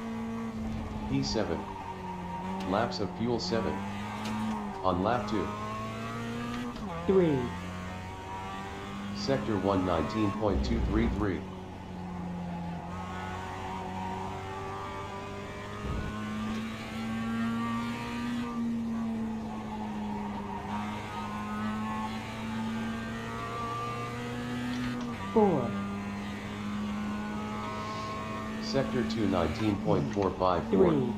H: P7. Laps of fuel 7. On lap 2.
A: 3.
H: Sector 119.233.
A: 4.
H: Sector 2 19.454.
A: 3,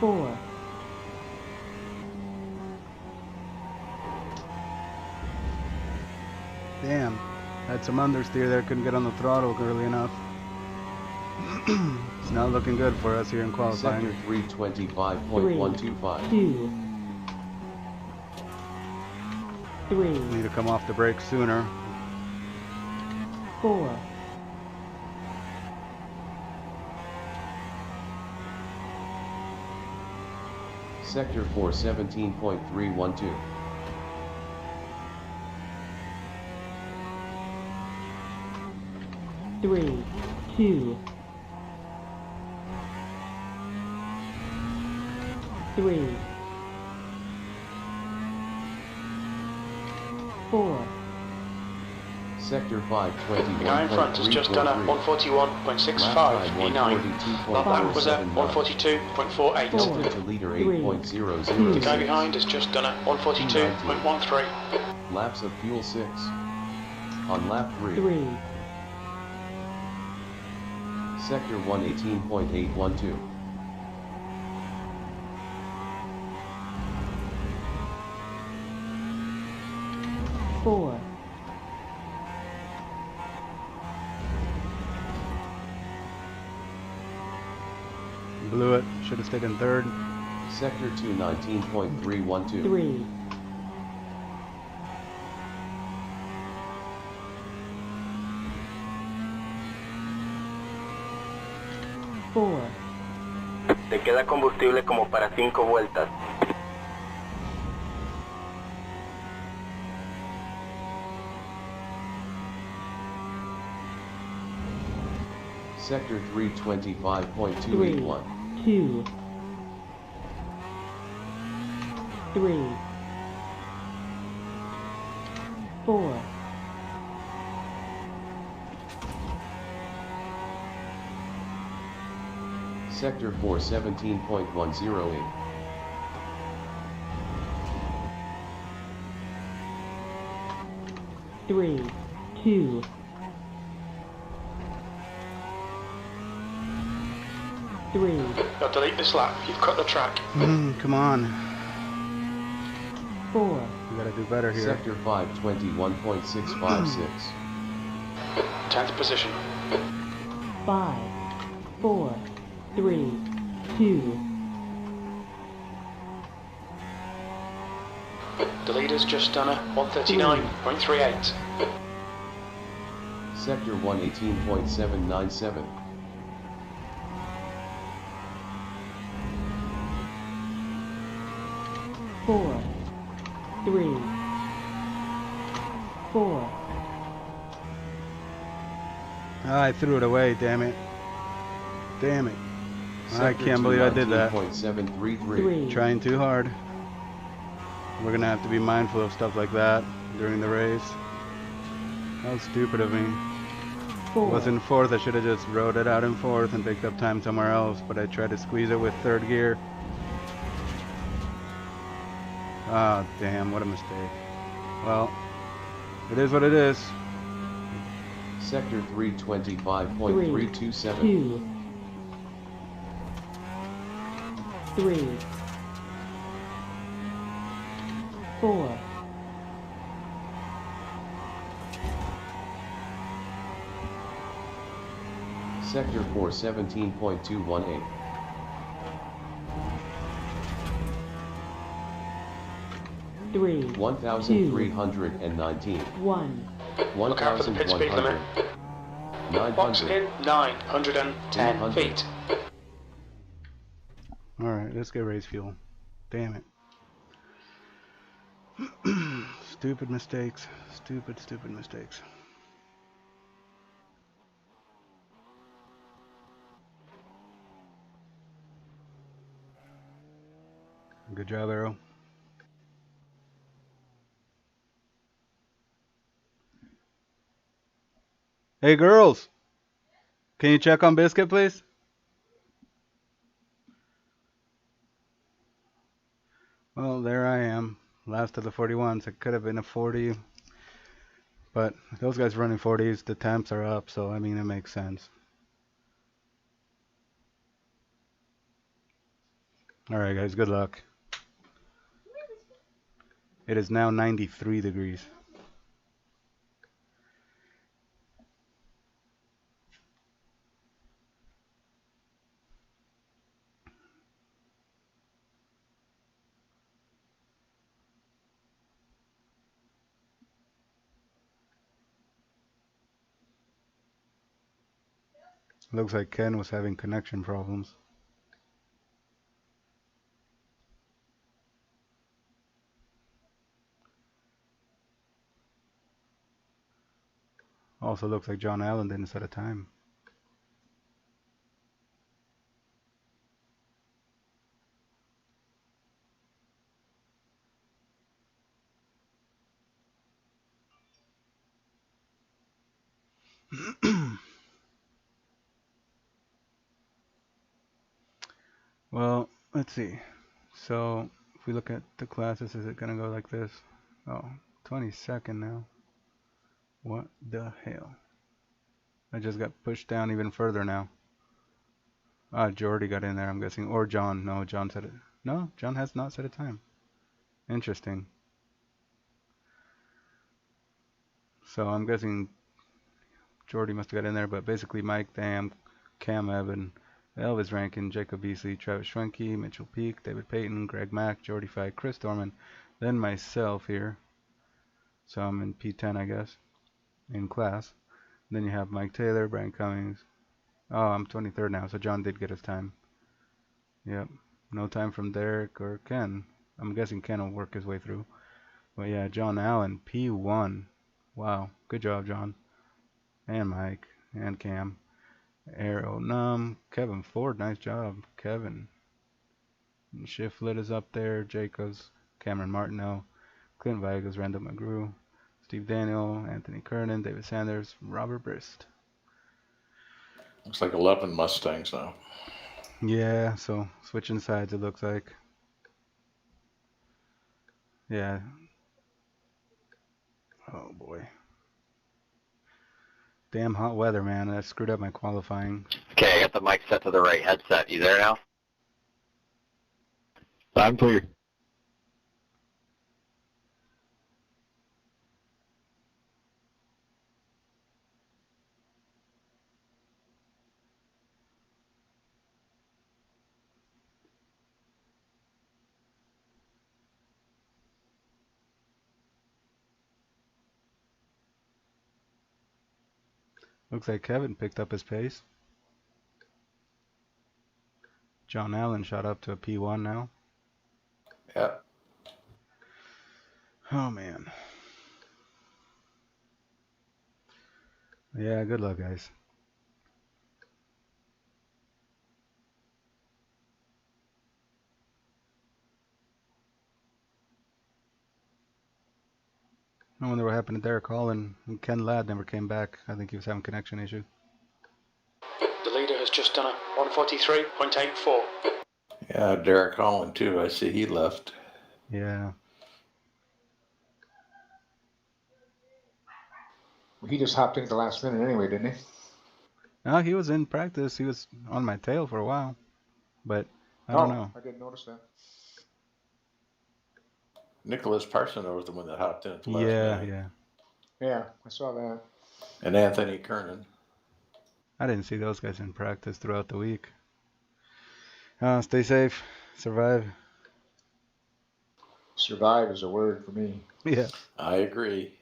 A: 4,
G: Damn. Had some understeer there, couldn't get on the throttle early enough. It's not looking good for us here in qualifying.
H: Sector 325.125.
A: 2, 3,
G: Need to come off the brakes sooner.
A: 4,
H: Sector 4 17.312.
A: 3, 2, 3, 4,
H: Sector 521.
B: The guy in front has just done a 141.65 E9. That lap was a 142.48.
H: Delta to leader 8.00.
B: The guy behind has just done a 142.13.
H: Laps of fuel 6. On lap 3.
A: 3,
H: Sector 118.812.
A: 4,
G: Blew it. Should have stayed in third.
H: Sector 2 19.312.
A: 3, 4,
D: Te queda combustible como para 5 vueltas.
H: Sector 325.281.
A: 2, 3, 4,
H: Sector 4 17.108.
A: 3, 2, 3,
B: Now delete this lap, you've cut the track.
G: Come on.
A: 4,
G: We gotta do better here.
H: Sector 521.656.
B: 10th position.
A: 5, 4, 3, 2,
B: The leader's just done a 139.38.
H: Sector 118.797.
A: 4, 3, 4,
G: I threw it away, damn it. Damn it. I
H: Sector
G: can't believe I did that.
H: 219.733.
G: Trying too hard. We're gonna have to be mindful of stuff like that during the race. That was stupid of me.
A: 4,
G: Was in fourth, I should have just rode it out in fourth and picked up time somewhere else, but I tried to squeeze it with third gear. Ah, damn, what a mistake. Well, it is what it is.
H: Sector
A: 3,
H: 325.327.
A: 2, 3, 4,
H: Sector 4 17.218.
A: 3,
H: 1,319.
A: 1,
B: Look out for the pit speed limit.
H: 900.
B: Box in 910 feet.
G: Alright, let's get race fuel. Damn it. Stupid mistakes. Stupid mistakes. Good job, Arrow. Hey, girls! Can you check on Biscuit, please? Well, there I am. last of the 41s. It could have been a 40, but those guys running 40s, the temps are up, so I mean it makes sense. Alright guys, good luck. It is now 93 degrees. Looks like Ken was having connection problems. Also looks like John Allen didn't set a time. Well, let's see. So if we look at the classes, is it gonna go like this? Oh, 22nd now. What the hell? I just got pushed down even further now. Ah, Jordy got in there, I'm guessing. Or John. No, John said it. No, John has not set a time. Interesting. So I'm guessing Jordy must have got in there, but basically Mike Dam, Cam Evan, Elvis Rankin, Jacob Beasley, Travis Schwenke, Mitchell Peak, David Payton, Greg Mack, Jordy Fike, Chris Dorman, then myself here. So I'm in P10, I guess, in class. Then you have Mike Taylor, Brian Cummings. Oh, I'm 23rd now, so John did get his time. Yep, no time from Derek or Ken. I'm guessing Ken will work his way through. But yeah, John Allen, P1. Wow, good job, John. And Mike, and Cam. Arrow Num, Kevin Ford, nice job, Kevin. And Shiflet is up there, Jacobs, Cameron Martineau, Clint Vegas, Randall McGrew, Steve Daniel, Anthony Kernan, David Sanders, Robert Brist.
E: Looks like 11 Mustangs now.
G: Yeah, so switching sides it looks like. Yeah. Oh boy. Damn hot weather, man. That screwed up my qualifying.
F: Okay, I got the mic set to the right headset. You there now?
C: I'm clear.
G: Looks like Kevin picked up his pace. John Allen shot up to a P1 now.
E: Yeah.
G: Oh man. Yeah, good luck, guys. I wonder what happened to Derek Hall and Ken Ladd never came back. I think he was having a connection issue.
B: The leader has just done a 143.84.
E: Yeah, Derek Holland too. I see he left.
G: Yeah.
I: He just hopped in at the last minute anyway, didn't he?
G: No, he was in practice. He was on my tail for a while. But I don't know.
I: I didn't notice that.
E: Nicholas Parson was the one that hopped in at the last minute.
G: Yeah.
I: Yeah, I saw that.
E: And Anthony Kernan.
G: I didn't see those guys in practice throughout the week. Stay safe. Survive.
I: Survive is a word for me.
G: Yeah.
E: I agree.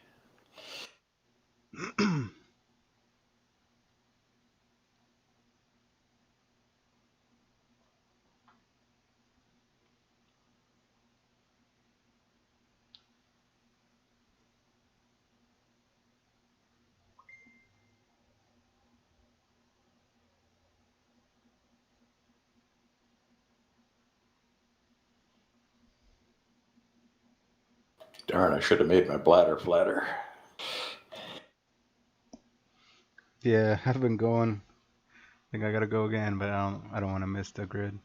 E: Darn, I should have made my bladder flatter.
G: Yeah, I've been going. I think I gotta go again, but I don't want to miss the grid.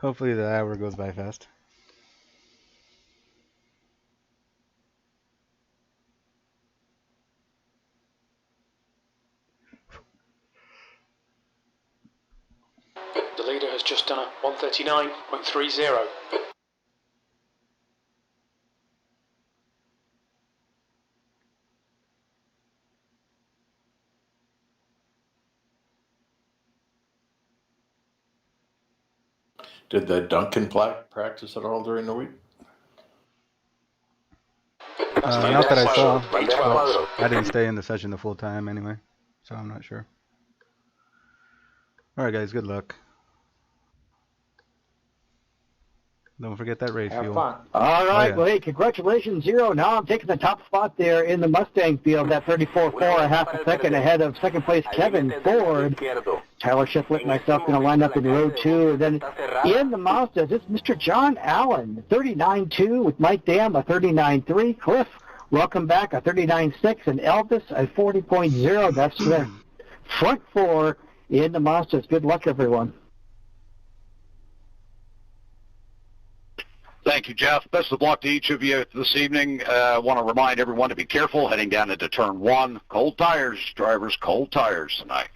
G: Hopefully the hour goes by fast.
B: The leader has just done a 139.30.
E: Did the Duncan practice at all during the week?
G: Not that I saw. But I didn't stay in the session the full time anyway, so I'm not sure. Alright guys, good luck. Don't forget that race fuel.
I: Have fun.
P: All right,
G: yeah.
P: well, hey, congratulations, Zero. Now I'm taking the top spot there in the Mustang field, that 34.4, a half a second ahead of second place Kevin Ford. Tyler Shiflett and myself going to line up in row 2. And then in the Mazdas, it's Mr. John Allen, 39.2 with Mike Dam, a 39.3. Cliff, welcome back, a 39.6. And Elvis, a 40.0. That's the front 4 in the Mazdas. Good luck, everyone.
L: Thank you, Jeff. Best of luck to each of you this evening. I want to remind everyone to be careful heading down into turn 1. Cold tires, drivers, cold tires tonight.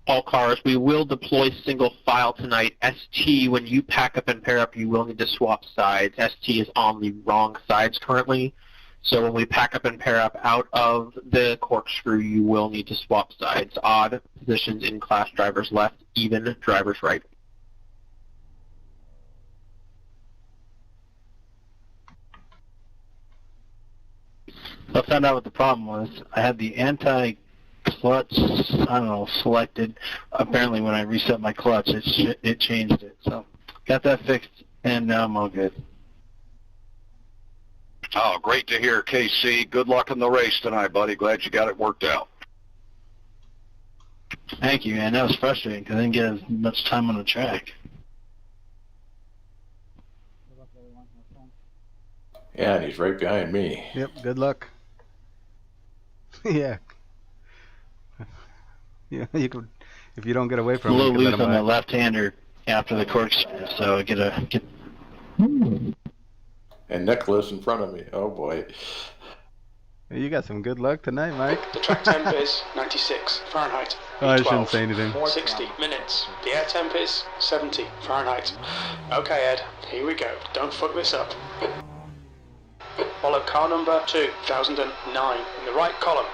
R: All cars, we will deploy single file tonight. ST, when you pack up and pair up, you will need to swap sides. ST is on the wrong sides currently. So when we pack up and pair up out of the corkscrew, you will need to swap sides. Odd positions in class, drivers left, even drivers right.
F: I found out what the problem was. I had the anti-clutch, I don't know, selected. Apparently when I reset my clutch, it changed it. So got that fixed, and now I'm all good.
L: Oh, great to hear, KC. Good luck in the race tonight, buddy. Glad you got it worked out.
F: Thank you, man. That was frustrating because I didn't get as much time on the track.
E: Yeah, and he's right behind me.
G: Yep, good luck. Yeah. Yeah, you could, if you don't get away from
F: a
G: him,
F: little
G: you
F: loose
G: can let
F: on
G: him
F: the left-hander after the corkscrew, so I get.
E: And Nicholas in front of me. Oh boy.
G: You got some good luck tonight, Mike.
B: The track temp is 96 Fahrenheit.
G: Oh, I shouldn't say anything.
B: 60 minutes. The air temp is 70 Fahrenheit. Okay, Ed, here we go. Don't fuck this up. Follow car number 2009 in the right column.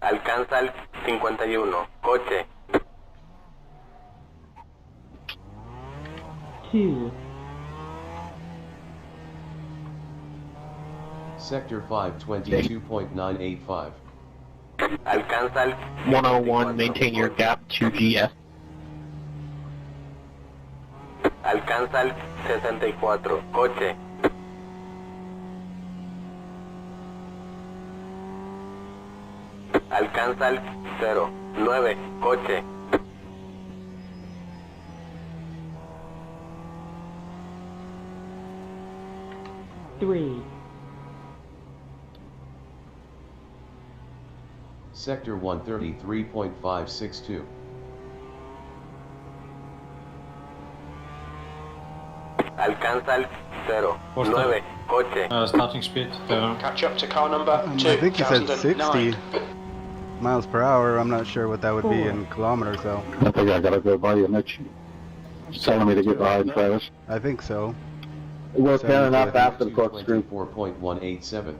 D: Alcanza el 51. Coche.
A: 2.
H: Sector 522.985.
D: Alcanza el
R: 101, maintain your gap to GS.
D: Alcanza el 64. Coche. Alcanza el 09. Coche.
A: Three.
H: Sector 133.562.
D: Alcanza el 09. Coche.
B: Starting speed. Catch up to car number
G: I think you said 60
B: 2009.
G: miles per hour. I'm not sure what that would be in kilometers, though.
C: I think I gotta go by you, Mitch. He's telling me to get behind Travis.
G: I think so.
P: We're pairing up after the corkscrew.
H: 4.187.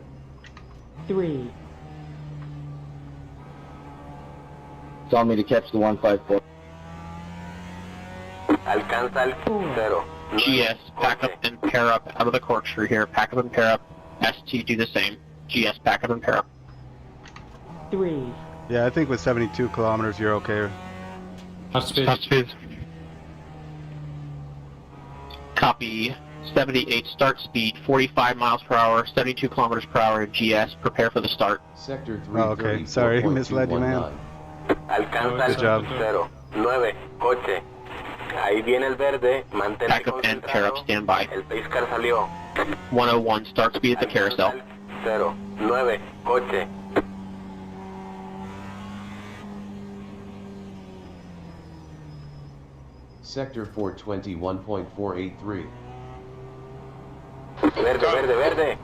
A: 3.
P: Telling me to catch the 154.
D: Alcanza el 0.
R: GS, pack up and pair up out of the corkscrew here. Pack up and pair up. ST, do the same. GS, pack up and pair up.
A: 3.
G: Yeah, I think with 72 kilometers, you're okay.
R: Top speed. Copy. 78 start speed, 45 miles per hour, 72 kilometers per hour. GS, prepare for the start.
H: Sector 3.
G: Oh, okay. Sorry, misled you, man.
D: Alcanza
G: Good job.
D: el 09. Coche. Ahí viene el verde. Mantén
R: Pack up and pair up, stand by.
D: El pace car salió.
R: 101, start speed at the carousel.
D: 0, 9, coche.
H: Sector 421.483.
D: Verde, verde, verde.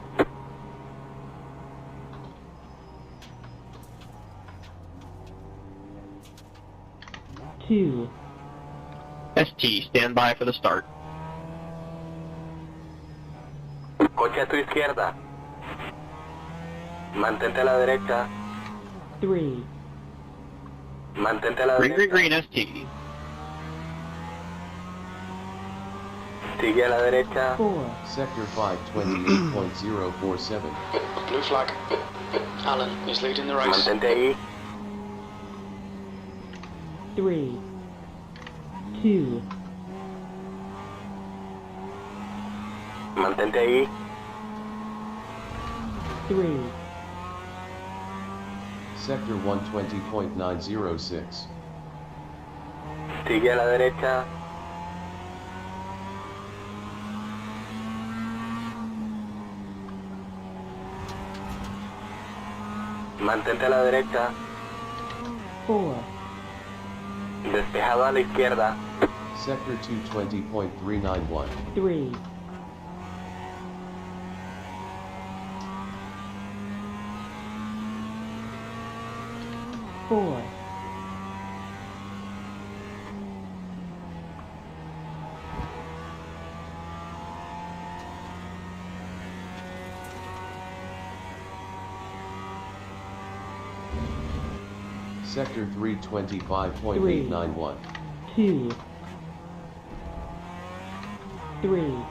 A: Two.
F: ST, stand by for the start.
D: Coche a tu izquierda. Mantente a la derecha.
A: 3.
D: Mantente a la
F: Green,
D: derecha.
F: green, green, ST.
D: Sigue a la derecha.
A: 4.
H: Sector 528.047.
B: Blue flag. Alan is leading the race.
D: Mantente ahí.
A: 3. 2.
D: Mantente ahí.
A: 3.
H: Sector 120.906.
D: Sigue a la derecha. Mantente a la derecha.
A: 4.
D: Despejado a la izquierda.
H: Sector 220.391.
A: 3. 4.
H: Sector 325.891.
A: 2. 3.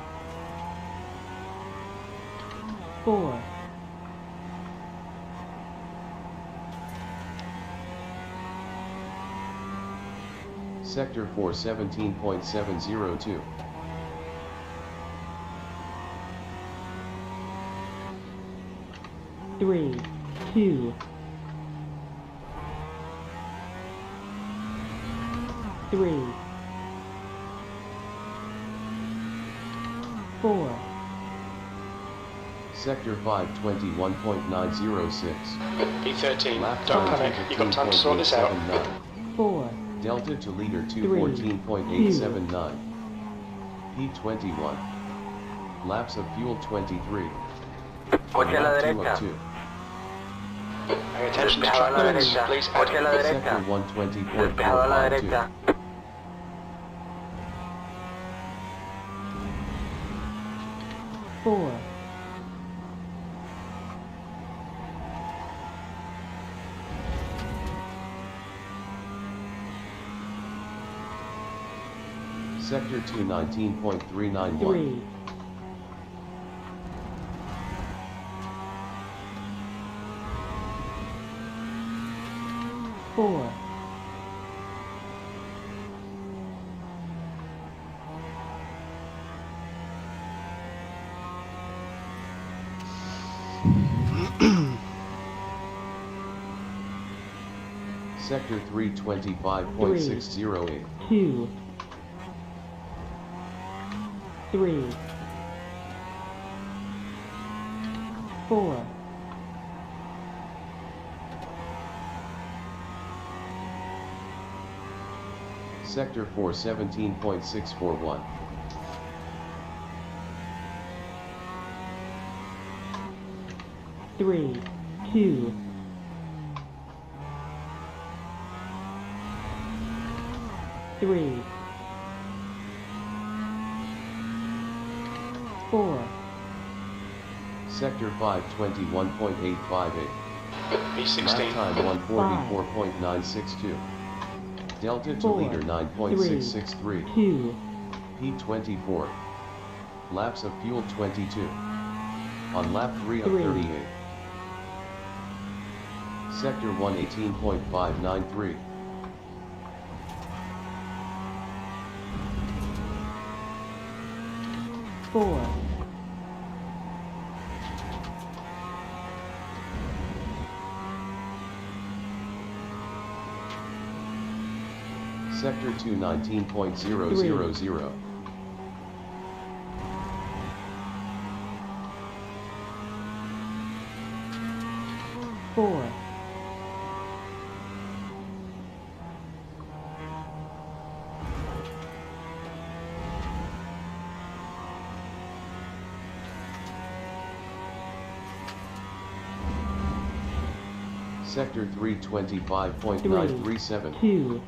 A: 4.
H: Sector 417.702.
A: 3. 2. 3. 4.
H: Sector 521.906.
B: B13,
H: Lap
B: don't
H: time
B: panic, you've got time to sort this out.
A: 4.
H: Delta to leader 214.879. P21. Laps of fuel 23.
D: Coche a la
H: Lap
D: derecha.
H: 202.
B: Pay attention to
D: Despejado a
B: track
D: la
B: limits,
D: derecha.
B: please.
D: Coche a la derecha.
H: Sector
D: Despejado a la
H: 120.452.
D: derecha.
A: 4.
H: Sector 219.391.
A: 3. 4.
H: 'Sector 325.608.
A: 2. 3. 4.
H: 'Sector 417.641.
A: 3. 2. 3. 4.
H: Sector 521.858.
B: B16.
H: Lap time 144.962. Delta to
A: 4.
H: leader 9.663.
A: 2.
H: P24. Laps of fuel 22. On lap 3 of
A: 3.
H: 38. Sector 118.593.
A: 4.
H: 219.000.
A: 4. 4.
H: Sector 325.937.
A: 2.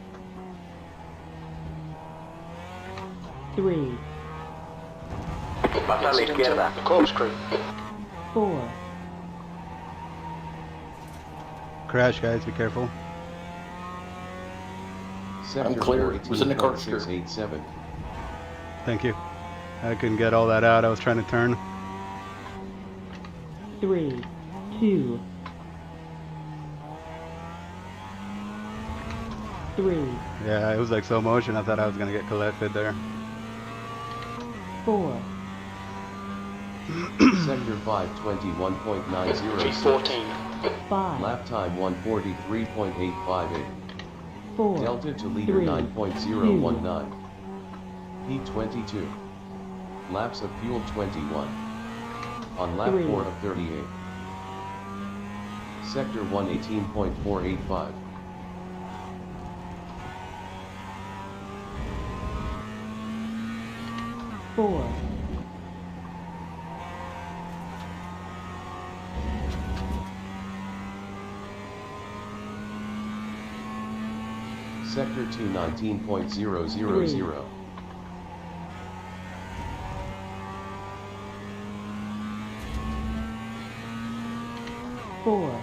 A: 3.
D: Pasa a la izquierda.
B: The corkscrew.
A: 4.
G: Crash, guys, be careful.
H: Sector
E: clear. It was in the corkscrew.
H: 48687.
G: Thank you. I couldn't get all that out. I was trying to turn.
A: 3. 2. 3.
G: Yeah, it was like slow motion. I thought I was going to get collected there.
A: 4.
H: Sector 521.906.
B: 314.
A: 5.
H: Lap time 143.858.
A: 4.
H: Delta to leader
A: 3,
H: 9.019. P22. Laps of fuel 21. On lap
A: 3.
H: 4 of 38. Sector 118.485.
A: Four.
H: Sector 219.000.
A: 4.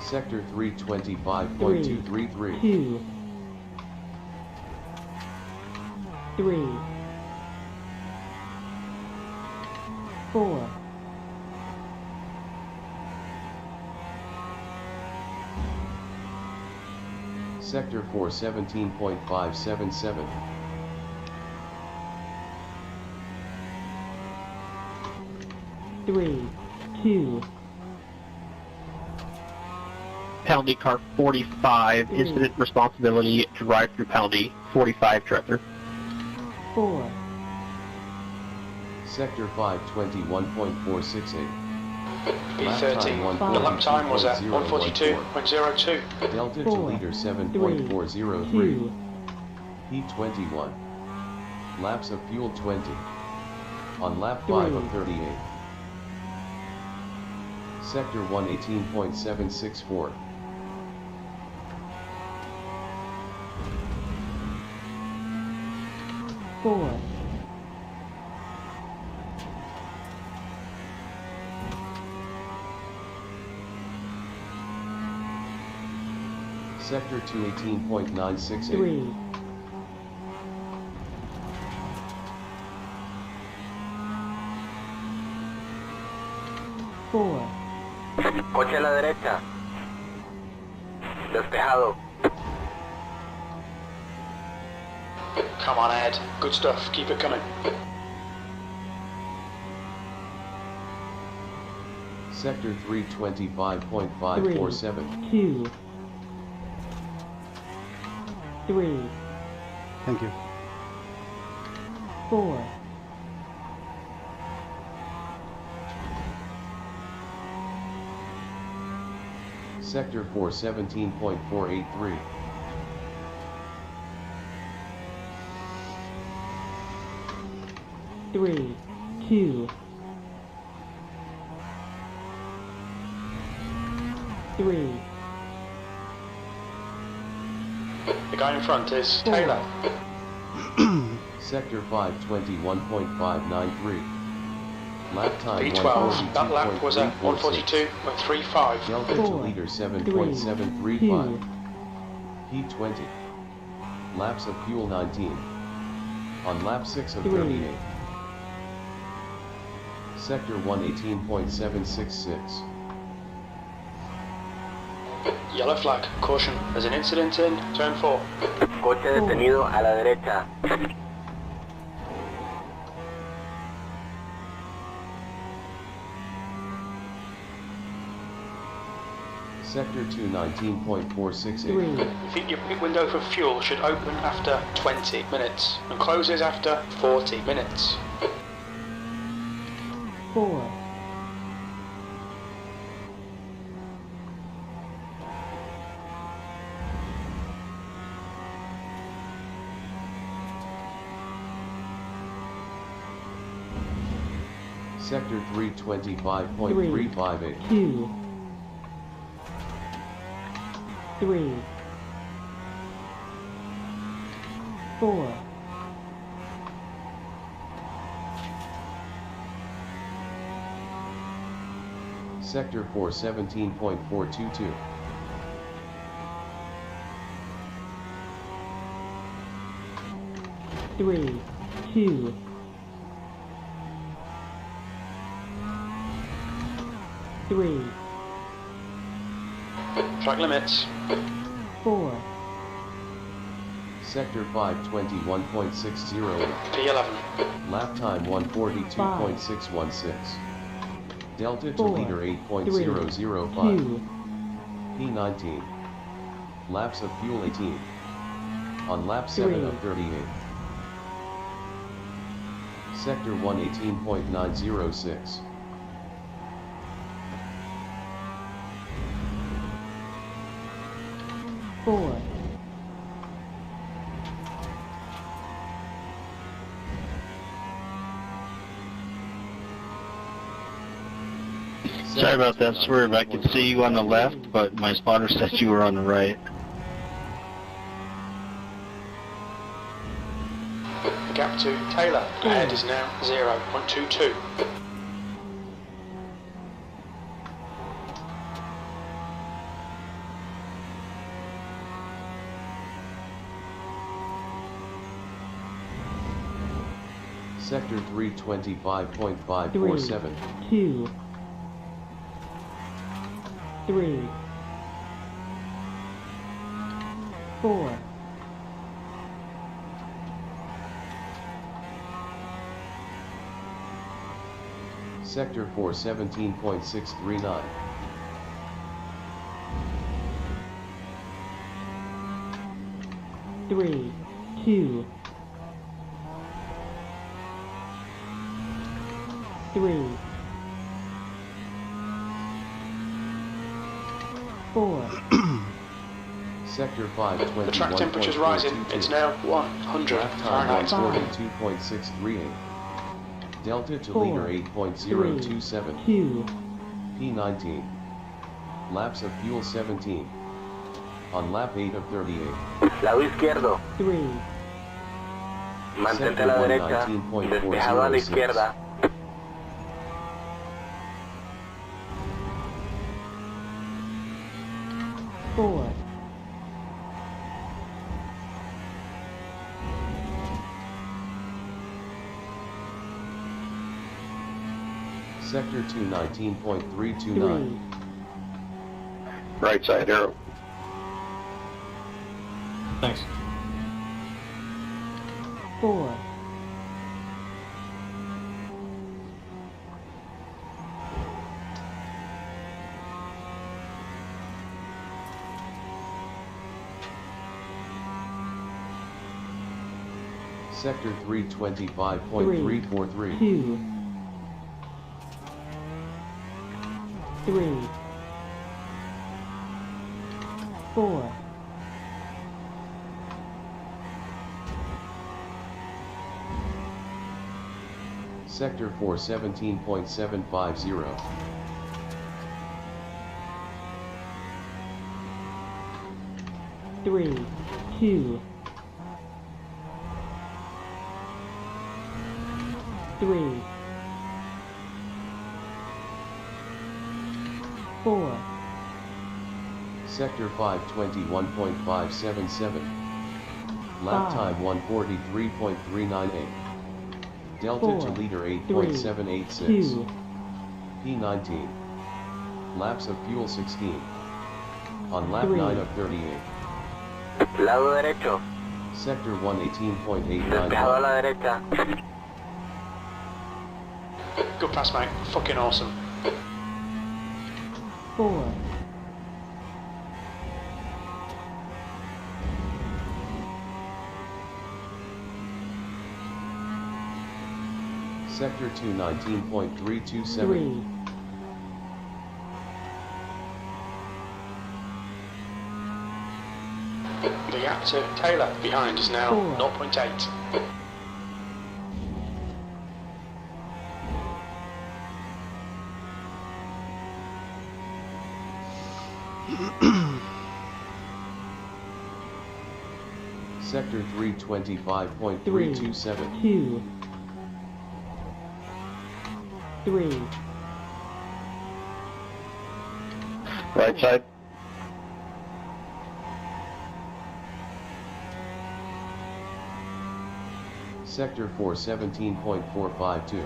H: Sector 325.233.
A: 2. 3. 4.
H: Sector 417.577.
A: 3. 2.
F: Penalty car 45, incident responsibility, drive-through penalty, 45 tractor.
A: 4.
H: Sector 521.468.
B: B13. The lap time was at 142.02.
H: Delta to leader 7.403. P21. Laps of fuel 20. On lap 5 of 38. Sector 118.764.
A: Four.
H: Sector 218.968.
A: 3. 4.
D: Coche a la derecha. Despejado.
B: Come on, Ed. Good stuff. Keep it coming.
H: Sector 325.547.
A: 2. 3.
G: Thank you.
A: 4.
H: Sector 417.483.
A: 3. 2. 3.
B: The guy in front is Taylor.
H: Sector 521.593. Lap time
B: B12. That lap was at 142.35.
H: Delta to leader 7.735. P20. Laps of fuel 19. On lap 6 of 38. Sector 118.766.
B: Yellow flag. Caution. There's an incident in turn 4.
D: Coche detenido a la derecha.
H: Sector 2 19.468.
A: 3,
B: You think your pit window for fuel should open after 20 minutes and closes after 40 minutes.
A: 4,
H: Sector 325.358.
A: 2, 3, 4,
H: Sector 417.422.
A: 3, 2, 3,
B: Track limits.
A: 4,
H: Sector 521.608.
B: P11.
H: Lap time 142.616. Delta to
A: 4,
H: leader
A: 3,
H: 8.005.
A: 2,
H: P19. Laps of fuel 18. On lap 7
A: 3.
H: of 38. Sector 118.906.
A: 4,
F: Sorry about that, Swerve. I could see you on the left, but my spotter said you were on the right.
B: Gap to Taylor. Ahead is now 0.22.
H: Sector 325.547.
A: 2, 3, 4,
H: Sector 417.639.
A: 3, 2, 3, 4,
H: Sector 521.422.
B: The track temperature's rising. It's now 100
H: Lap time
B: Fahrenheit.
H: 142.638. Delta to
A: 4,
H: leader 8.027.
A: 2,
H: P19. Laps of fuel 17. On lap 8 of 38.
D: Lado izquierdo.
A: 3,
D: Mantente a la derecha. Despejado a la izquierda.
A: 4,
H: Sector 219.329.
A: 3,
L: Right side arrow.
W: Thanks.
A: 4,
H: Sector
A: 3,
H: 325.343.
A: 2, 3, 4,
H: Sector 417.750.
A: 3, 2, 3, 4,
H: Sector 521.577. Lap
A: 5,
H: time 143.398. Delta
A: 4,
H: to leader
A: 3,
H: 8.786.
A: 2,
H: P19. Laps of fuel 16. On lap
A: 3.
H: 9 of 38.
D: Lado derecho.
H: Sector
D: Despejado a
H: 118.891.
D: la derecha.
B: Good pass, mate. Fucking awesome.
A: 4,
H: Sector 219.327.
A: 3,
B: The gap to Taylor behind is now 0.8.
H: Sector 325.327.
A: 2, 3,
F: Right side.
H: Sector 417.452.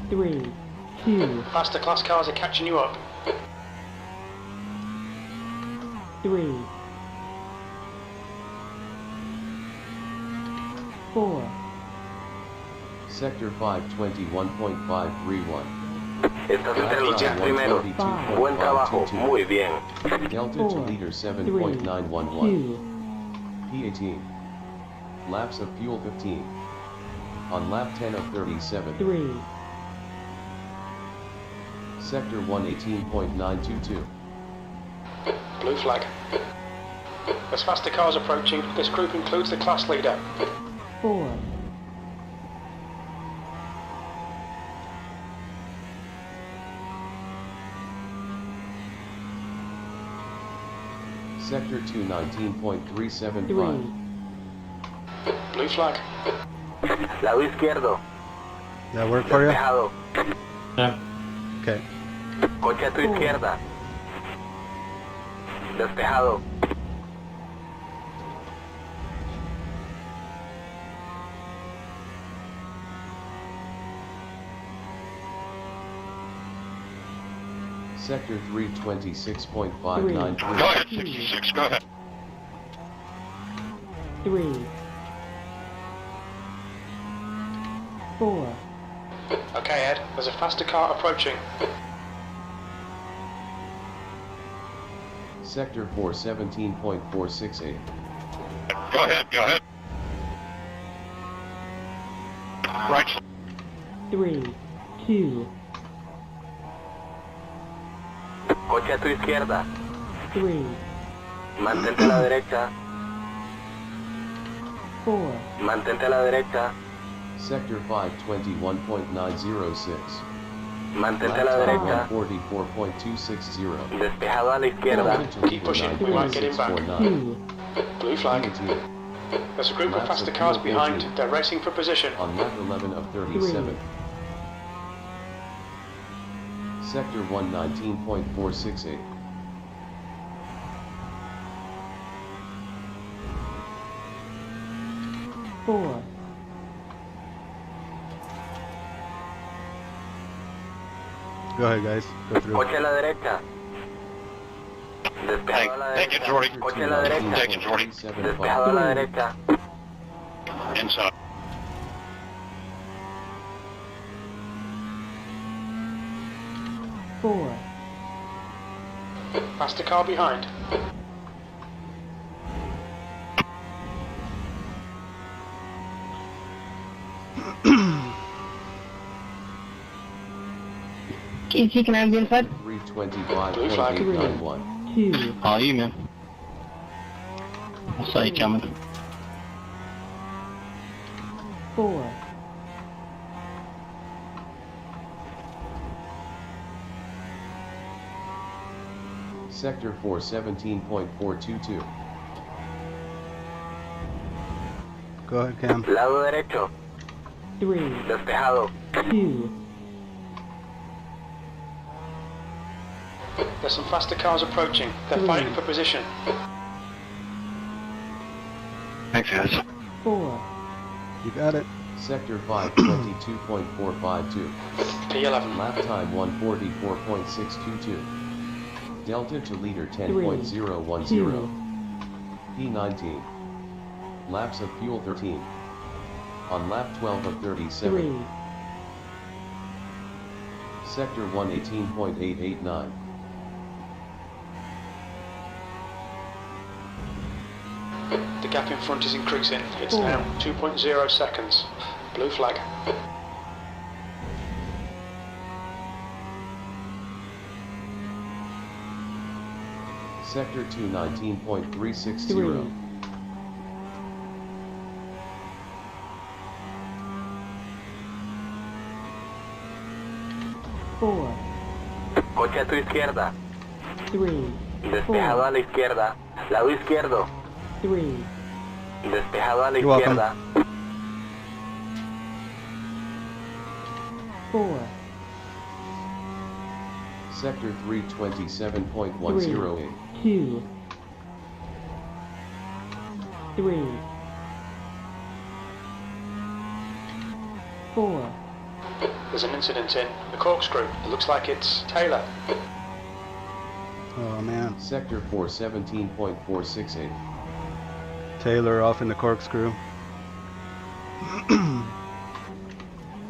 A: 3, 2,
B: Faster class cars are catching you up.
A: 3, 4,
H: Sector 521.531.
D: Estás entre los 10 primeros. Buen trabajo, muy bien.
H: Delta to leader 7.911. P18. Laps of fuel 15. On lap 10 of 37.
A: 3,
H: Sector 118.922.
B: Blue flag. As faster cars approaching, this group includes the class leader.
A: 4,
H: Sector 219.375.
A: 3,
B: Blue flag.
D: Lado izquierdo.
G: That work for you?
D: Despejado.
R: Yeah.
G: Okay.
D: Coche a tu izquierda. Despejado.
H: Sector 326.593.
L: Go ahead, 66, go ahead.
A: 3, 4,
B: Okay, Ed, there's a faster car approaching.
H: Sector 417.468.
L: Go ahead, go ahead. Right.
A: 3, 2,
D: Coche a tu izquierda.
A: 3,
D: Mantente a la derecha.
A: 4,
D: Mantente a la derecha.
H: Sector 521.906.
D: Mantente a la derecha.
H: 144.260.
D: Despejado a la izquierda.
B: Keep pushing, we might get him back.
A: 2,
B: Blue flag. There's a group of faster cars behind. They're racing for position.
H: On lap 11 of 37. Sector 119.468.
A: 4,
G: Go ahead, guys. Go through.
D: Coche a la derecha. Despejado a la
L: Thank you,
D: derecha.
L: Jordy.
D: Coche a la derecha.
L: Thank you, Jordy.
D: Despejado a la derecha.
L: Inside.
A: 4,
B: Faster car behind.
K: Casey, can I have the inside?
H: 325.891.
A: 2,
F: All you, man. I saw you coming.
A: 4,
H: Sector 417.422.
G: Go ahead, Cam.
D: Lado derecho.
A: 3,
D: Despejado.
A: 2,
B: There's some faster cars approaching. They're fighting for position.
L: Thanks, guys.
A: 4,
G: You got it.
H: Sector 522.452.
B: P11.
H: Lap time 144.622. Delta to leader 10.010. P19. Laps of fuel 13. On lap 12 of 37.
A: 3,
H: Sector 118.889.
B: The gap in front is increasing. It's now 2.0 seconds. Blue flag.
H: Sector 219.360.
A: 4,
D: Coche a tu izquierda.
A: 3,
D: Despejado a la izquierda. Lado izquierdo.
A: 3,
D: Despejado a la
G: You're welcome.
D: izquierda.
A: 4,
H: Sector 327.108.
A: 2, 3, 4,
B: There's an incident in the corkscrew. It looks like it's Taylor.
G: Oh man.
H: Sector 417.468.
G: Taylor off in the corkscrew.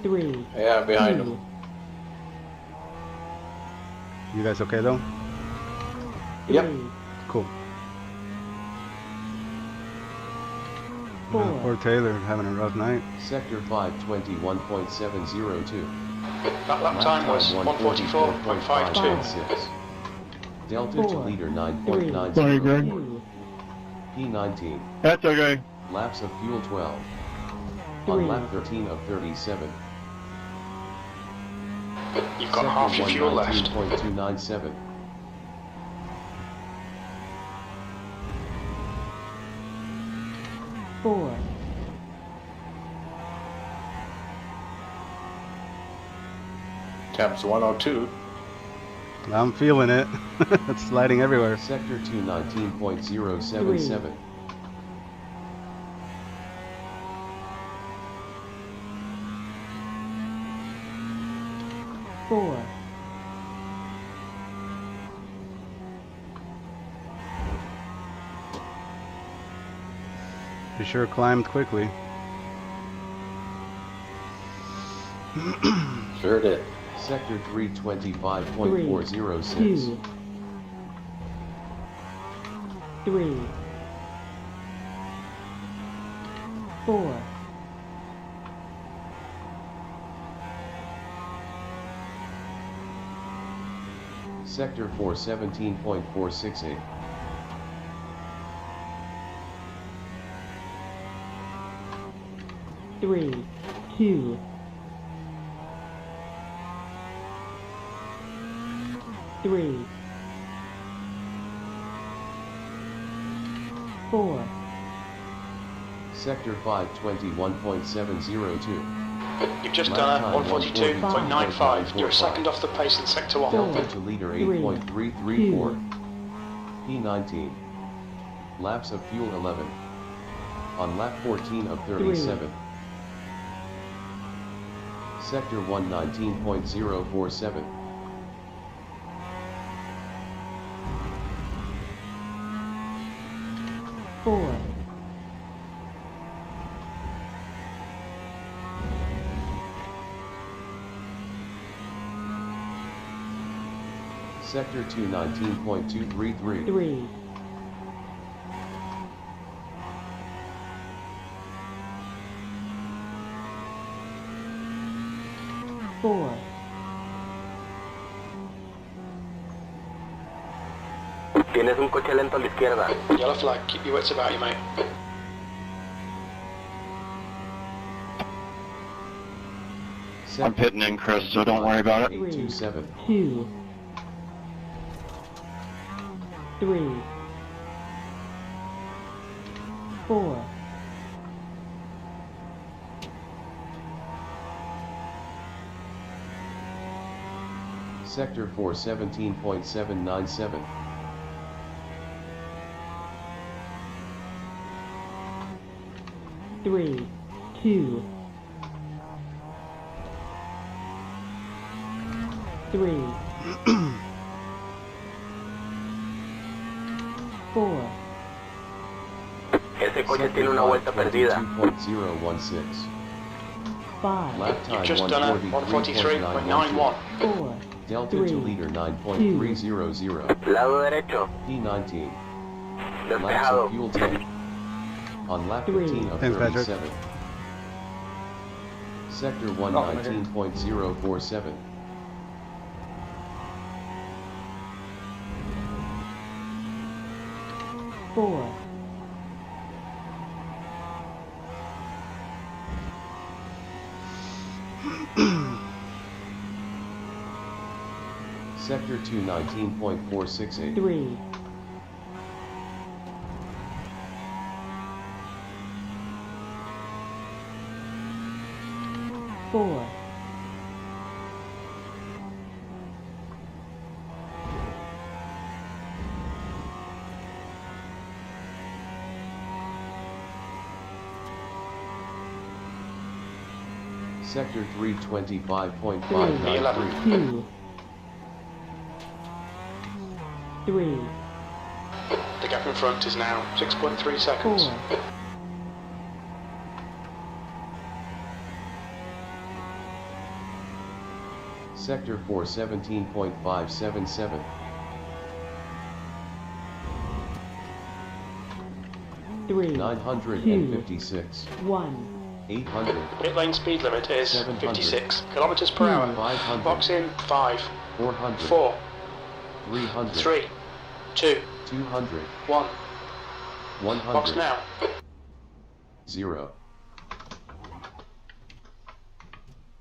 A: 3,
E: Yeah, I'm behind
A: 2,
E: him.
G: You guys okay though?
A: 3,
E: Yep.
G: Cool.
A: 4,
G: Poor Taylor having a rough night.
H: Sector 521.702.
B: That lap time was 1:44.52.
H: 6. Delta to
A: 4,
H: leader
A: 3,
H: 9.90.
C: Sorry, Greg.
A: 2,
H: P19.
C: That's okay.
H: Laps of fuel 12.
A: 3,
H: On lap 13 of 37.
B: You've got half your fuel left.
H: 119.297.
A: 4,
E: Temps 102.
G: I'm feeling it. It's sliding everywhere.
H: Sector 219.077.
A: 4,
G: You sure climbed quickly.
E: Sure did.
H: Sector
A: 3,
H: 325.406.
A: 2, 3, 4,
H: Sector 417.468.
A: 3, 2, 3, 4,
H: Sector 521.702.
B: You've just done a 1:42.95. You're a second off the pace in Sector 1.
H: Delta to leader 8.334. P19. Laps of fuel 11. On lap 14 of 37. Sector 119.047.
A: 4,
H: Sector 219.233.
A: 3, 4,
D: Tienes un coche lento a la izquierda.
B: Yellow flag, keep your wits about you, mate.
F: I'm pitting in, Chris, so don't worry about it.
H: 827.
A: 2, 3, 4,
H: Sector 417.797.
A: 3, 2, 3, 4,
D: Ese coche tiene una vuelta perdida.
H: 2.016.
A: 5,
H: Lap
B: You've
H: time
B: just done a 1:43.91.
A: 4,
H: Delta to
A: 3,
H: leader 9.300.
D: Lado derecho.
H: P19. Laps
D: Despejado.
H: of fuel 10. On lap
A: 3.
H: 15 of
G: Thanks, Patrick.
H: 37. Sector 119.047.
A: 4.
H: Sector 219.468.
A: 3. 4.
H: 2. Sector 325.593.
A: 2. 3.
B: The gap in front is now 6.3 seconds.
A: 4.
H: Sector 417.577.
A: 3.
H: 956.
A: 1.
H: 800.
B: Pit lane speed limit is
H: 700.
B: 56 kilometers per hour.
H: 500.
B: Box in 5,
H: 400.
B: 4,
H: 300.
B: 3, 2,
H: 200.
B: 1.
H: 100.
B: Box now.
H: 0.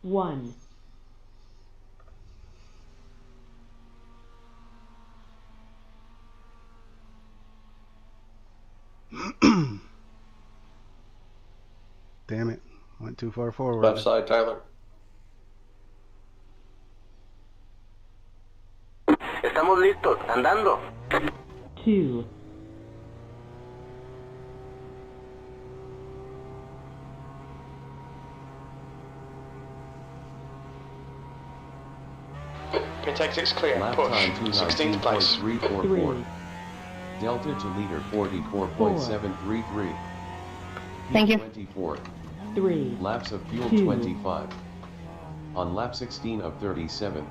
A: 1.
G: Damn it. Went too far forward.
E: Left side, Tyler.
D: Estamos listos, andando.
A: 2.
B: Pit exit's clear.
H: Lap
B: Push.
H: time
B: 16th place.
H: 219.344. Delta to leader 44.733.
K: Thank you.
H: 24.
A: 3.
H: Laps of fuel
A: 2.
H: 25. On lap 16 of 37.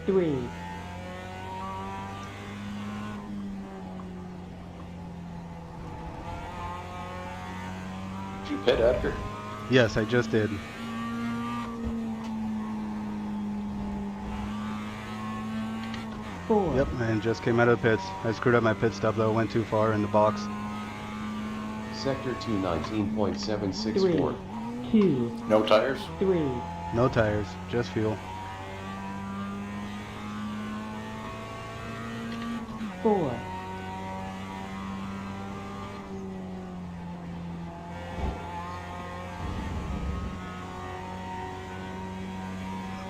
A: 3.
E: Did you pit, Edgar?
G: Yes, I just did.
A: 4.
G: Yep, and just came out of the pits. I screwed up my pit stop though, went too far in the box.
H: Sector 219.764.
A: 3. 2.
E: No tires?
A: 3.
G: No tires, just fuel.
A: 4.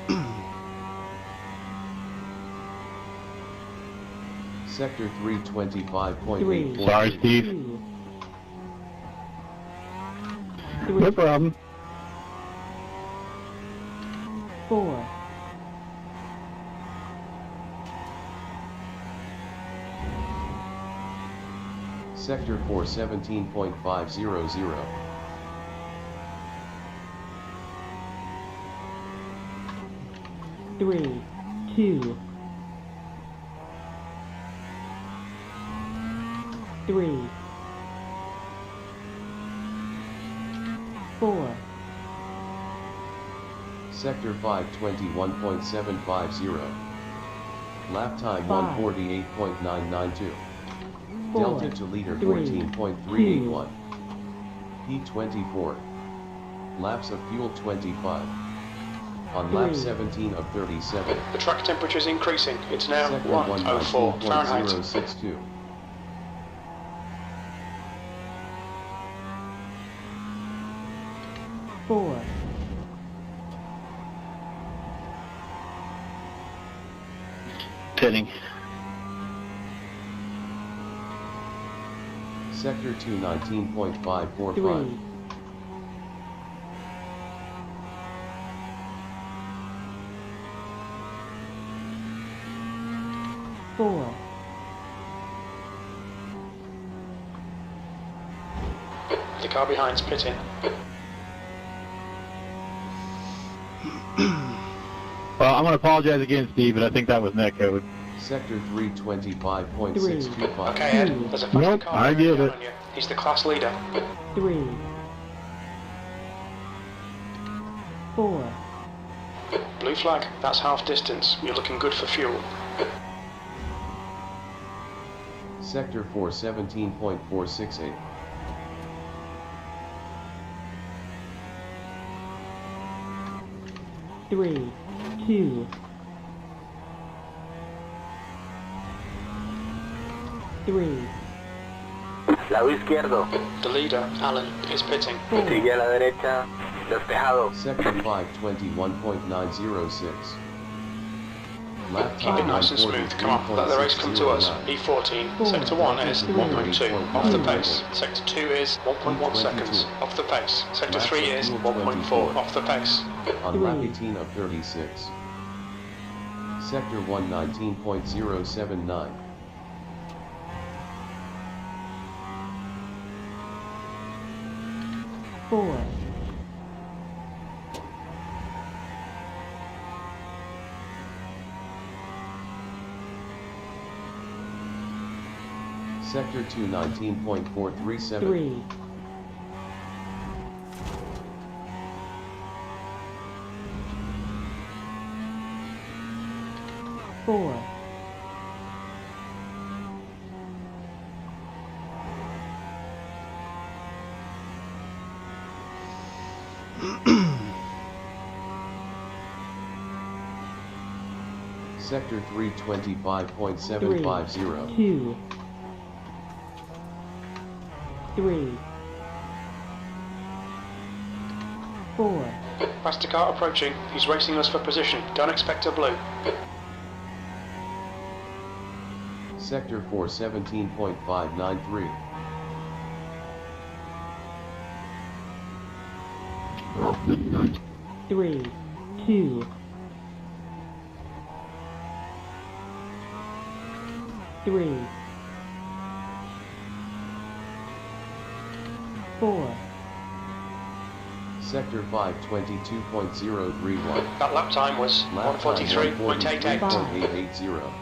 H: 2. Sector 325.84.
C: Sorry, Steve.
A: 2. 3.
C: No problem.
A: 4.
H: 'Sector 417.500.
A: 3. 2. 3. 4.
H: Sector 521.750. Lap time
A: 5.
H: 148.992.
A: 4.
H: Delta to leader
A: 3.
H: 14.381. P24. Laps of fuel 25. On lap
A: 3.
H: 17 of 37.
B: The track temperature is increasing. It's now
H: Sector
B: 104 Fahrenheit.
H: 119.062.
A: 4.
F: 'Pitting.
H: Sector 219.545.
A: 3. 4.
B: 3. The car behind's pitting.
C: Well, I'm going to apologize again, Steve, but I think that was Nick.
H: Sector 325.625.
B: Okay, Ed, there's a faster
C: Nope,
B: car
C: I
B: bearing
C: get
B: down
C: it.
B: on you. He's the class leader.
A: 3, 4,
B: Blue flag, that's half distance. You're looking good for fuel.
H: Sector 417.468.
A: 3, 2, 3,
D: Lado izquierdo.
B: The leader, Alan, is pitting.
D: Sigue a la derecha. Despejado.
H: Sector 521.906. Lap
B: Keep it nice and smooth. Come on, let the race come to us. E14, Sector 1 is 1.2, off the pace. Sector 2 is 1.1 seconds, off the pace. Sector 3 is 1.4, off the pace.
H: On lap 18 of 36. Sector 119.079.
A: 4,
H: Sector 219.437.
A: 3, 4,
H: 2. Sector 325.750.
A: 2, 3, 4,
B: Faster car approaching. He's racing us for position. Don't expect a blue.
H: Sector 417.593.
A: 3, 2, 3, 4,
H: Sector 522.031.
B: That lap time was
H: Lap time
B: 143.88.
H: 143.880.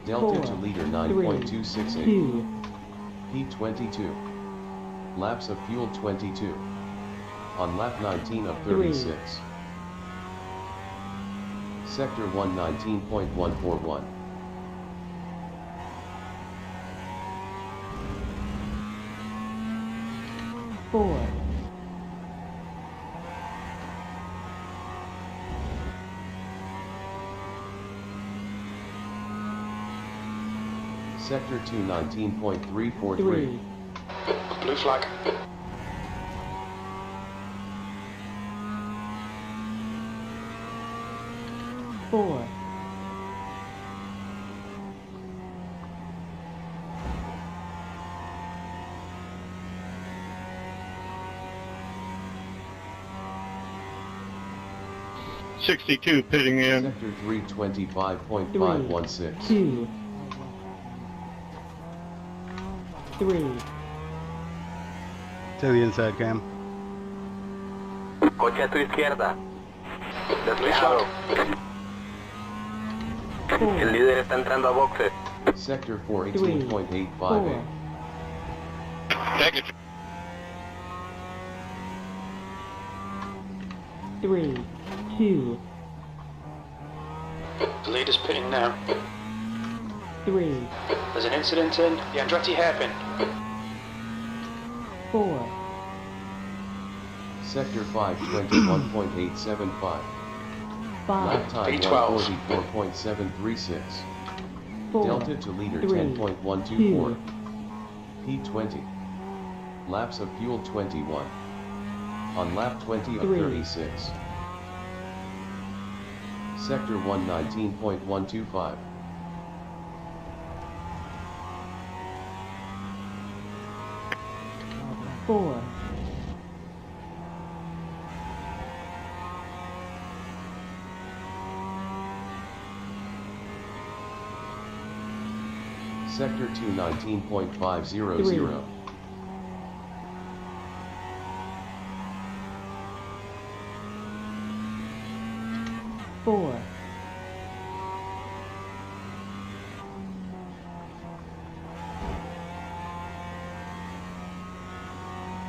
H: Delta to leader 9.268.
A: 2,
H: P22. Laps of fuel 22. On lap 19 of 36. Sector 119.141.
A: 4,
H: Sector 219.343.
A: 3,
B: Blue flag.
A: 4,
F: 62 pitting in.
H: Sector 325.516.
A: 2, 3,
G: To the inside, Cam.
D: Coche a tu izquierda. Despejado. El líder está entrando a boxes.
H: Sector 418.858.
F: Take it.
A: 3, 2,
B: The leader's pitting now.
A: 3,
B: There's an incident in the Andretti hairpin.
A: 4,
H: Sector 521.875.
A: 5,
H: Lap time
B: P12.
H: 144.736.
A: 4,
H: Delta to leader
A: 3,
H: 10.124. P20. Laps of fuel 21. On lap 20 of
A: 3.
H: 36. Sector 119.125.
A: 4,
H: Sector 219.500.
A: 4,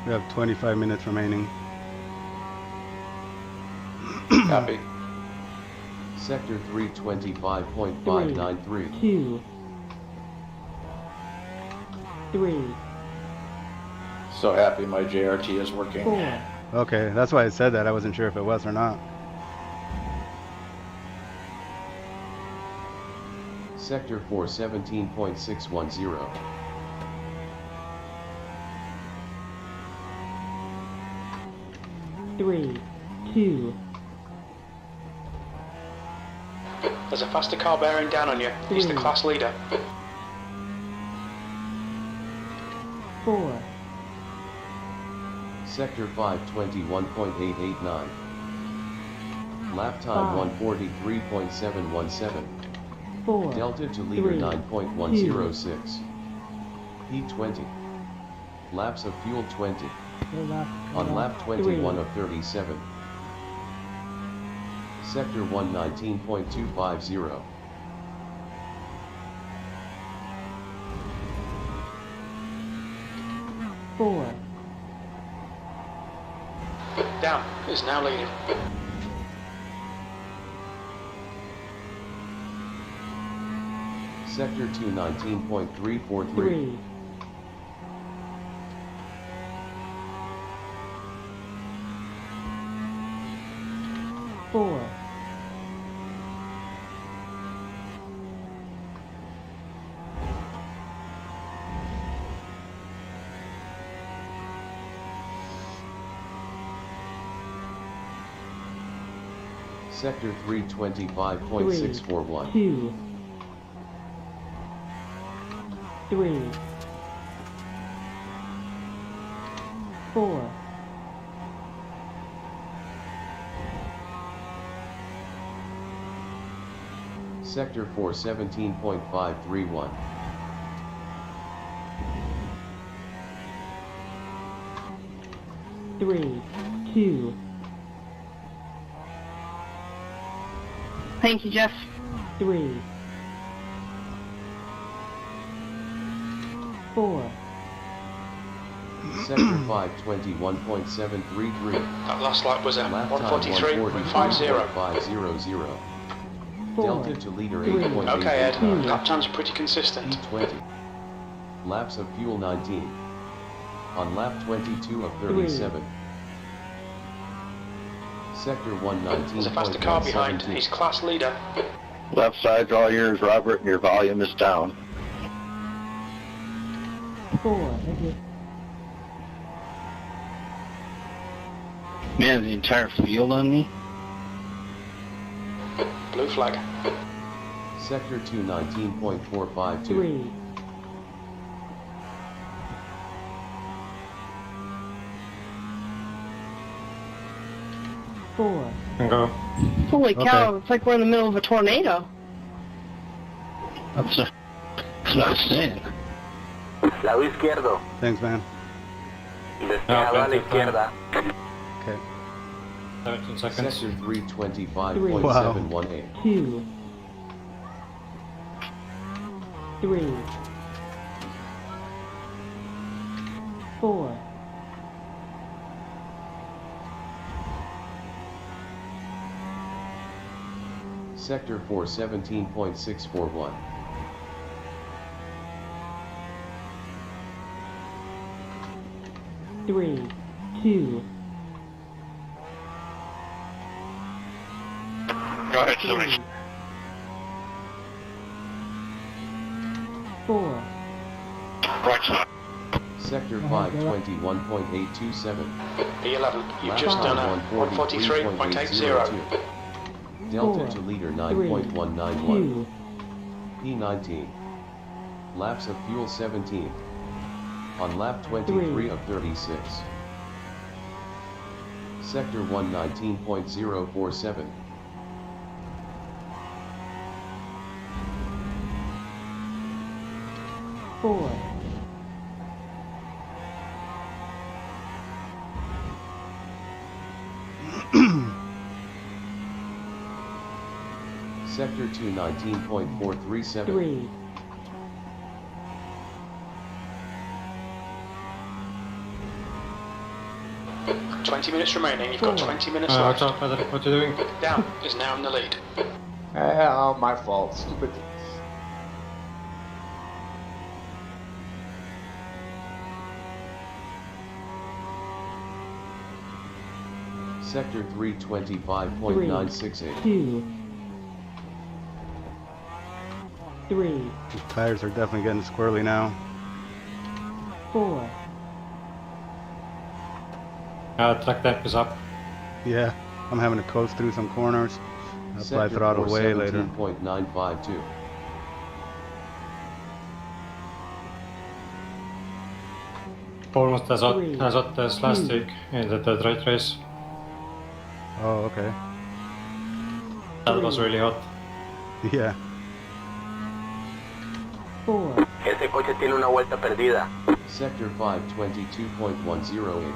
G: We have 25 minutes remaining.
E: Copy.
H: Sector 325.593.
A: 2, 3,
E: So happy my JRT is working.
A: 4,
G: Okay, that's why I said that. I wasn't sure if it was or not.
H: Sector 417.610.
A: three, 2,
B: There's a faster car bearing down on you. He's the class leader.
A: 4,
H: Sector 521.889. Lap time 143.717.
A: 4,
H: Delta to leader
A: 3,
H: 9.106. P20. Laps of fuel 20. On lap 21 of 37. Sector 119.250.
A: 4,
B: Down is now leading.
H: Sector 219.343.
A: 3, 4,
H: Sector 325.641.
A: 2, 3, 4,
H: Sector 417.531.
A: 3, 2,
K: Thank you, Jeff.
A: 3, 4,
H: Sector 521.733.
B: That last lap was a
H: Lap time
B: 143.50.
H: 143.500.
A: 4,
H: Delta to leader
A: 3,
H: 8.8.
B: Okay, Ed. Lap times are pretty consistent.
H: P20. Laps of fuel 19. On lap 22 of 37. Sector 119.117.
B: There's a faster car behind. He's class leader.
F: Left side's all yours, Robert, and your volume is down.
A: 4, thank you.
F: Man, the entire field on me?
B: Blue flag.
H: Sector 219.452.
A: 3, 4,
K: Holy cow, it's like we're in the middle of a tornado.
F: That's what I'm saying.
D: Lado izquierdo.
G: Thanks, man.
D: Despejado a la izquierda.
G: Okay.
J: 17 seconds.
H: Sector 325.718.
A: 2, 3, 4,
H: Sector 417.641.
A: 3, 2,
F: Go ahead, Tony.
A: 4,
F: Right side.
H: Sector 521.827.
B: P11. You've just done a 143.80.
H: Delta
A: 4,
H: to leader
A: 3,
H: 9.191.
A: 2,
H: P19. Laps of fuel 17. On lap 23 of 36. Sector 119.047.
A: 4,
H: Sector 219.437.
A: 3, 2,
B: 20 minutes remaining. You've got 20 minutes
J: Watch
B: left.
J: out, Patrick. What are you doing?
B: Down is now in the lead.
I: Oh, my fault. Stupid.
H: Sector 325.968.
A: 2, 3,
G: These tires are definitely getting squirrely now.
A: 4,
J: Track temp is up.
G: Yeah, I'm having to coast through some corners. I'll apply throttle way later.
H: 417.952.
J: Almost as hot as last week in the Rd3 race.
G: Oh, okay.
J: That was really hot.
G: Yeah.
A: 4,
D: Ese coche tiene una vuelta perdida.
H: Sector 522.108.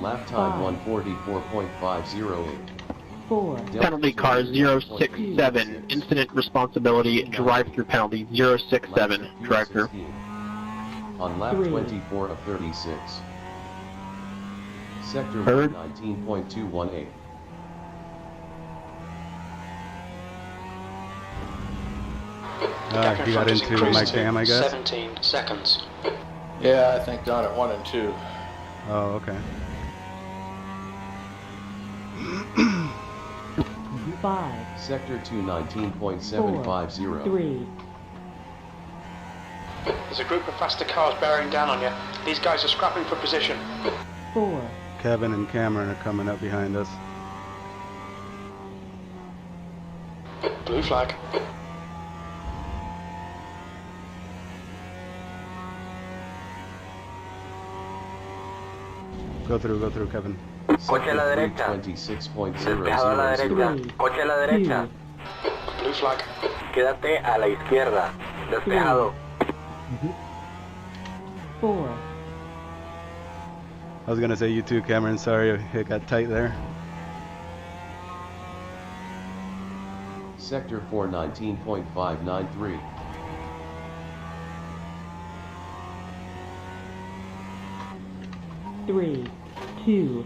H: Lap time 144.508.
A: 4,
F: Penalty car 067, incident responsibility, drive-through penalty 067, drive-through.
H: On lap 24 of 36. Sector
F: Heard.
H: 19.218.
G: He got into my jam, I guess.
B: 17 seconds.
E: Yeah, I think down at 1 and 2.
G: Oh, okay.
A: 5,
H: Sector 219.750.
A: 3,
B: There's a group of faster cars bearing down on you. These guys are scrapping for position.
A: 4,
G: Kevin and Cameron are coming up behind us.
B: Blue flag.
G: Go through, Kevin.
D: Coche a la derecha.
H: 26.000.
D: Despejado a la derecha. Coche a la derecha.
B: Blue flag.
D: Quédate a la izquierda. Despejado.
A: 4,
G: I was gonna say you too, Cameron. Sorry, it got tight there.
H: Sector 419.593.
A: 3, 2,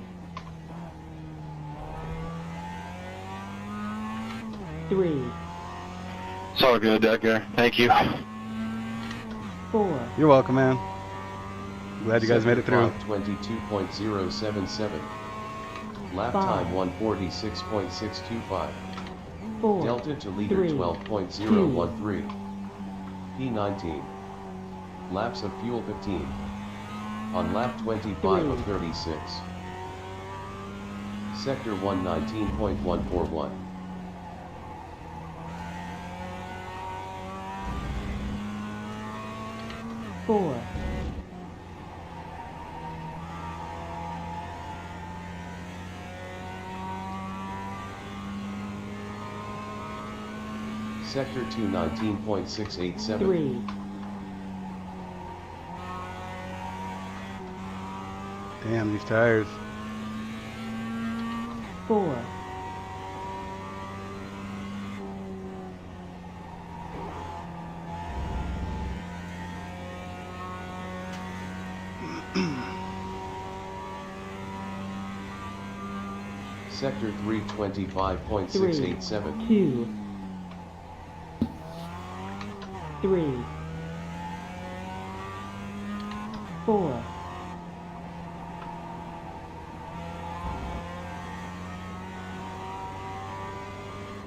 A: 3,
F: It's all good, Edgar. Thank you.
A: 4,
G: You're welcome, man. Glad you guys made it through.
H: 22.077. Lap time 146.625.
A: 4,
H: Delta to leader
A: 3,
H: 12.013. P19. Laps of fuel 15. On lap 25 of 36. Sector 119.141.
A: 4,
H: Sector 219.687.
A: 3,
G: Damn, these tires.
A: 4,
H: Sector 325.687.
A: 2, 3, 4,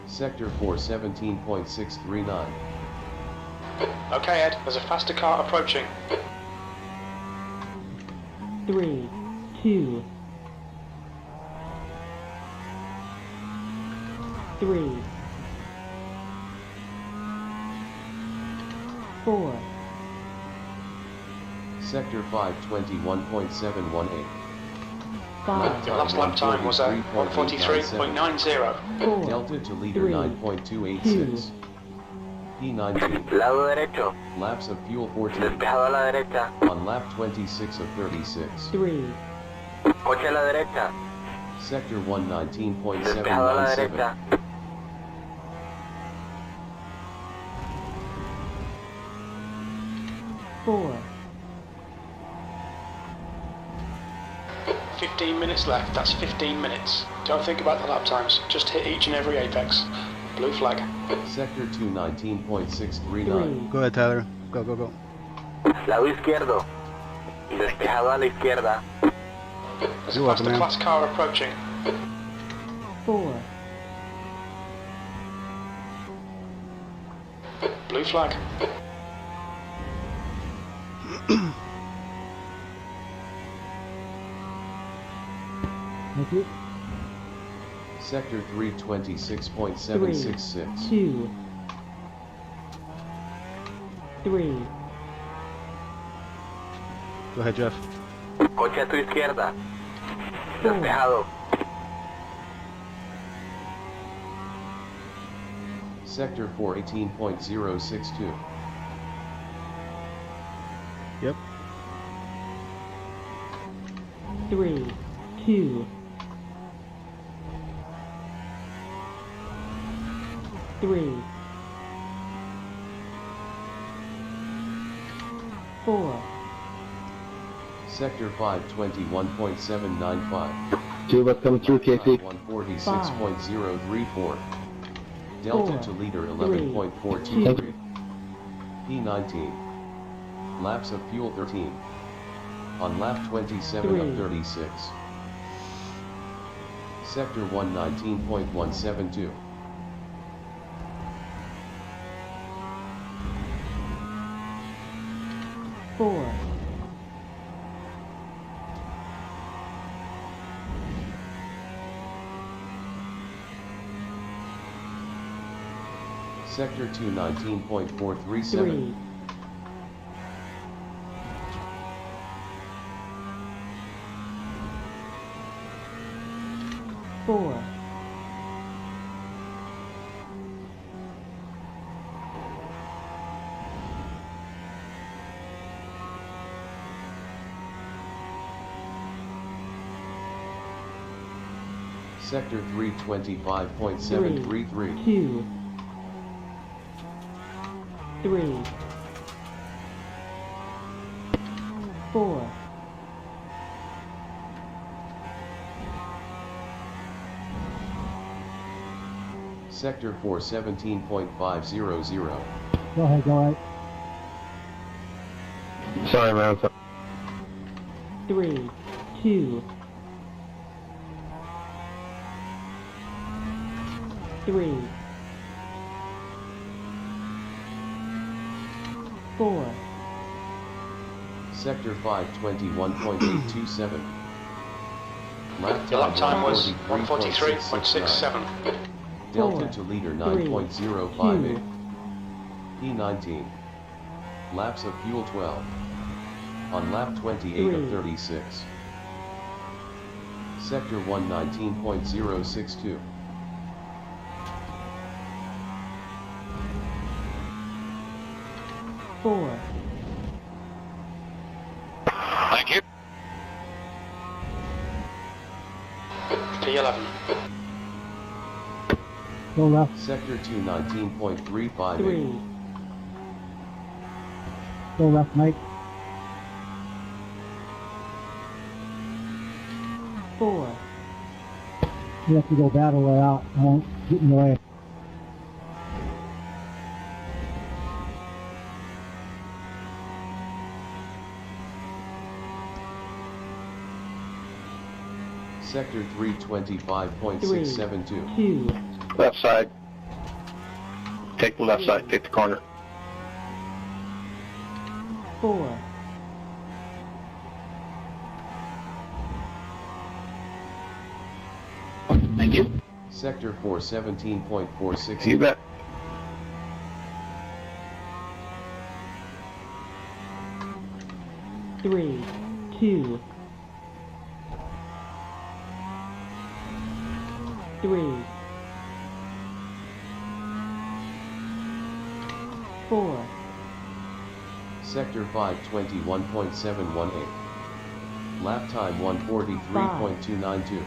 H: Sector 417.639.
B: Okay, Ed, there's a faster car approaching.
A: 3, 2, 3, 4,
H: Sector 521.718.
A: 5,
B: Your last lap time was 143.90.
A: 4,
H: Delta to leader
A: 3,
H: 9.286. P19.
D: Lado derecho.
H: Laps of fuel 14.
D: Despejado a la derecha.
H: On lap 26 of 36.
A: 3,
D: Coche a la derecha.
H: Sector
D: Despejado a la
H: 119.797.
D: derecha.
A: 4,
B: 15 minutes left, that's 15 minutes. Don't think about the lap times, just hit each and every apex. Blue flag.
H: Sector 219.639.
G: Go ahead, Tyler. Go, go, go.
D: Lado izquierdo. Despejado a la izquierda.
B: There's a faster class car approaching.
A: 4.
B: Blue flag.
P: Thank you.
H: Sector 326.766.
A: 2. 3.
G: Go ahead, Jeff.
D: Coche a tu izquierda. Despejado.
H: Sector 418.062.
G: Yep.
A: 3. 2. 3. 4.
H: Sector 521.795.
P: 2 of us coming through, KC.
H: 146.034. Delta
A: 4,
H: to leader
A: 3,
H: 11.423. P19. Laps of fuel 13. On lap 27
A: 3.
H: of 36. Sector 119.172.
A: 4.
H: Sector 219.437.
A: 3. 4.
H: 'Sector 325.733.
A: 2. 3. 4.
H: 'Sector 417.500.
P: Go ahead, go ahead.
C: Sorry, man.
A: 3. 2. 3. 4.
H: Sector 521.827. Lap
B: Your lap time was
H: 143.669.
B: 143.67.
H: Delta
A: 4,
H: to leader
A: 3,
H: 9.058. P19. Laps of fuel 12. On lap 28 of 36. Sector 119.062.
A: 4.
L: Thank you.
B: P11.
P: Go left.
H: Sector 219.358.
A: 3.
P: Go left, Mike.
A: 4.
P: You have to go battle it out. I won't get in the way.
H: Sector 325.672.
A: 2.
C: Left side. Take the left side. Take the corner.
A: 4.
P: 'em.
H: Sector 417.46.
C: You bet.
A: Three, 2. 3. 4.
H: Sector 521.718. Lap time 143.292.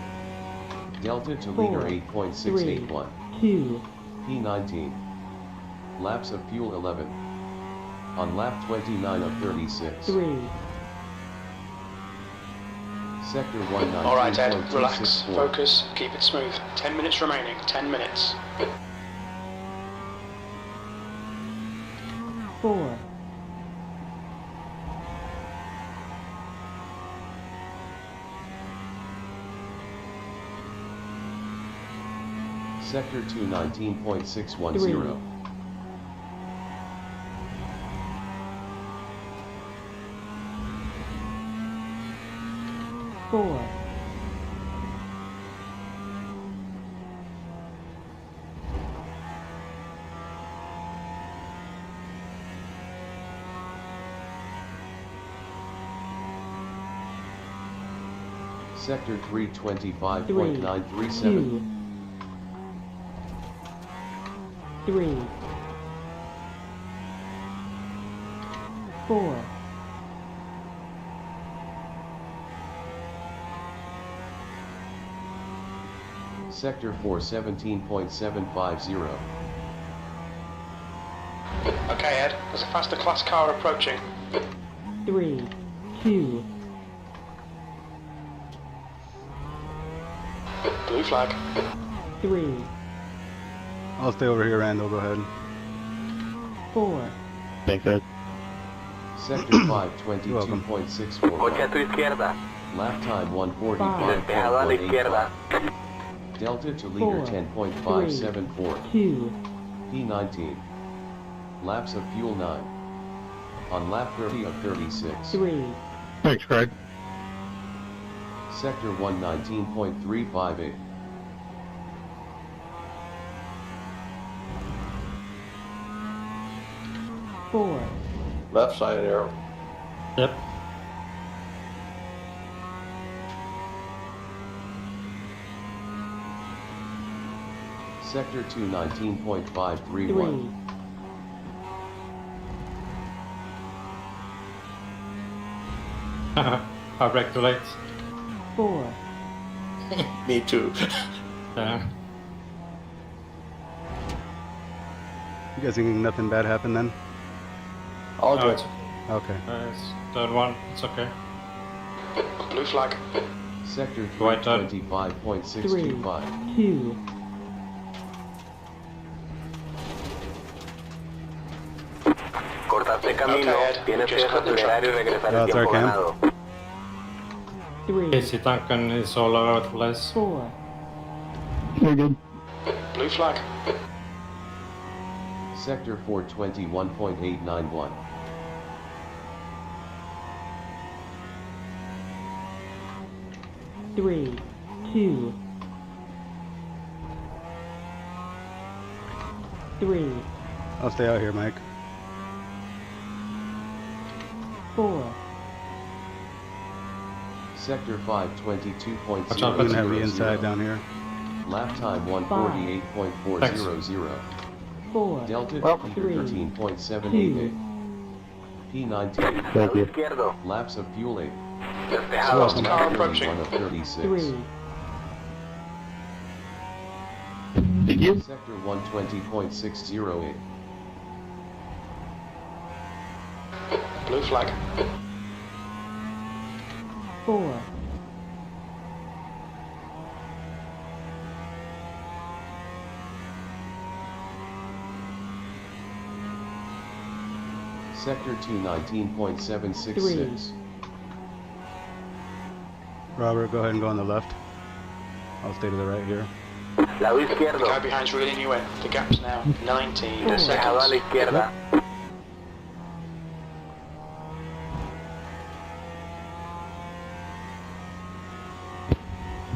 H: Delta to leader 8.681.
A: 2.
H: P19. Laps of fuel 11. On lap 29 of 36.
A: 3.
H: Sector 119.264.
B: Alright, Ed, relax, focus, keep it smooth. 10 minutes remaining, 10 minutes.
A: 4,
H: Sector 219.610.
A: 4,
H: 4. Sector 325.937.
A: 3, 4,
H: Sector 417.750.
B: Okay, Ed, there's a faster class car approaching.
A: 3, 2,
B: Blue flag.
A: 3,
G: I'll stay over here, Randall. Go ahead.
A: 4,
F: Thanks, Ed.
H: Sector 522.64.
D: Coche a tu izquierda.
H: Lap time
D: Despejado a la izquierda.
H: 145.18. Delta to leader
A: 4,
H: 10.574.
A: 2,
H: P19. Laps of fuel 9. On lap 30 of 36.
A: 3,
C: Thanks, Craig.
H: Sector 119.358.
A: 4,
E: Left side arrow.
J: Yep.
H: Sector 219.531.
A: 3,
J: I brake too late.
A: 4,
E: Me too.
J: Yeah.
G: You guys thinking nothing bad happened then?
E: All
J: No,
E: good.
J: it's
G: Okay.
J: it's turn 1, it's okay.
B: Blue flag.
H: Sector
J: White turn.
H: 325.625.
A: 2,
D: Cortaste camino.
B: Okay, Ed,
D: Tienes que
B: just cut the
D: desacelerar y
B: track.
D: regresar el
G: That's
D: tiempo
G: our camp.
D: ganado.
A: 3,
J: AC Duncan is all over the place.
A: 4,
C: Very good.
B: Blue flag.
H: Sector 421.891.
A: 3, 2, 3,
G: I'll stay out here, Mike.
A: 4,
H: Sector 522.000.
J: Watch out,
G: You can have the inside down here.
H: Lap time 148.400.
A: 4,
H: Delta
A: well,
H: leader
A: 3,
H: 13.788. P19.
D: Lado izquierdo.
H: Laps of fuel 8.
D: Despejado.
B: Lost the car approaching.
H: 31 of 36.
A: 3,
H: Sector 120.608.
B: Blue flag.
A: 4,
H: Sector 219.766.
G: Robert, go ahead and go on the left. I'll stay to the right here.
D: Lado
B: The
D: izquierdo.
B: guy behind's reeling you in. The gap's now 19
D: Despejado a la
B: seconds.
D: izquierda.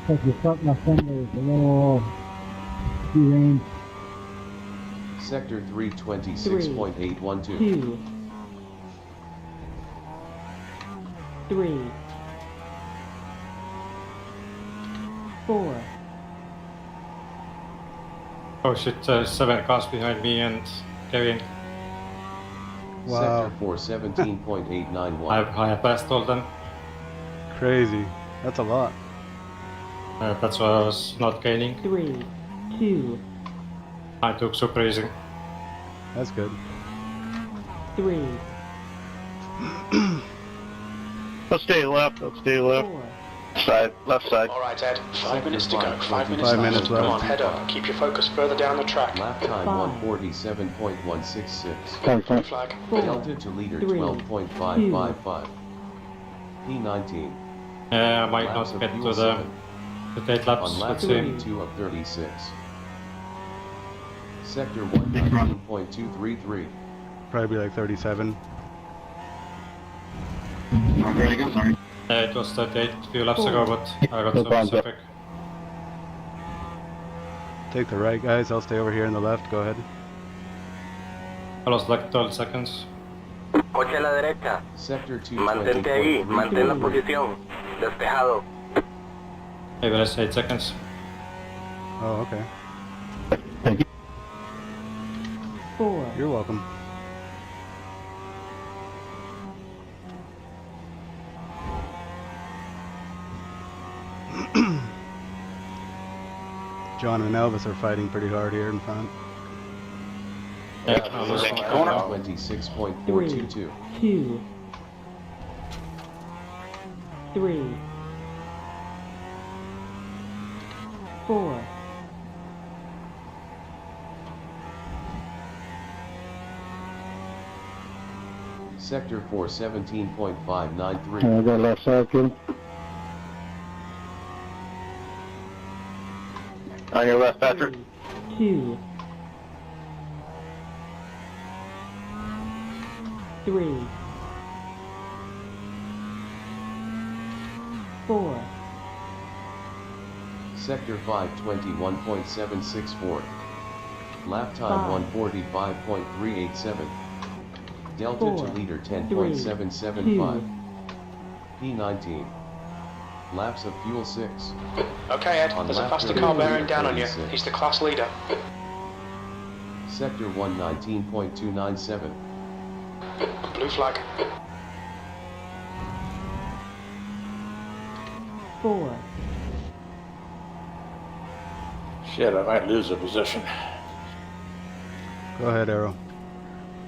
P: Because the front left fender is a little deranged.
H: Sector 326.812.
A: 2, 3, 4,
J: Oh shit, 7 cars behind me and Kevin.
G: Wow.
H: Sector 417.891.
J: I passed all them.
G: Crazy. That's a lot.
J: That's why I was not gaining.
A: 3, 2,
J: I took super easy.
G: That's good.
A: 3,
F: I'll stay left.
A: 4,
F: Side, left side.
B: All right, Ed. 5 minutes to go. 5 minutes
G: 5
B: left.
G: minutes
B: Come
G: left.
B: on, head up. Keep your focus further down the track.
H: Lap time 147.166.
B: Blue flag.
H: Delta to leader 12.555. P19.
J: Yeah, I might
H: Laps
J: not
H: of
J: get
H: fuel
J: to the
H: 7.
J: 8 laps.
H: On lap
J: Let's see.
H: 32 of 36. Sector 119.233.
G: Probably like 37.
J: It was 38 a few laps ago, but I got
C: No
J: some
C: problem.
J: specific.
G: Take the right, guys. I'll stay over here in the left. Go ahead.
J: I lost like 12 seconds.
D: Coche a la derecha.
H: Sector 2.
D: Mantente ahí, mantén la posición. Despejado.
J: Maybe let's 8 seconds.
G: Oh, okay.
A: 4,
G: You're welcome. John and Elvis are fighting pretty hard here in front.
J: Yeah, I was
H: Sector 26.422.
A: 2, 3, 4,
H: Sector 4 17.593.
C: I got left side, kid.
F: On your left, Patrick.
A: 2, 3, 4,
H: Sector 5 21.764. Lap time 145.387. Delta to
A: 4,
H: leader
A: 3,
H: 10.775. P19. Laps of fuel 6.
B: Okay, Ed.
H: On
B: There's a
H: lap
B: faster
H: 30,
B: car bearing down on you.
H: 36.
B: He's the class leader.
H: Sector 119.297.
B: Blue flag.
A: 4,
E: Shit, I might lose a position.
G: Go ahead, Arrow.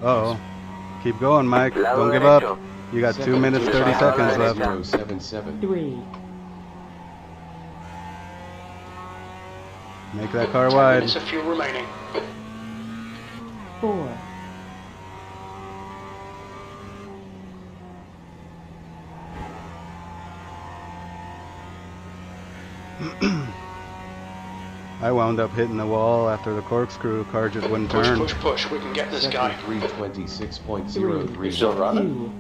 G: Uh-oh. Keep going, Mike.
D: Lado
G: Don't give
D: derecho.
G: up. You got 2
H: Sector
G: minutes, 30 seconds left.
H: 077.
A: 3,
G: Make that car
B: 10
G: wide.
B: minutes of fuel remaining.
A: 4,
G: I wound up hitting the wall after the corkscrew. Car just wouldn't
B: Push,
G: turn.
B: push, push. We can get this
H: Sector
B: guy.
H: 326.03.
E: Still running?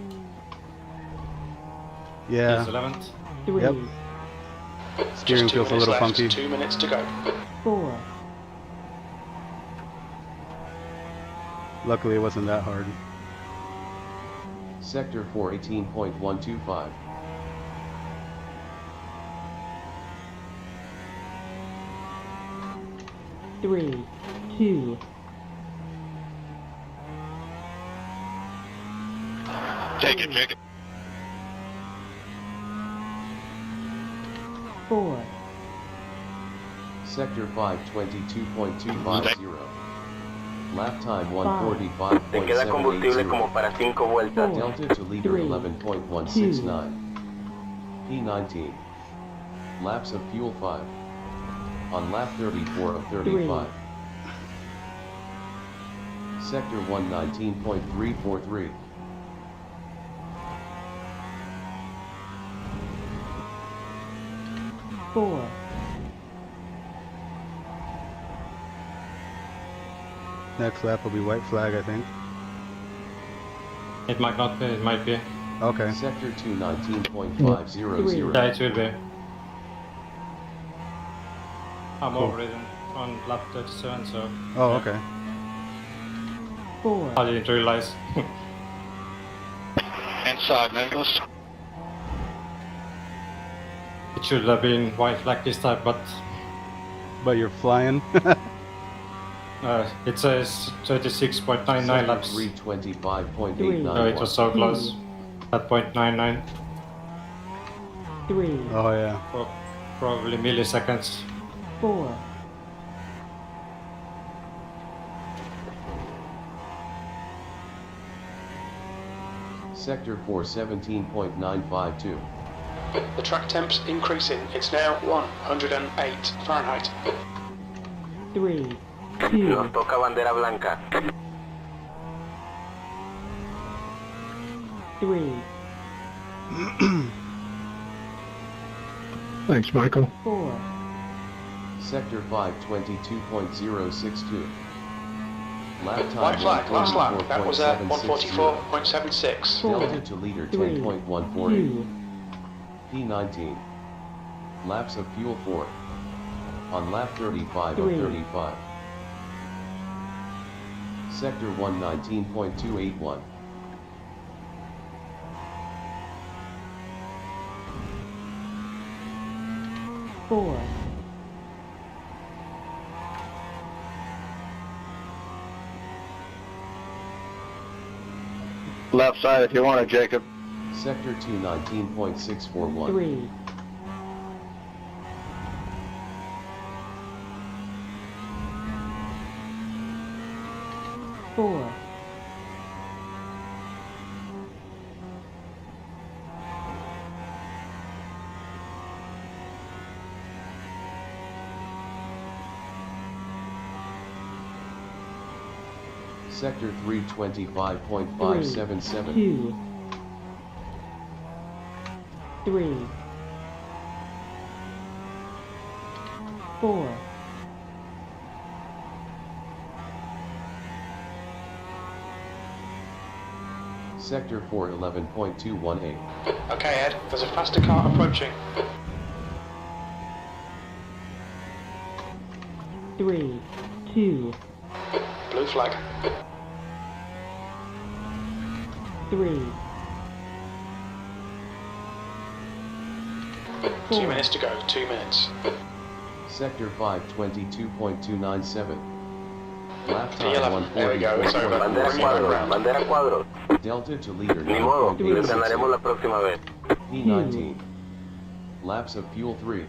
A: 2,
G: Yeah.
J: He's 11th.
A: 3,
G: Yep. Steering
B: Just 2
G: feels a
B: minutes
G: little
B: left.
G: funky.
B: 2 minutes to go.
A: 4,
G: Luckily, it wasn't that hard.
H: Sector 418.125.
A: 3, 2,
F: Take it, take it.
A: 4,
H: Sector 522.250. Lap time
D: Te queda combustible como
H: 145.780.
D: para 5 vueltas.
H: Delta to leader 11.169. P19. Laps of fuel 5. On lap 34 of 35. Sector 119.343.
A: 4,
G: Next lap will be white flag, I think.
J: It might not be, it might be.
G: Okay.
H: Sector 219.500.
J: Yeah, it will be. I'm already on lap 37, so.
G: Oh, okay.
A: 4,
J: I didn't realize.
F: Inside, Nicholas.
J: It should have been white flag this time, but
G: But you're flying.
J: it says 36.99 laps.
H: 325.891.
J: No, it was so close. At 0.99.
A: 3,
G: Oh, yeah.
J: Probably milliseconds.
A: 4,
H: Sector 417.952.
B: The track temp's increasing. It's now 108 Fahrenheit.
A: 3, 2,
D: Nos toca bandera blanca.
A: 3,
C: Thanks, Michael.
A: 4,
H: Sector 522.062. Lap time
B: White flag, last lap. That was at
H: 144.76.
B: 144.76.
H: Delta to leader 10.148. P19. Laps of fuel 4. On lap 35 of 35. Sector 119.281.
A: four,
F: Left side if you want it, Jacob.
H: Sector 219.641.
A: 3, 4,
H: 2. Sector 325.577.
A: 2, 3, 4,
H: Sector 411.218.
B: Okay, Ed, there's a faster car approaching.
A: 3, 2,
B: Blue flag.
A: 3,
B: 2 minutes to go, 2 minutes.
H: Sector 522.297. Lap time
B: P11, there we go, it's over.
D: Bandera
B: Bring it back
D: cuadros,
B: round.
D: bandera cuadros.
H: Delta to leader
D: Ni modo, les
H: 9.866.
D: ganaremos la próxima vez.
H: P19. Laps of fuel 3.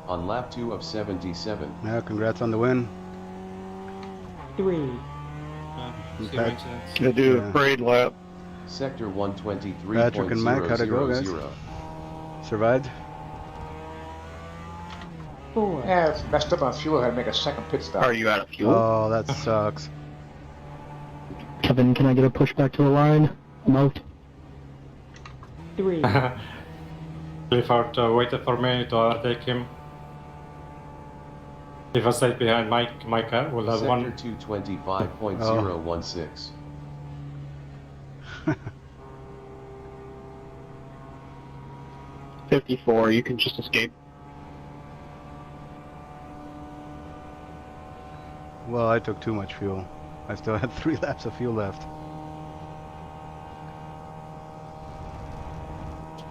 H: On lap 2 of 77.
G: Yeah, congrats on the win.
A: 3,
F: Gonna do a parade lap.
H: Sector 123.000.
G: Patrick and Mike, how'd it go, guys? Survived?
A: 4,
I: Yeah, it's messed up on fuel. I had to make a second pit stop.
F: Are you out of fuel?
G: Oh, that sucks.
P: Kevin, can I get a push back to the line? Note.
A: 3,
J: Clifford waited for me to overtake him. If I stayed behind Mike will have
H: Sector
J: one.
H: 225.016.
F: 54, you can just escape.
G: Well, I took too much fuel. I still had 3 laps of fuel left.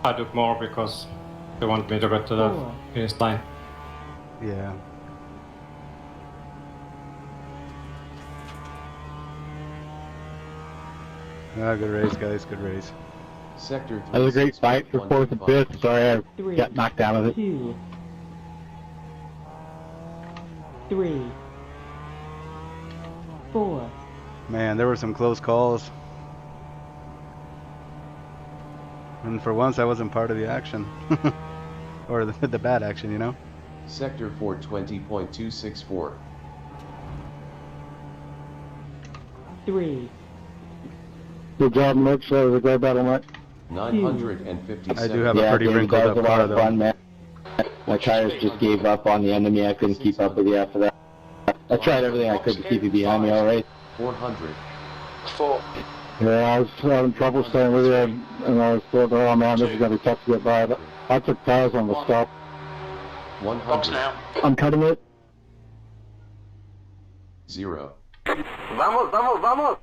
J: I took more because they want me to get to the finish line.
G: Yeah. Ah, good race, guys. Good race.
H: Sector
P: That was a great fight for 4th and 5th. Sorry I
A: 3,
P: got knocked out of it.
A: 2, 3, 4,
G: Man, there were some close calls. And for once, I wasn't part of the action. Or the bad action, you know?
H: Sector 420.264.
A: 3,
P: Good job, Mitch. That was a great battle, Mike.
H: 957.
G: I do have a pretty wrinkled
P: that
G: up
P: was a lot
G: car,
P: of
G: though.
P: fun, man. My tires just gave up on the end of me. I couldn't keep up with you after that. I tried everything I could to keep you behind me all right.
H: 400.
B: 4.
P: Yeah, I was having trouble staying with you, and I was thinking, oh man, this is going to be tough to get by. But I took tires on the stop.
H: 100.
B: Box now.
P: I'm cutting it.
H: 0.
D: Vamos, vamos, vamos.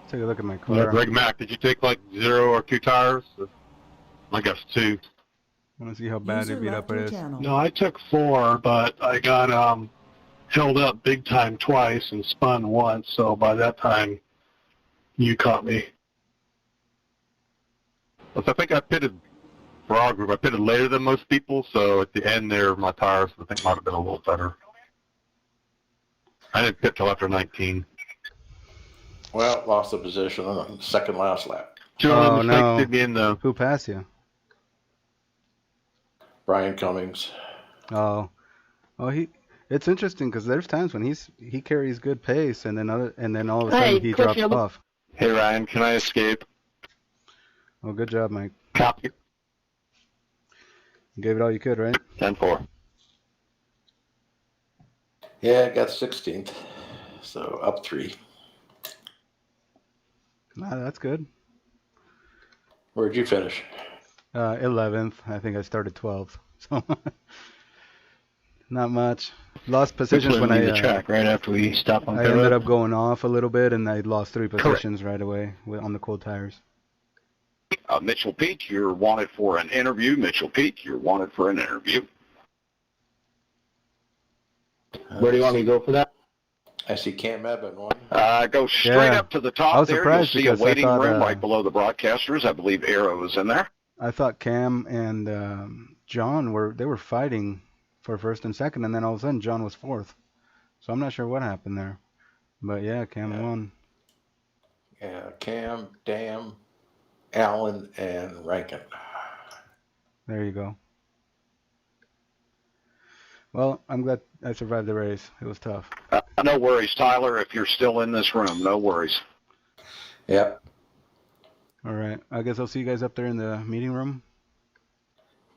G: Take a look at my car.
M: Yeah, Greg Mack, did you take like 0 or 2 tires? I guess 2.
G: I want to see how bad
N: User
G: it beat
N: left
G: up
N: your
G: it is.
N: channel.
M: No, I took 4, but I got held up big time twice and spun once, so by that time you caught me. Plus, I think I pitted for our group. I pitted later than most people, so at the end there, my tires I think might have been a little better. I didn't pit till after 19.
E: Well, lost the position on the second last lap.
G: Oh no! Who passed you?
E: Brian Cummings.
G: Oh, It's interesting because there's times when he carries good pace, and then all of a sudden he drops off.
L: Hey Ryan, can I escape?
G: Oh, good job, Mike.
L: Copy.
G: You gave it all you could, right?
L: 10-4.
E: Yeah, I got 16th, so up 3.
G: That's good.
E: Where'd you finish?
G: 11th. I think I started 12th. So not much. Lost positions when
F: the track right after we stopped on
G: I ended up going off a little bit, and I lost 3 positions right away on the cold tires.
L: Mitchell Peak, you're wanted for an interview. Mitchell Peak, you're wanted for an interview.
P: Where do you want me to go for that?
E: I see Cam Edmond one.
L: Go straight up to the top there. You'll see a waiting room right below the broadcasters. I believe Arrow is in there.
G: I thought Cam and John were fighting for first and second, and then all of a sudden John was 4th. So I'm not sure what happened there. But yeah, Cam won.
E: Yeah, Cam, Dam, Allen, and Rankin.
G: There you go. Well, I'm glad I survived the race. It was tough.
L: No worries, Tyler, if you're still in this room. No worries.
E: Yep.
G: All right. I guess I'll see you guys up there in the meeting room.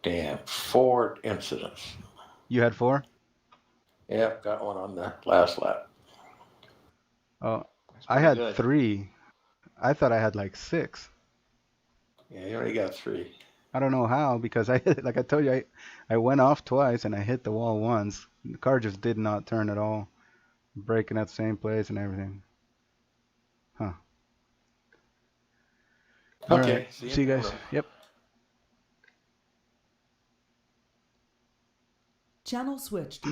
E: Damn, 4 incidents.
G: You had 4?
E: Yep, got one on the last lap.
G: Oh, I had 3. I thought I had like 6.
E: Yeah, you only got 3.
G: I don't know how, because like I told you, I went off twice and I hit the wall once. The car just did not turn at all, braking at the same place and everything. Huh. All
E: Okay.
G: right. See you guys. Yep.
N: Channel switched.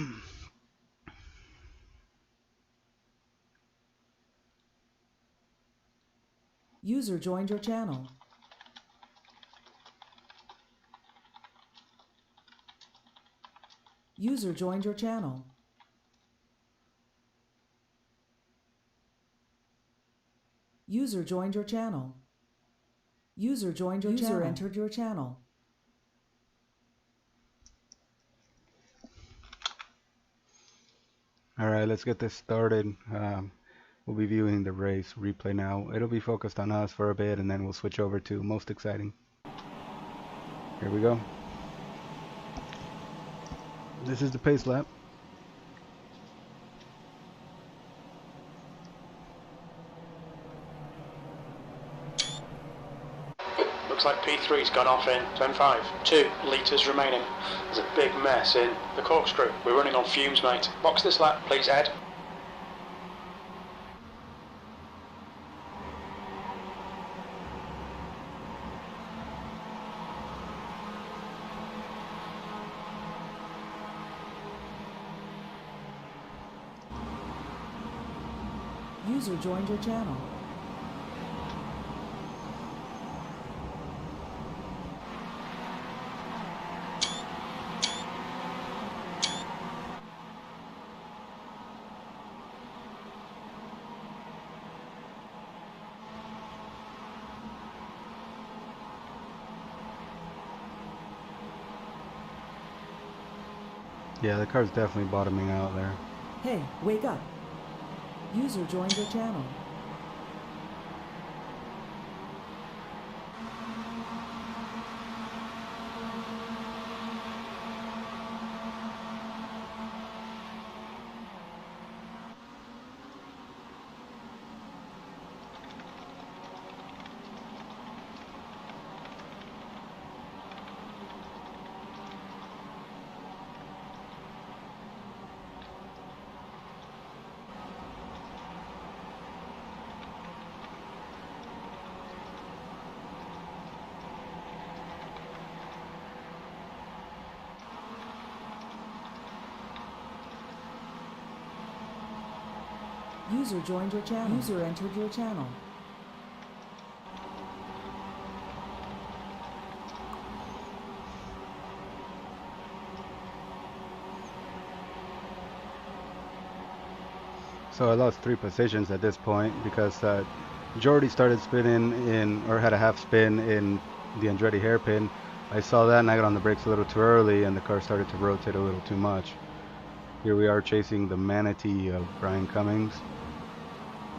N: User joined your channel. User joined your channel. User joined your channel. User joined your channel. User entered your channel.
G: All right, let's get this started. We'll be viewing the race replay now. It'll be focused on us for a bit, and then we'll switch over to most exciting. Here we go. This is the pace lap.
B: Looks like P3's gone off in turn 5. 2 litres remaining. There's a big mess in the corkscrew. We're running on fumes, mate. Box this lap, please, Ed.
N: User joined your channel.
G: Yeah, the car's definitely bottoming out there.
N: Hey, wake up. User joined your channel. User joined your channel. User entered your channel.
G: So I lost 3 positions at this point because Jordy started spinning in, or had a half spin in the Andretti hairpin. I saw that and I got on the brakes a little too early and the car started to rotate a little too much. Here we are chasing the manatee of Brian Cummings.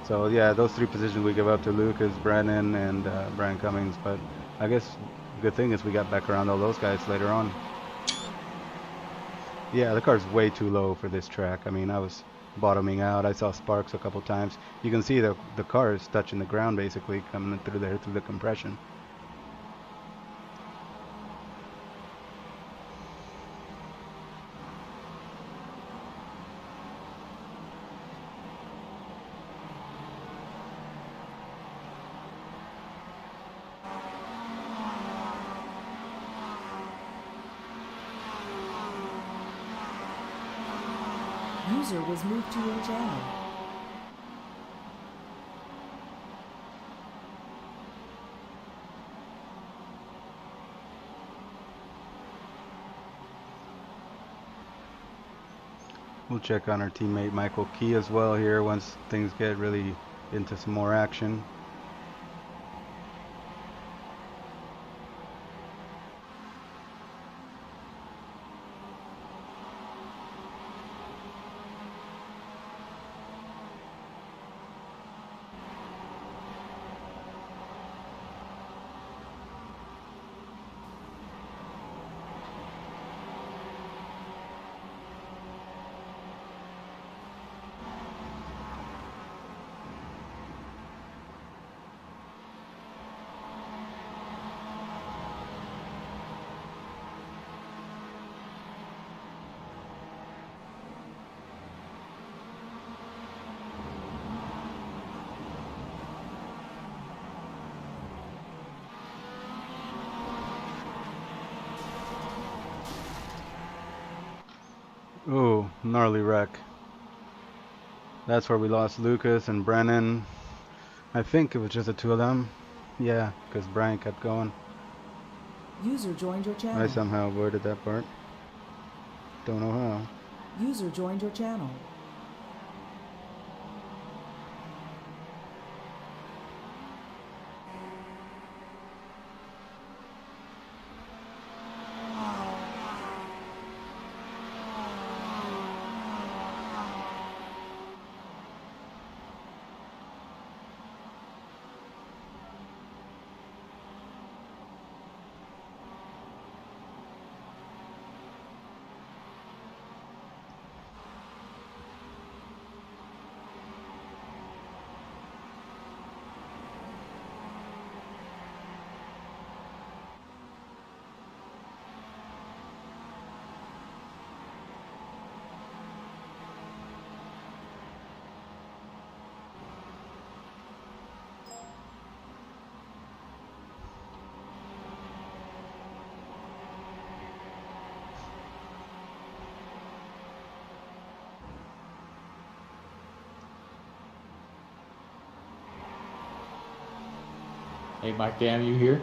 G: So yeah, those 3 positions we give up to Lucas, Brennan, and Brian Cummings, but I guess the good thing is we got back around all those guys later on. Yeah, the car's way too low for this track. I mean, I was bottoming out. I saw sparks a couple times. You can see the car is touching the ground basically coming through there through the compression.
N: User was moved to your channel.
G: We'll check on our teammate Michael Key as well here once things get really into some more action. Ooh, gnarly wreck. That's where we lost Lucas and Brennan. I think it was just the 2 of them. Yeah, because Brian kept going.
N: User joined your channel.
G: I somehow avoided that part. Don't know how.
N: User joined your channel.
O: Hey, Mike, damn, you here?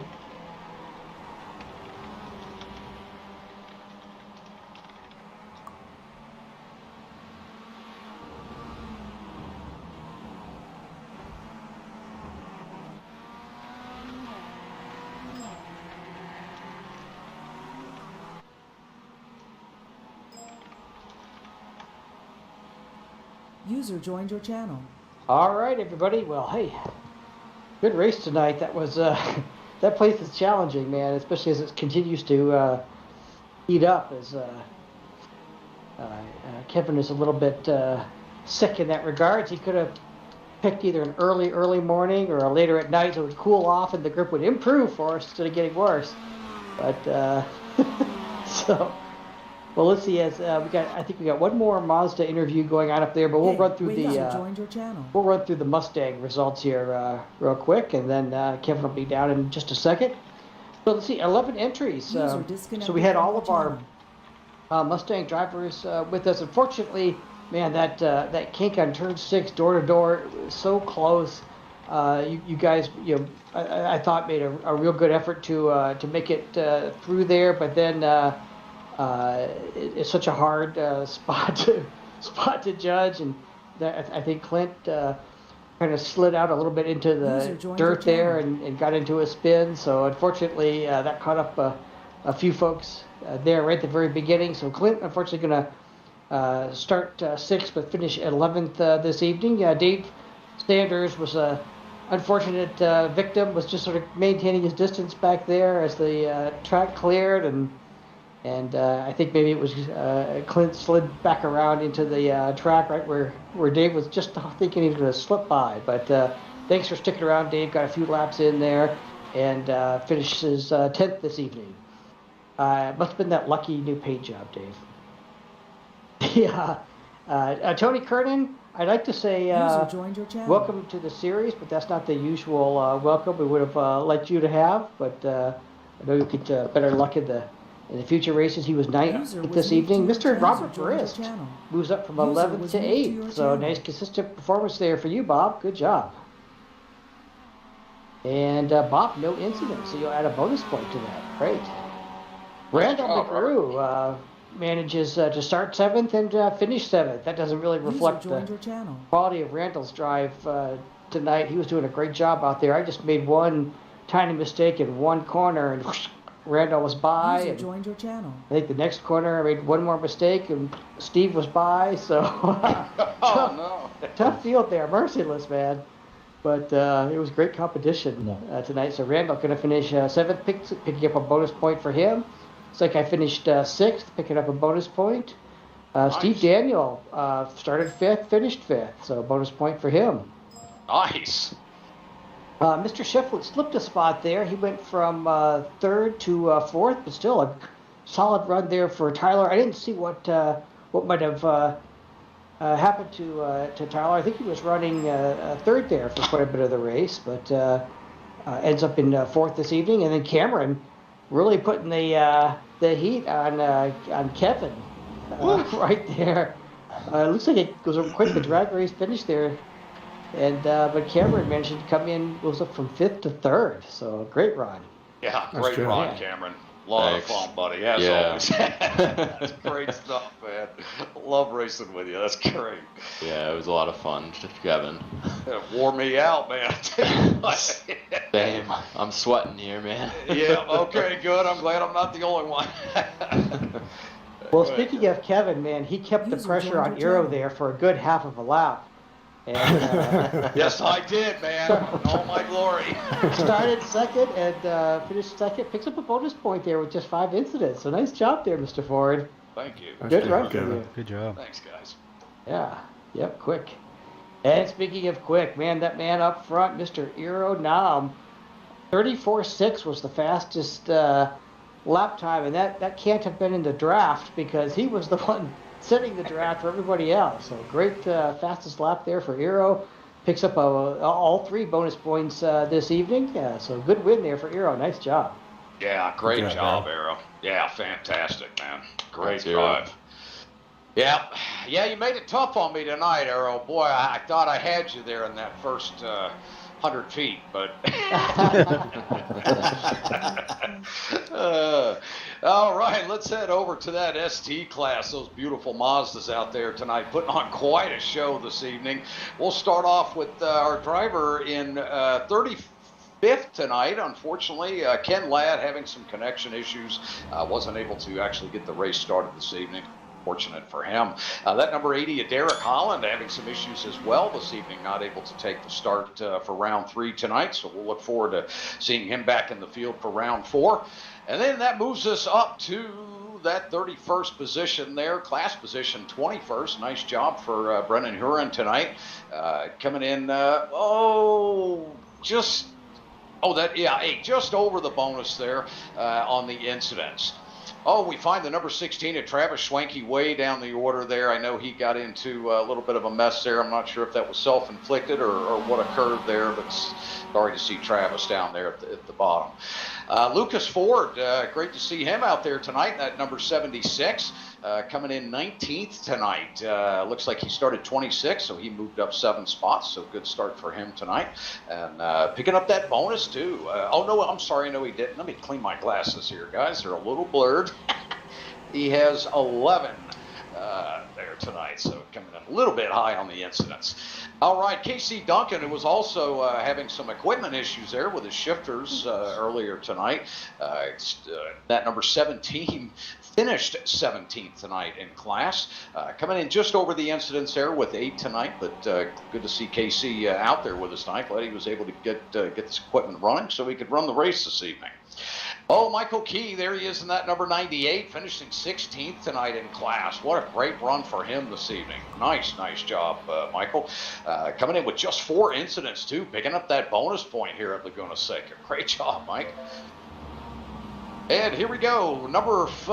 N: User joined your channel.
P: All right, everybody. Well, hey, good race tonight. That was that place is challenging, man, especially as it continues to heat up. As Kevin is a little bit sick in that regard. He could have picked either an early morning or a later at night, so it would cool off and the grip would improve for us instead of getting worse. But so. Well, let's see. As I think we got one more Mazda interview going on up there, but we'll run through we'll run through the Mustang results here real quick, and then Kevin will be down in just a second. So let's see, 11 entries. So we had all of our Mustang drivers with us. Unfortunately, man, that kink on turn 6, door to door, was so close. You guys, I thought made a real good effort to make it through there, but then. It's such a hard spot to judge, and
O: I think Clint kind of slid out a little bit into the dirt there and got into a spin. So unfortunately, that caught up a few folks there right at the very beginning. So Clint, unfortunately, going to start 6th but finish 11th this evening. Dave Sanders was a unfortunate victim, was just sort of maintaining his distance back there as the track cleared, and I think maybe it was Clint slid back around into the track right where Dave was just thinking he was going to slip by. But thanks for sticking around, Dave. Got a few laps in there and finishes 10th this evening. Must have been that lucky new paint job, Dave. Yeah. Tony Kernan, I'd like to say welcome to the series, but that's not the usual welcome we would have liked you to have. But I know you'll get better luck in the future races. He was 9th this evening. Mr. Robert Brist moves up from 11th to 8th. So nice consistent performance there for you, Bob. Good job. And Bob, no incident, so you'll add a bonus point to that. Great. Randall McGrew manages to start 7th and finish 7th. That doesn't really reflect the quality of Randall's drive tonight. He was doing a great job out there. I just made one tiny mistake in one corner, and whoosh, Randall was by. And I think the next corner I made one more mistake, and Steve was by. So tough field there, merciless, man. But it was great competition tonight. So Randall going to finish 7th, picking up a bonus point for him. It's like I finished 6th, picking up a bonus point. Nice. Steve Daniel started 5th, finished 5th, so bonus point for him.
Q: Nice.
O: Mr. Shiflett slipped a spot there. He went from 3rd to 4th, but still a solid run there for Tyler. I didn't see what might have happened to Tyler. I think he was running 3rd there for quite a bit of the race, but ends up in 4th this evening. And then Cameron really putting the heat on Kevin right there. Looks like it was quite the drag race finish there, and but Cameron managed to come in, goes up from 5th to 3rd. So great run.
Q: Yeah, great run, Cameron. A lot of fun, buddy. As always. That's great stuff, man. Love racing with you. That's great.
S: Yeah, it was a lot of fun, Kevin.
Q: It wore me out, man.
S: Same. I'm sweating here, man.
Q: Yeah, okay, good. I'm glad I'm not the only one.
O: Well, speaking of Kevin, man, he kept the pressure on Eero there for a good half of a lap. And,
Q: yes, I did, man. In all my glory.
O: Started 2nd and finished 2nd. Picks up a bonus point there with just 5 incidents. So nice job there, Mr. Ford.
Q: Thank you.
O: Good run for you.
G: Good job.
Q: Thanks, guys.
O: Yeah. Yep, quick. And speaking of quick, man, that man up front, Mr. Eero Nam, 34.6 was the fastest lap time, and that can't have been in the draft because he was the one setting the draft for everybody else. So great fastest lap there for Eero. Picks up all 3 bonus points this evening. So good win there for Eero. Nice job.
Q: Yeah, great job, Eero. Yeah, fantastic, man. Great drive. Yeah, you made it tough on me tonight, Eero. Boy, I thought I had you there in that first 100 feet, but all right, let's head over to that ST class. Those beautiful Mazdas out there tonight, putting on quite a show this evening. We'll start off with our driver in 35th tonight. Unfortunately, Ken Ladd having some connection issues, wasn't able to actually get the race started this evening. Fortunate for him. That number 80, Derek Holland, having some issues as well this evening, not able to take the start for round 3 tonight. So we'll look forward to seeing him back in the field for round 4. And then that moves us up to that 31st position there, class position 21st. Nice job for Brennan Huron tonight. Coming in, just over the bonus there on the incidents. Oh, we find the number 16 at Travis Schwenke way down the order there. I know he got into a little bit of a mess there. I'm not sure if that was self-inflicted or what occurred there, but sorry to see Travis down there at the bottom. Lucas Ford, great to see him out there tonight, that number 76. Coming in 19th tonight. Looks like he started 26, so he moved up 7 spots, so good start for him tonight. And picking up that bonus, too. I'm sorry, no, he didn't. Let me clean my glasses here, guys. They're a little blurred. He has 11 there tonight, so coming in a little bit high on the incidents. All right, Casey Duncan, who was also having some equipment issues there with his shifters earlier tonight. That number 17 finished 17th tonight in class. Coming in just over the incidents there with 8 tonight, but good to see Casey out there with us tonight. Glad he was able to get this equipment running so he could run the race this evening. Oh, Michael Key, there he is in that number 98, finishing 16th tonight in class. What a great run for him this evening. Nice job, Michael. Coming in with just 4 incidents, too, picking up that bonus point here at Laguna Seca. Great job, Mike. And here we go, number 07,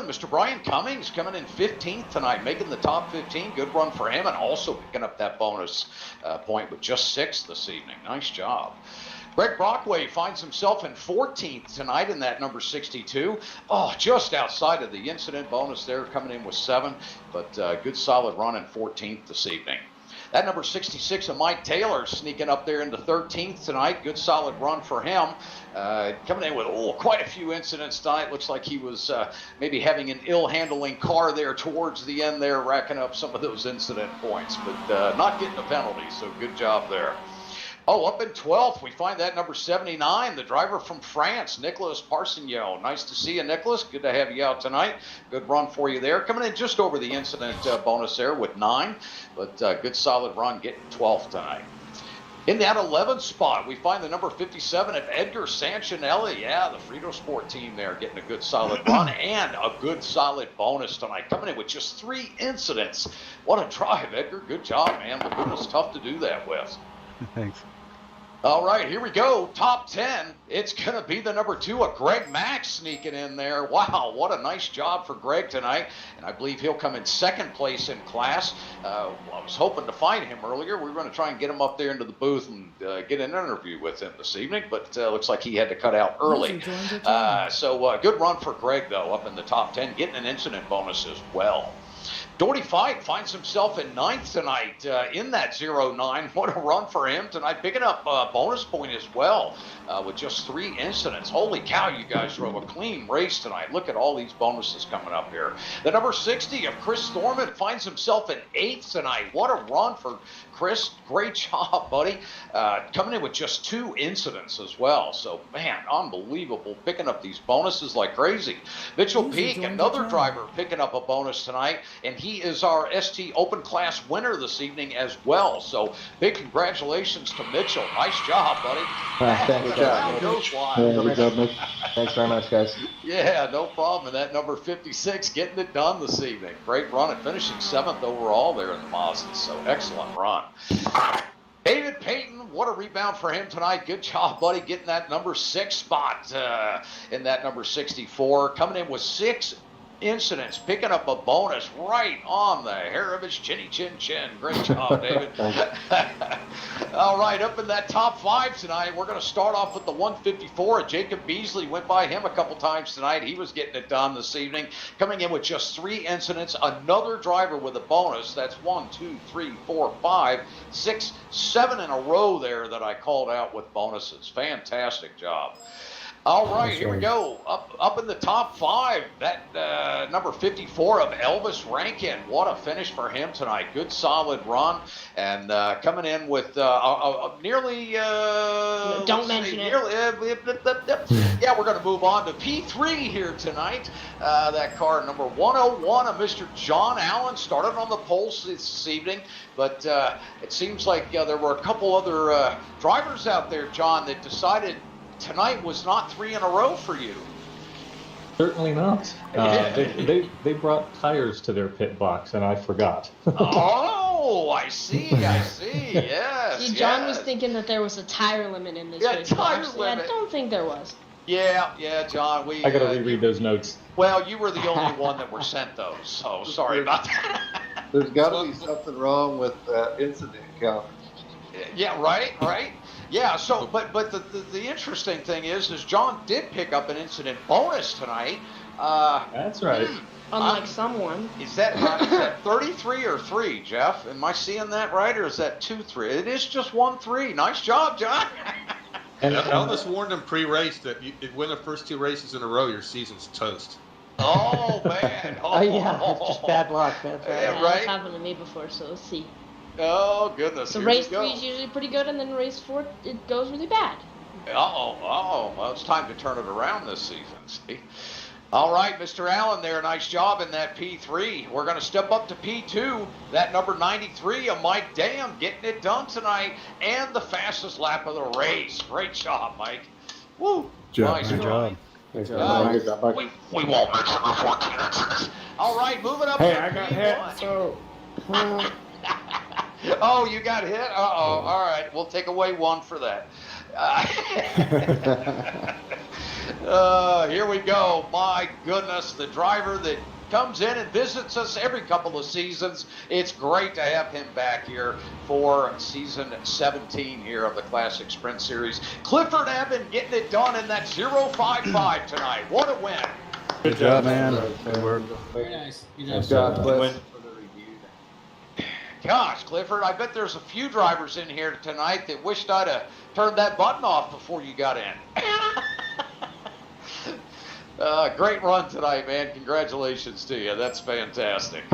Q: Mr. Brian Cummings, coming in 15th tonight, making the top 15. Good run for him, and also picking up that bonus point with just 6 this evening. Nice job. Greg Brockway finds himself in 14th tonight in that number 62. Oh, just outside of the incident bonus there, coming in with 7, but good solid run in 14th this evening. That number 66 of Mike Taylor sneaking up there into 13th tonight. Good solid run for him. Coming in with quite a few incidents tonight. Looks like he was maybe having an ill-handling car there towards the end there, racking up some of those incident points, but not getting a penalty, so good job there. Oh, up in 12th, we find that number 79, the driver from France, Nicolas Parsignon. Nice to see you, Nicolas. Good to have you out tonight. Good run for you there. Coming in just over the incident bonus there with 9, but good solid run getting 12th tonight. In that 11th spot, we find the number 57 of Edgar Sanchinelli. Yeah, the Frito Sport team there getting a good solid run and a good solid bonus tonight. Coming in with just 3 incidents. What a drive, Edgar. Good job, man. Laguna's tough to do that with.
G: Thanks.
Q: All right, here we go. Top 10. It's going to be the number 2 of Greg Max sneaking in there. Wow, what a nice job for Greg tonight. And I believe he'll come in 2nd place in class. I was hoping to find him earlier. We were going to try and get him up there into the booth and get an interview with him this evening, but looks like he had to cut out early. So good run for Greg, though, up in the top 10, getting an incident bonus as well. Doherty Fight finds himself in 9th tonight in that 09. What a run for him tonight, picking up a bonus point as well with just 3 incidents. Holy cow, you guys drove a clean race tonight. Look at all these bonuses coming up here. The number 60 of Chris Thorman finds himself in 8th tonight. What a run for Chris. Great job, buddy. Coming in with just 2 incidents as well. So, man, unbelievable. Picking up these bonuses like crazy. Mitchell Peak, another driver, picking up a bonus tonight, and he is our ST Open Class winner this evening as well. So, big congratulations to Mitchell. Nice job, buddy.
T: Thanks, Thanks very much, guys.
Q: Yeah, no problem. And that number 56 getting it done this evening. Great run and finishing 7th overall there in the Mazda. So, excellent run. David Payton, what a rebound for him tonight. Good job, buddy, getting that number 6 spot in that number 64. Coming in with 6 incidents, picking up a bonus right on the hair of his chinny chin chin. Great job, David. All right, up in that top 5 tonight, we're going to start off with the 154. Jacob Beasley went by him a couple times tonight. He was getting it done this evening. Coming in with just 3 incidents, another driver with a bonus. That's 1, 2, 3, 4, 5, 6, 7 in a row there that I called out with bonuses. Fantastic job. All right, here we go. Up in the top 5, that number 54 of Elvis Rankin. What a finish for him tonight. Good, solid run. And coming in with nearly...
K: Don't mention it.
Q: Yeah, we're going to move on to P3 here tonight. That car, number 101 of Mr. John Allen, started on the pole this evening. But it seems like there were a couple other drivers out there, John, that decided tonight was not 3 in a row for you.
J: Certainly not. They brought tires to their pit box, and I forgot.
Q: Oh, I see. Yes.
K: See, John was thinking that there was a tire limit in this race.
Q: Tire limit.
K: I don't think there was.
Q: Yeah, John.
J: I got to reread those notes.
Q: Well, you were the only one that were sent those, so sorry about that.
T: There's got to be something wrong with incident count.
Q: Yeah, right. Yeah, so, but the interesting thing is John did pick up an incident bonus tonight.
J: That's right.
K: Unlike someone.
Q: Is that 33 or 3, Jeff? Am I seeing that right, or is that 2-3? It is just 1-3. Nice job, John.
U: And Elvis warned him pre-race that if you win the first 2 races in a row, your season's toast.
Q: Oh, man.
O: Oh, yeah, it's just bad luck. That's right.
Q: Yeah,
B: That's
Q: right?
B: happened to me before, so let's see.
Q: Oh, goodness.
B: So
Q: Here
B: race
Q: we go.
B: 3 is usually pretty good, and then race 4, it goes really bad.
Q: Uh-oh. Well, it's time to turn it around this season, see? All right, Mr. Allen there, nice job in that P3. We're going to step up to P2. That number 93 of Mike Dam getting it done tonight, and the fastest lap of the race. Great job, Mike. Woo. Nice
G: Good job.
I: Good job, Mike.
Q: We won't mention the 14. All right, moving up
I: Hey,
Q: to
I: I got
Q: P1.
I: hit, so.
Q: Oh, you got hit? Uh-oh. All right, we'll take away 1 for that. Here we go. My goodness, the driver that comes in and visits us every couple of seasons. It's great to have him back here for season 17 here of the Classic Sprint Series. Clifford Evan getting it done in that 0.55 tonight. What a win.
G: Good job, man. Good work.
U: Very nice.
I: Nice job, Cliff.
Q: Gosh, Clifford, I bet there's a few drivers in here tonight that wished I'd have turned that button off before you got in. Great run tonight, man. Congratulations to you. That's fantastic.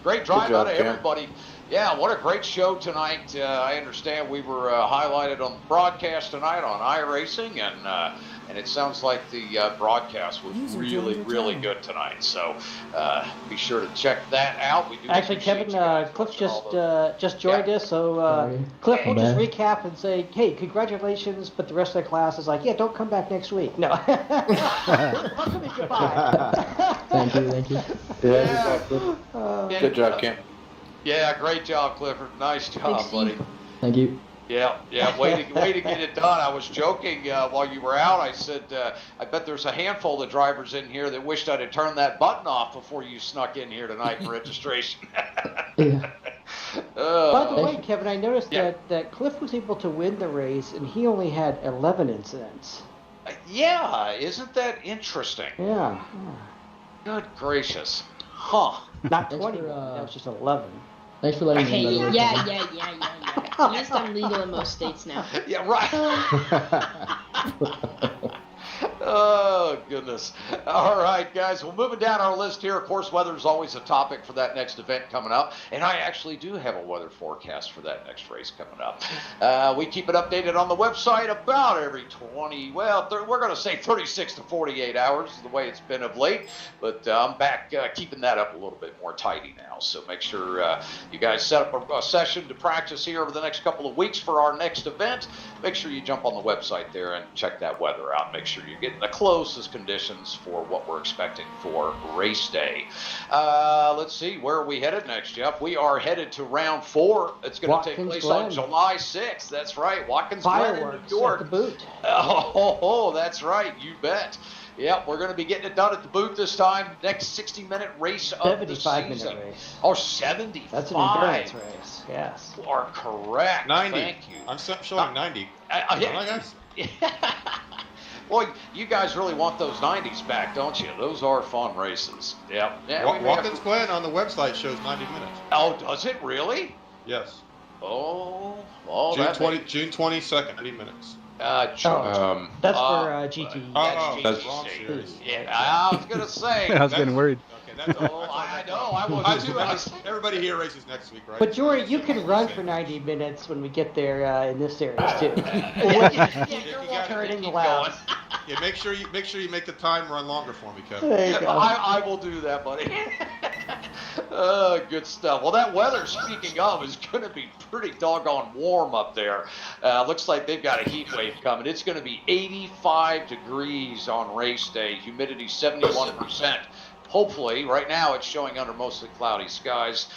Q: Great drive out of everybody. Yeah, what a great show tonight. I understand we were highlighted on the broadcast tonight on iRacing, and it sounds like the broadcast was really good tonight. So be sure to check that out. We do
O: Actually, Kevin, Cliff just joined us, so Cliff, we'll just recap and say, hey, congratulations, but the rest of the class is like, yeah, don't come back next week. No. Welcome and goodbye.
U: Thank you.
E: Yeah, good job, Kim.
Q: Yeah, great job, Clifford. Nice job, buddy.
U: Thank you.
Q: Yeah, way to get it done. I was joking while you were out. I said, I bet there's a handful of drivers in here that wished I'd have turned that button off before you snuck in here tonight for registration.
U: Yeah.
O: By the way, Kevin, I noticed that Cliff was able to win the race, and he only had 11 incidents.
Q: Yeah, isn't that interesting?
O: Yeah.
Q: Good gracious. Huh.
O: Not 20, that was just 11.
U: Thanks for letting me know.
B: Yeah. At least I'm legal in most states now.
Q: Yeah, right. Oh, goodness. All right, guys. Well, moving down our list here, of course, weather is always a topic for that next event coming up. And I actually do have a weather forecast for that next race coming up. We keep it updated on the website about every 20, well, we're going to say 36 to 48 hours is the way it's been of late. But I'm back keeping that up a little bit more tidy now. So make sure you guys set up a session to practice here over the next couple of weeks for our next event. Make sure you jump on the website there and check that weather out. Make sure you're getting the closest conditions for what we're expecting for race day. Let's see, where are we headed next, Jeff? We are headed to round 4. It's going to take place on July 6th. That's right, Watkins Glen in New York.
O: At the boot.
Q: Oh, that's right, you bet. Yep, we're going to be getting it done at the booth this time. Next 60-minute race of the season.
O: 75-minute race.
Q: Oh, 75.
O: That's an endurance race, yes.
Q: You are correct.
V: 90.
Q: Thank you.
V: I'm showing 90.
Q: Boy, you guys really want those 90s back, don't you? Those are fun races. Yep. Yeah,
V: Watkins Glen on the website shows 90 minutes.
Q: Oh, does it really?
V: Yes.
Q: Oh,
V: June 22nd, 90 minutes.
O: That's for GT.
V: That's wrong series.
Q: Yeah, I was gonna say.
G: I was getting worried.
V: Okay, that's all.
Q: I know. I was too.
V: Everybody here races next week, right?
O: But Jory, you can run for 90 minutes when we get there in this series too.
Q: You're
O: turning the laps.
V: Yeah, make sure you make the time run longer for me, Kevin.
O: There you go.
Q: I will do that, buddy. Good stuff. Well, that weather, speaking of, is going to be pretty doggone warm up there. Looks like they've got a heat wave coming. It's going to be 85 degrees on race day. Humidity 71%. Hopefully, right now it's showing under mostly cloudy skies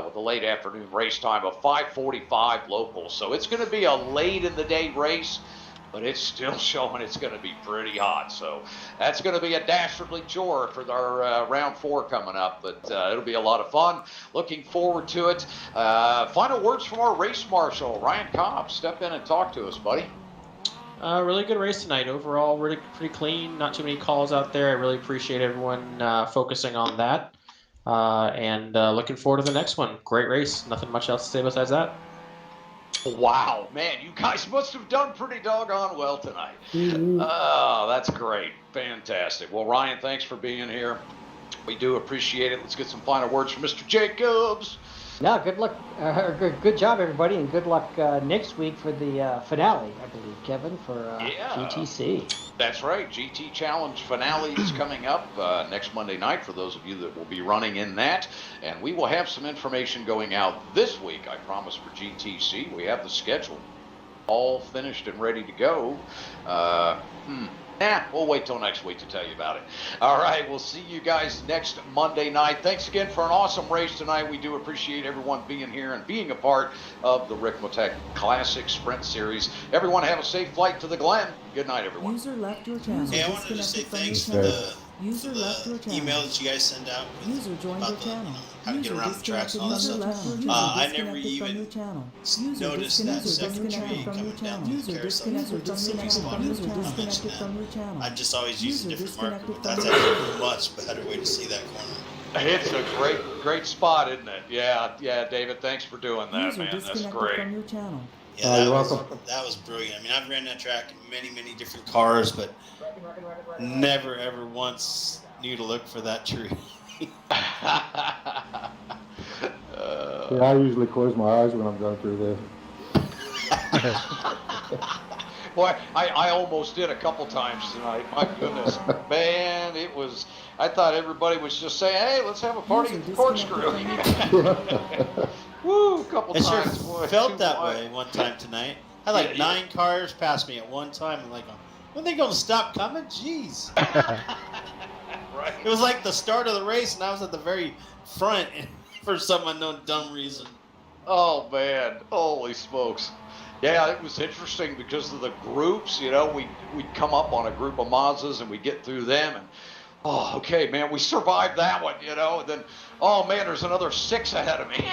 Q: with a late afternoon race time of 5:45 local. So it's going to be a late in the day race, but it's still showing it's going to be pretty hot. So that's going to be a dastardly chore for our round 4 coming up, but it'll be a lot of fun. Looking forward to it. Final words from our race marshal, Ryan Cobb. Step in and talk to us, buddy.
R: Really good race tonight. Overall, really pretty clean. Not too many calls out there. I really appreciate everyone focusing on that. And looking forward to the next one. Great race. Nothing much else to say besides that.
Q: Wow, man, you guys must have done pretty doggone well tonight. Oh, that's great. Fantastic. Well, Ryan, thanks for being here. We do appreciate it. Let's get some final words from Mr. Jacobs.
O: No, good luck. Good job, everybody, and good luck next week for the finale, I believe, Kevin, for GTC.
Q: That's right. GT Challenge finale is coming up next Monday night for those of you that will be running in that. And we will have some information going out this week, I promise, for GTC. We have the schedule all finished and ready to go. We'll wait till next week to tell you about it. All right, we'll see you guys next Monday night. Thanks again for an awesome race tonight. We do appreciate everyone being here and being a part of the Ricmotech Classic Sprint Series. Everyone have a safe flight to the Glen. Good night, everyone.
N: User left your channel.
A: Hey, I wanted to say thanks for the email that you guys send out about the, how to get around the tracks and all that stuff. I never even noticed that second tree coming down through the carousel before we spotted the comments, and I just always use a different marker, but that's actually a much better way to see that corner.
Q: It's a great spot, isn't it? Yeah, David, thanks for doing that, man. That's great.
A: Yeah, that was brilliant. I mean, I've ran that track in many different cars, but never ever once knew to look for that tree.
I: Yeah, I usually close my eyes when I'm going through this.
Q: Boy, I almost did a couple times tonight. My goodness, man, it was. I thought everybody was just saying, "Hey, let's have a party at the corkscrew." Woo, a couple times. Boy,
A: felt that way one time tonight. I had like 9 cars pass me at one time. I'm like, when are they going to stop coming? Jeez.
Q: Right.
A: It was like the start of the race, and I was at the very front for some unknown dumb reason.
Q: Oh man, holy smokes! Yeah, it was interesting because of the groups. You know, we'd come up on a group of Mazdas and we get through them, and oh, okay, man, we survived that one. You know, and then oh man, there's another 6 ahead of me.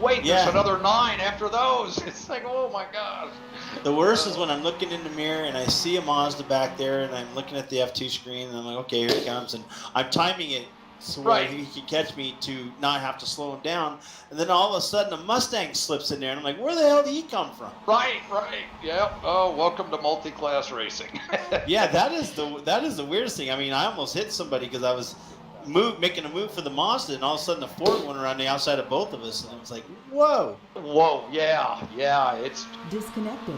Q: Wait, there's another 9 after those. It's like, oh my gosh.
A: The worst is when I'm looking in the mirror and I see a Mazda back there, and I'm looking at the F2 screen, and I'm like, okay, here he comes, and I'm timing it so he can catch me to not have to slow him down, and then all of a sudden a Mustang slips in there, and I'm like, where the hell did he come from?
Q: Right. Yep. Oh, welcome to multi-class racing.
A: Yeah, that is the weirdest thing. I mean, I almost hit somebody because I was making a move for the Mazda, and all of a sudden the Ford went around the outside of both of us, and I was like, whoa.
Q: Yeah, it's
N: disconnected.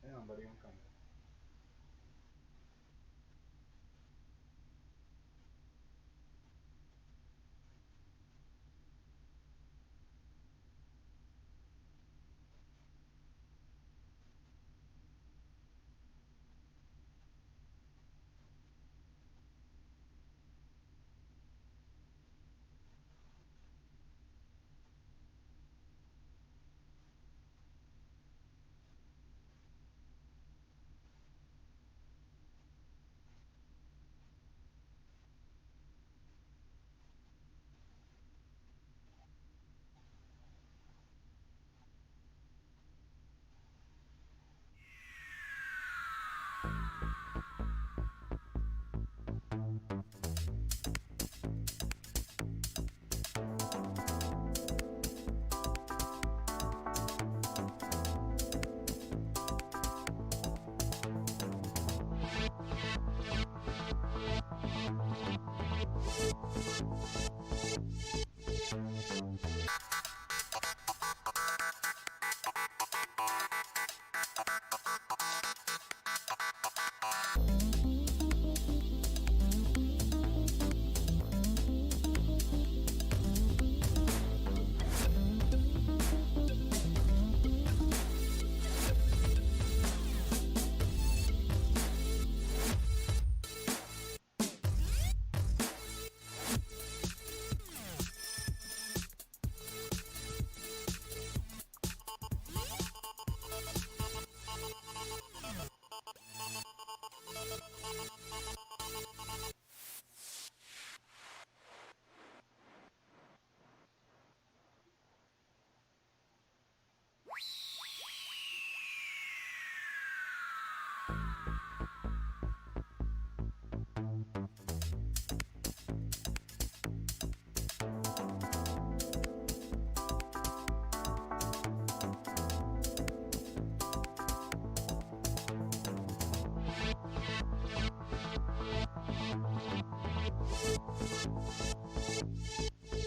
G: Hang on, buddy, I'm coming.